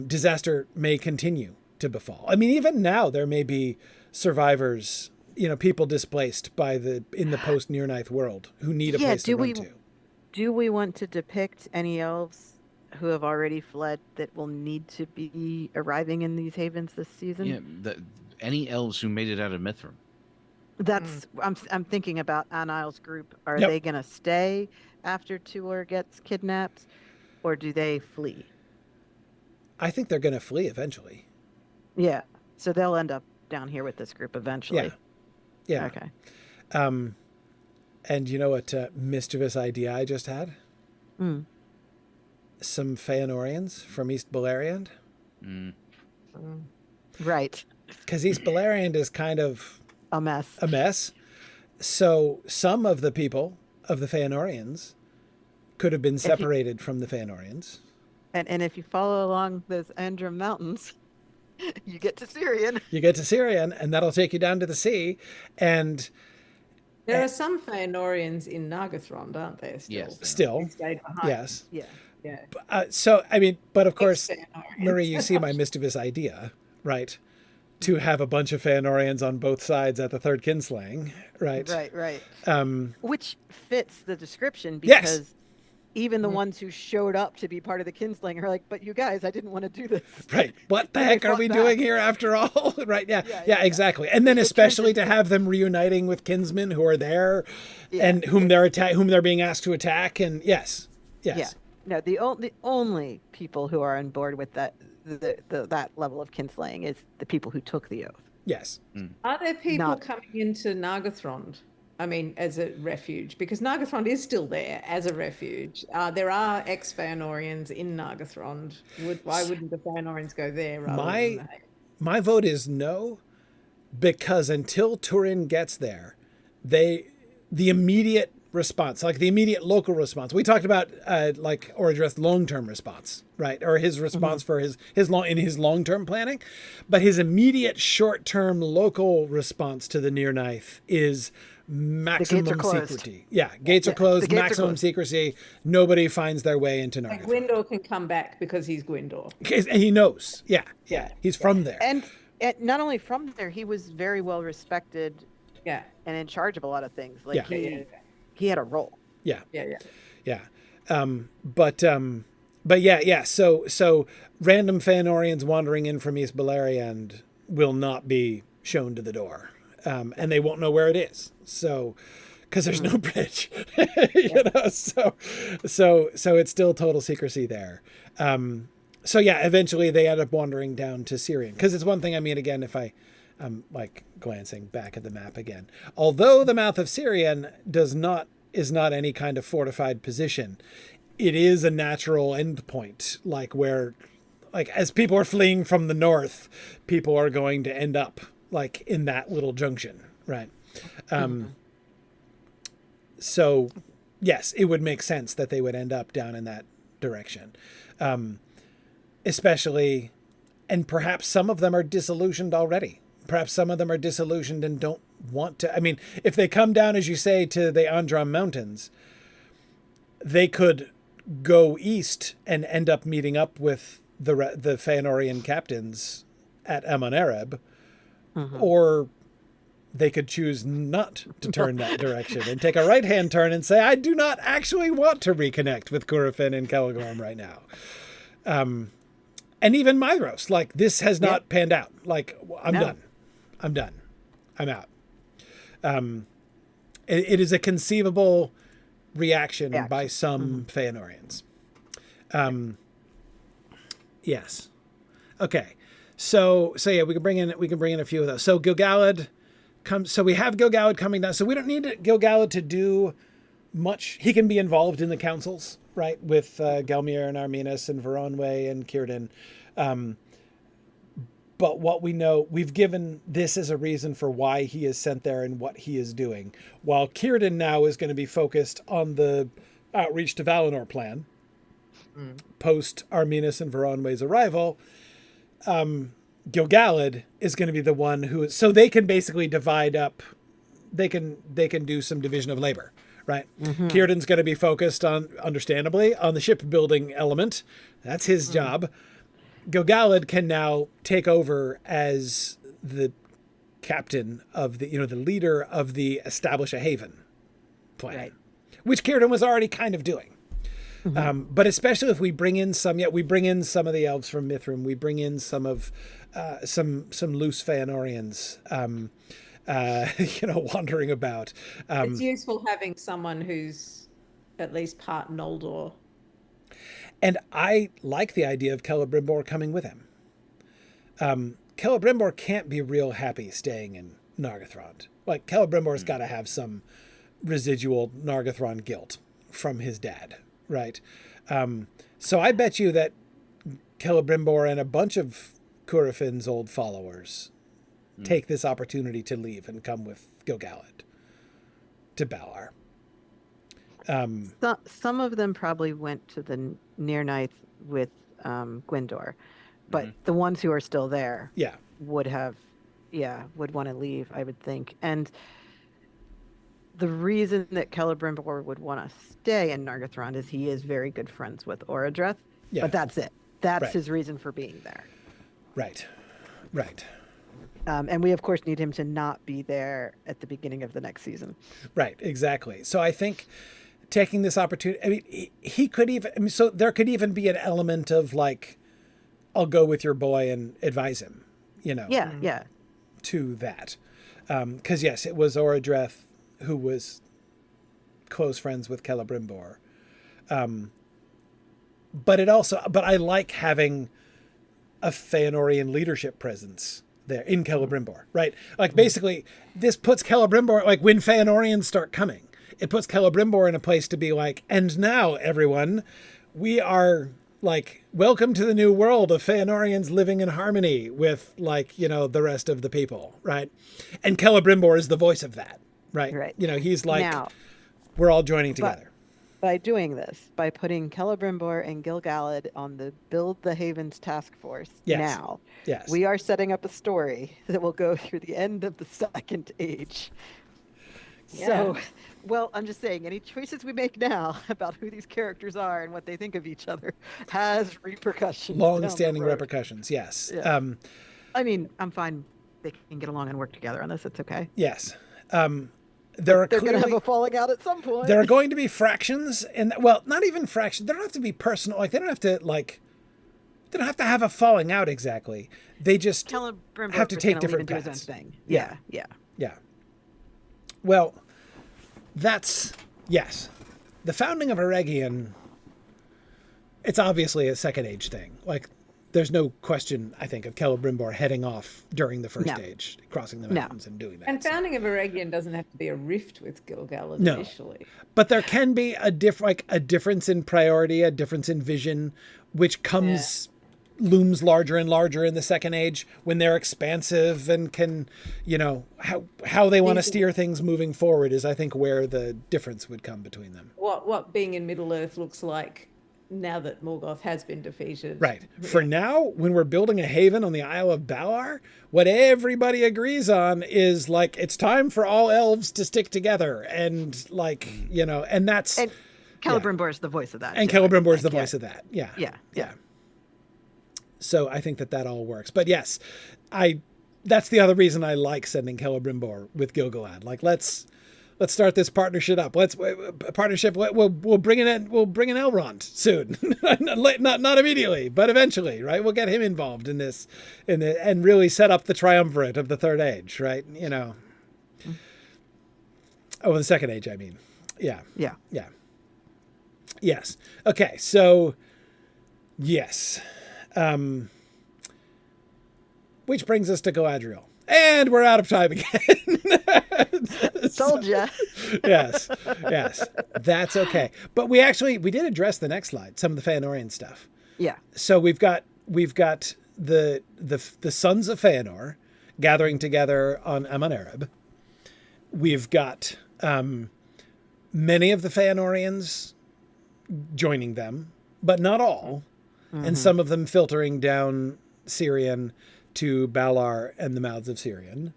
Disaster may continue to befall. I mean, even now there may be survivors, people displaced in the post Near-Ninth world who need a place to run to. Do we want to depict any elves who have already fled that will need to be arriving in these havens this season? Yeah, any elves who made it out of Mithrin. That's I'm thinking about Anile's group. Are Yep. they going to stay after Tuor gets kidnapped, or do they flee? I think they're going to flee eventually. Yeah, so they'll end up down here with this group eventually. Yeah. Okay. And you know what mischievous idea I just had? Some Feanorians from East Beleriand. Right. Because East Beleriand is kind of A mess. So some of the people of the Feanorians could have been separated from the Feanorians. And if you follow along those Andrim Mountains, you get to Sirion. You get to Sirion, and that'll take you down to the sea. And There are some Feanorians in Nargothrond, aren't there? Still? Yes. still, Who stayed behind. yes. Yeah. Yeah. So, I mean, but of course, Feanorians. Marie, you see my mischievous idea, right? To have a bunch of Feanorians on both sides at the third kinslaying, right? Right. Um, Which fits the description Yes. because even the ones who showed up to be part of the kinslaying are like, but you guys, I didn't want to do this. right. What the They heck are fought we back. doing here after all? Right. Yeah, Yeah, exactly. And then It especially turns to have them reuniting with kinsmen who are there Yeah. and whom they're being asked to attack. And yes. Yeah. No, the only people who are on board with that level of kinslaying is the people who took the oath. Yes. Are there people Not- coming into Nargothrond? I mean, as a refuge, because Nargothrond is still there as a refuge. There are ex-Feanorians in Nargothrond. Why wouldn't the Feanorians go there? My vote is no, because until Turin gets there, the immediate response, like the immediate local response, we talked about like Orodreth's long-term response, right? Or his response for his long-term planning, but his immediate short-term local response to the Near-Ninth is maximum secrecy. Yeah, gates are closed, maximum secrecy. Nobody finds their way into Nargothrond. Gwindor can come back because he's Gwindor. And he knows. Yeah. He's from there. And not only from there, he was very well respected. Yeah. And in charge of a lot of things. Like he had a role. Yeah. Yeah. Yeah. But But yeah. So random Feanorians wandering in from East Beleriand will not be shown to the door, and they won't know where it is. So, because there's no bridge, so it's still total secrecy there. So yeah, eventually they end up wandering down to Syrian, because it's one thing. I mean, again, if I'm like glancing back at the map again, although the mouth of Syrian is not any kind of fortified position, it is a natural endpoint, like where, like as people are fleeing from the north, people are going to end up like in that little junction, right? So yes, it would make sense that they would end up down in that direction. Especially, and perhaps some of them are disillusioned already. Perhaps some of them are disillusioned and don't want to. I mean, if they come down, as you say, to the Andram Mountains, they could go east and end up meeting up with the Feanorian captains at Amon Areb, or they could choose not to turn that direction and take a right-hand turn and say, I do not actually want to reconnect with Curufin and Caligorm right now. And even Mythros, like, this has not panned out. Like, I'm done. I'm out. It is a conceivable reaction by some Feanorians. Yes. Okay. So yeah, we can bring in a few of those. So Gil-galad comes. So we have Gil-galad coming down. So we don't need Gil-galad to do much. He can be involved in the councils, right, with Gelmir and Arminas and Veronwe and Círdan. But what we know, we've given this as a reason for why he is sent there and what he is doing. While Círdan now is going to be focused on the outreach to Valinor plan, post Arminas and Veronwe's arrival, Gil-galad is going to be the one who is, so they can basically divide up, they can do some division of labor, right? Círdan's going to be focused on, understandably, on the shipbuilding element. That's his job. Gil-galad can now take over as the captain of the, the leader of the Establish a Haven plan, which Círdan was already kind of doing. But especially if we bring in some of the elves from Mithrim, we bring in some of some loose Feanorians, wandering about. It's useful having someone who's at least part Noldor. And I like the idea of Celebrimbor coming with him. Celebrimbor can't be real happy staying in Nargothrond. Like, Celebrimbor's got to have some residual Nargothrond guilt from his dad, right? So I bet you that Celebrimbor and a bunch of Curufin's old followers take this opportunity to leave and come with Gil-galad to Valar. Some of them probably went to the Nirnaeth with Gwyndor, but the ones who are still there would want to leave, I would think. And the reason that Celebrimbor would want to stay in Nargothrond is he is very good friends with Orodreth, but that's it. That's his reason for being there. Right. And we, of course, need him to not be there at the beginning of the next season. Right, exactly. So I think taking this opportunity, I mean, he could even, so there could even be an element of like, I'll go with your boy and advise him, to that. Because yes, it was Orodreth who was close friends with Celebrimbor. But I like having a Feanorian leadership presence there in Celebrimbor, right? Like, basically, this puts Celebrimbor, like, when Feanorians start coming, it puts Celebrimbor in a place to be like, and now, everyone, we are, like, welcome to the new world of Feanorians living in harmony with, like, the rest of the people, right? And Celebrimbor is the voice of that, right? He's like, now, we're all joining together. By doing this, by putting Celebrimbor and Gil-galad on the Build the Havens task force we are setting up a story that will go through the end of the Second Age. So, well, I'm just saying, any choices we make now about who these characters are and what they think of each other has repercussions. Long-standing repercussions, yes. Yeah. I mean, I'm fine. They can get along and work together on this. It's okay. Yes. They're going to have a falling out at some point. There are going to be fractions, and well, not even fractions. They don't have to be personal. Like they don't have to have a falling out exactly. They just have to take different paths. Yeah. Well, yes. The founding of Eregion, it's obviously a Second Age thing. Like, there's no question, I think, of Celebrimbor heading off during the First Age, crossing the mountains and doing that. And founding of Eregion doesn't have to be a rift with Gil-galad initially. But there can be a difference in priority, a difference in vision, which looms larger and larger in the Second Age when they're expansive and can, how they want to steer things moving forward is, I think, where the difference would come between them. What being in Middle-earth looks like now that Morgoth has been defeated. Right. For now, when we're building a haven on the Isle of Balar, what everybody agrees on is, like, it's time for all elves to stick together. And, like, and that's... And Celebrimbor is the voice of that. And Celebrimbor is the voice of that. Yeah. Yeah. So I think that all works. But yes, that's the other reason I like sending Celebrimbor with Gil-galad. Like, let's start this partnership up. We'll bring in Elrond soon. not immediately, but eventually, right? We'll get him involved in this and really set up the triumvirate of the Third Age, right? Oh, the Second Age, I mean. Yeah. Yes. Okay, so yes. Which brings us to Galadriel. And we're out of time again. Told ya. Yes. That's okay. But we did address the next slide, some of the Feanorian stuff. Yeah. So we've got the sons of Feanor gathering together on Amon Arab. We've got many of the Feanorians joining them, but not all. And some of them filtering down Sirion to Balar and the mouths of Sirion.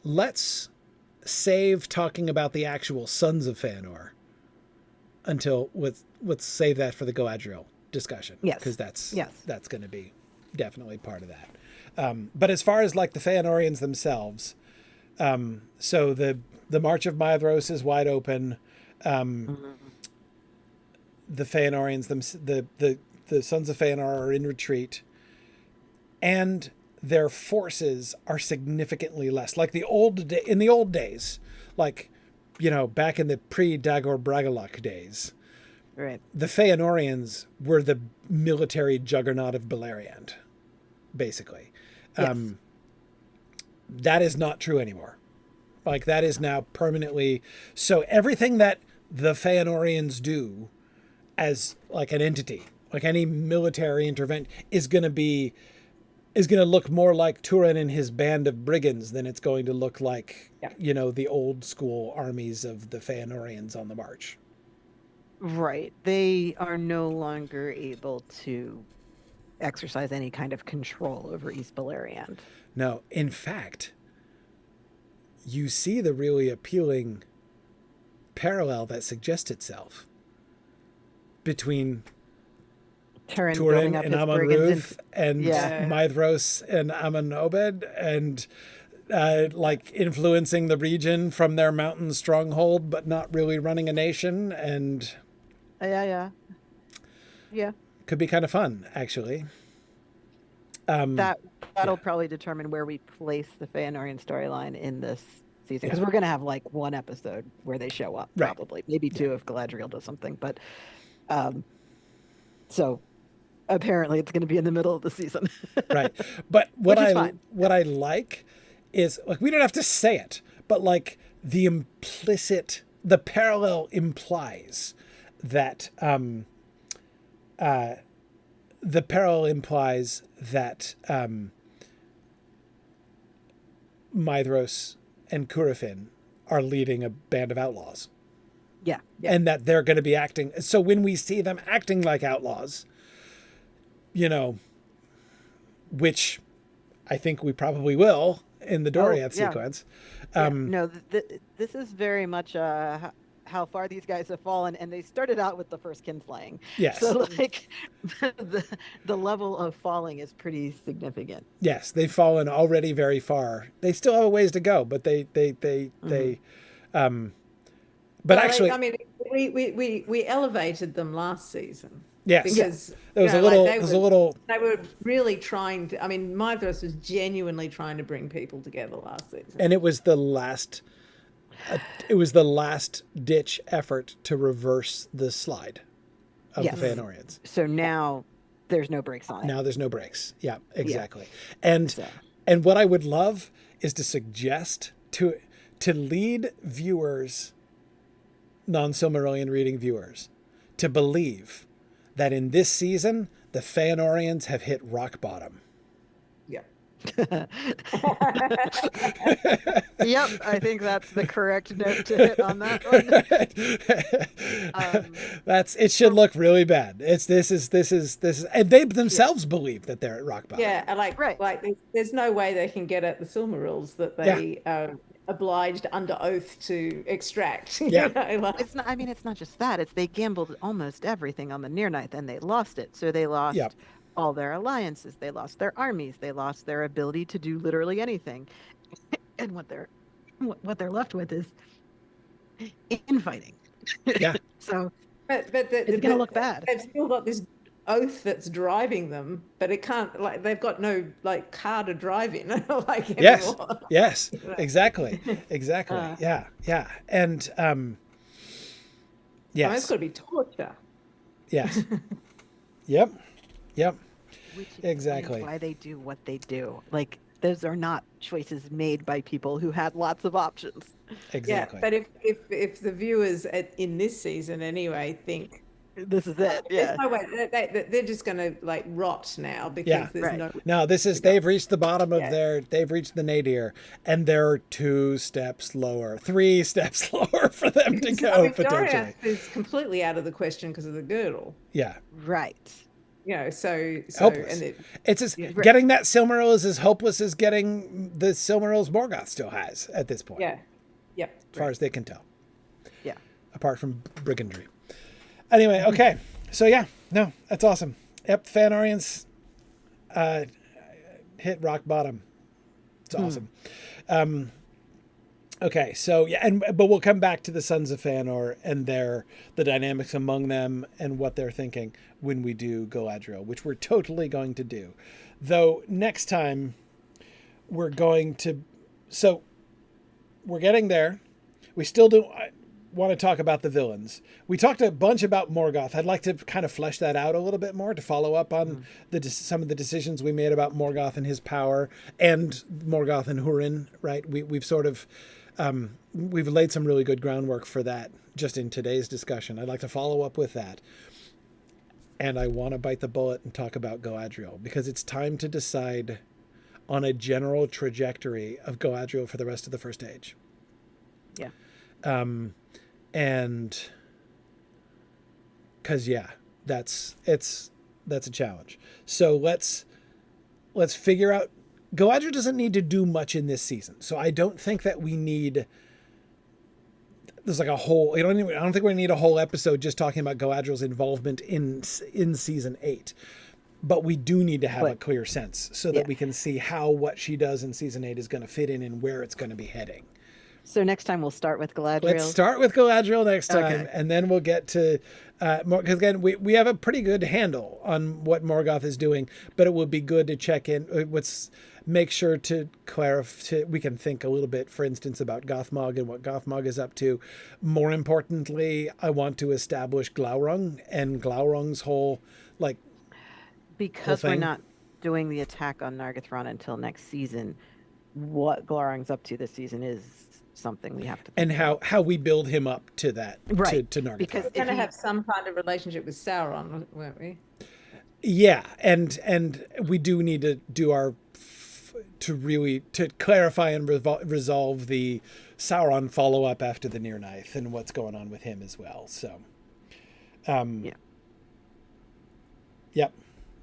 Let's save talking about the actual sons of Feanor until let's save that for the Galadriel discussion. Yes. Because that's going to be definitely part of that. But as far as like the Feanorians themselves, so the March of Maedhros is wide open. The Feanorians, the sons of Feanor are in retreat, and their forces are significantly less. Like in the old days, like, back in the pre-Dagor Bragollach days, right? The Feanorians were the military juggernaut of Beleriand, basically. Yes. That is not true anymore. Like, that is now permanently. So everything that the Feanorians do as like an entity, like any military intervention, is going to look more like Turin and his band of brigands than it's going to look like, the old school armies of the Feanorians on the march. Right. They are no longer able to exercise any kind of control over East Beleriand. No, in fact, you see the really appealing parallel that suggests itself between Turin and Amon Ruth and Maedhros and Amon Obed, and like influencing the region from their mountain stronghold, but not really running a nation. And could be kind of fun, actually. That'll probably determine where we place the Feanorian storyline in this season, because we're going to have like one episode where they show up, probably maybe two if Galadriel does something, but so apparently it's going to be in the middle of the season. Right. But what I like is, like, we don't have to say it, but like the parallel implies that Maedhros and Curufin are leading a band of outlaws. Yeah. And that they're going to be acting. So when we see them acting like outlaws, which I think we probably will in the Doriath sequence. No, this is very much how far these guys have fallen, and they started out with the first kinslaying. Yes. So like the level of falling is pretty significant. Yes, they've fallen already very far. They still have a ways to go, but they but Well, actually, I mean, we elevated them last season. yes, Because it was you a know, little, like, it was a little, they were really trying to. I mean, Mythos was genuinely trying to bring people together last season. and it was the last ditch effort to reverse the slide of Yes. the Feanorians. So now there's no brakes on it. Now there's no brakes. Yeah, exactly. And So. and what I would love is to suggest to lead viewers, non-Silmarillion reading viewers, to believe that in this season the Feanorians have hit rock bottom. Yeah. Yep, I think that's the correct note to hit on that one. That's it. Should look really bad. This is, and they themselves believe that they're at rock bottom. Yeah, and like there's no way they can get at the Silmarils that they obliged under oath to extract. Yeah. You know, like, It's not. I mean, it's not just that. It's they gambled almost everything on the near ninth, and they lost it. So they lost all their alliances. They lost their armies. They lost their ability to do literally anything. And what they're left with is infighting. Yeah. So but it's going to look bad. They've still got this oath that's driving them, but it can't, like, they've got no like car to drive in like anymore. Yes, exactly. Yeah. And yes, I mean, it's got to be torture. Yes. Yep. Which Exactly. why they do what they do. Like, those are not choices made by people who had lots of options. Exactly. Yeah, but if the viewers in this season anyway think This is it. there's no way they're just going to like rot now because there's no, this is, they've reached the bottom of they've reached the nadir, and they're 2 steps lower, 3 steps lower for them to go, I mean, potentially. Doriath is completely out of the question because of the girdle. Yeah. Right. You know, so Hopeless. and It's as getting that Silmaril is as hopeless as getting the Silmarils Morgoth still has at this point. Yeah. Yep. As far as they can tell. Yeah. Apart from brigandry. Anyway, okay. So yeah, no, that's awesome. Yep, Feanorians hit rock bottom. It's awesome. Okay, so yeah, but we'll come back to the Sons of Feanor and the dynamics among them and what they're thinking when we do Galadriel, which we're totally going to do. Though next time we're going to, so we're getting there. We still do want to talk about the villains. We talked a bunch about Morgoth. I'd like to kind of flesh that out a little bit more to follow up on some of the decisions we made about Morgoth and his power, and Morgoth and Húrin, right? We've sort of we've laid some really good groundwork for that just in today's discussion. I'd like to follow up with that. And I want to bite the bullet and talk about Galadriel, because it's time to decide on a general trajectory of Galadriel for the rest of the First Age. Yeah. And because that's a challenge. So let's figure out. Galadriel doesn't need to do much in this season, so I don't think that we need. There's like a whole. I don't think we need a whole episode just talking about Galadriel's involvement in season 8. But we do need to have a clear sense so that we can see how what she does in season 8 is going to fit in and where it's going to be heading. So next time we'll start with Galadriel. Let's start with Galadriel next time, and then we'll get to more, because again we have a pretty good handle on what Morgoth is doing, but it would be good to check in. Make sure to clarify. We can think a little bit, for instance, about Gothmog and what Gothmog is up to. More importantly, I want to establish Glaurung and Glaurung's whole because we're not doing the attack on Nargothrond until next season. What Glaurung's up to this season is something we have to think about. How we build him up to that, to Nargothrond. Because we're going to have some kind of relationship with Sauron, won't we? Yeah, and we do need to do our to clarify and resolve the Sauron follow up after the Near Ninth and what's going on with him as well. So,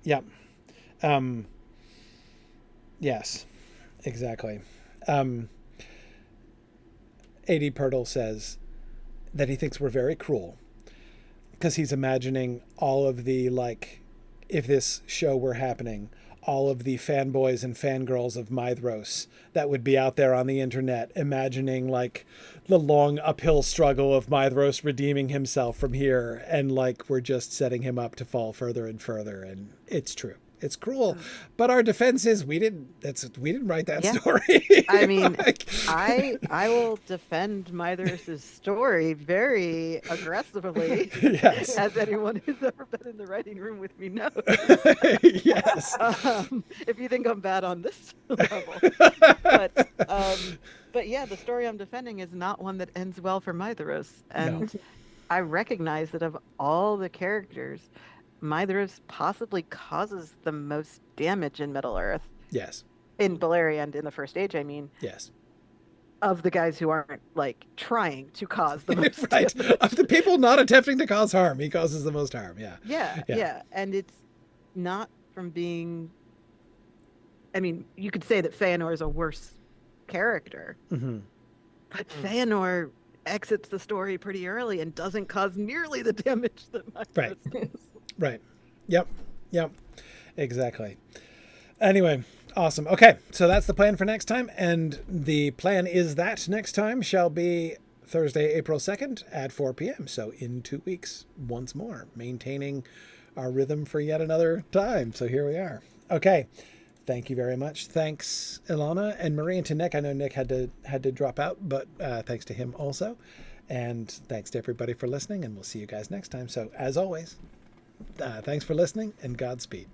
Yep. Yes, exactly. A.D. Pirtle says, that he thinks we're very cruel, because he's imagining all of the, like, if this show were happening, all of the fanboys and fangirls of Maedhros that would be out there on the internet, imagining like the long uphill struggle of Maedhros redeeming himself from here, and like we're just setting him up to fall further and further. And it's true. It's cruel, but our defense is we didn't write that story. I mean, I will defend Maedhros' story very aggressively, yes, as anyone who's ever been in the writing room with me knows. Yes. If you think I'm bad on this level, but yeah, the story I'm defending is not one that ends well for Maedhros, and I recognize that of all the characters, Maedhros possibly causes the most damage in Middle Earth. Yes. In Beleriand, in the First Age, I mean. Yes. Of the guys who aren't, like, trying to cause the most right. damage. Of the people not attempting to cause harm, he causes the most harm. Yeah. Yeah. And it's not from being... I mean, you could say that Feanor is a worse character. Mm-hmm. But Feanor exits the story pretty early and doesn't cause nearly the damage that Maedhros does. Right. Yep. Exactly. Anyway, awesome. Okay, so that's the plan for next time. And the plan is that next time shall be Thursday, April 2nd at 4 p.m. So in 2 weeks, once more, maintaining our rhythm for yet another time. So here we are. Okay. Thank you very much. Thanks, Ilana and Marie, and to Nick. I know Nick had to drop out, but thanks to him also. And thanks to everybody for listening, and we'll see you guys next time. So as always, thanks for listening, and Godspeed.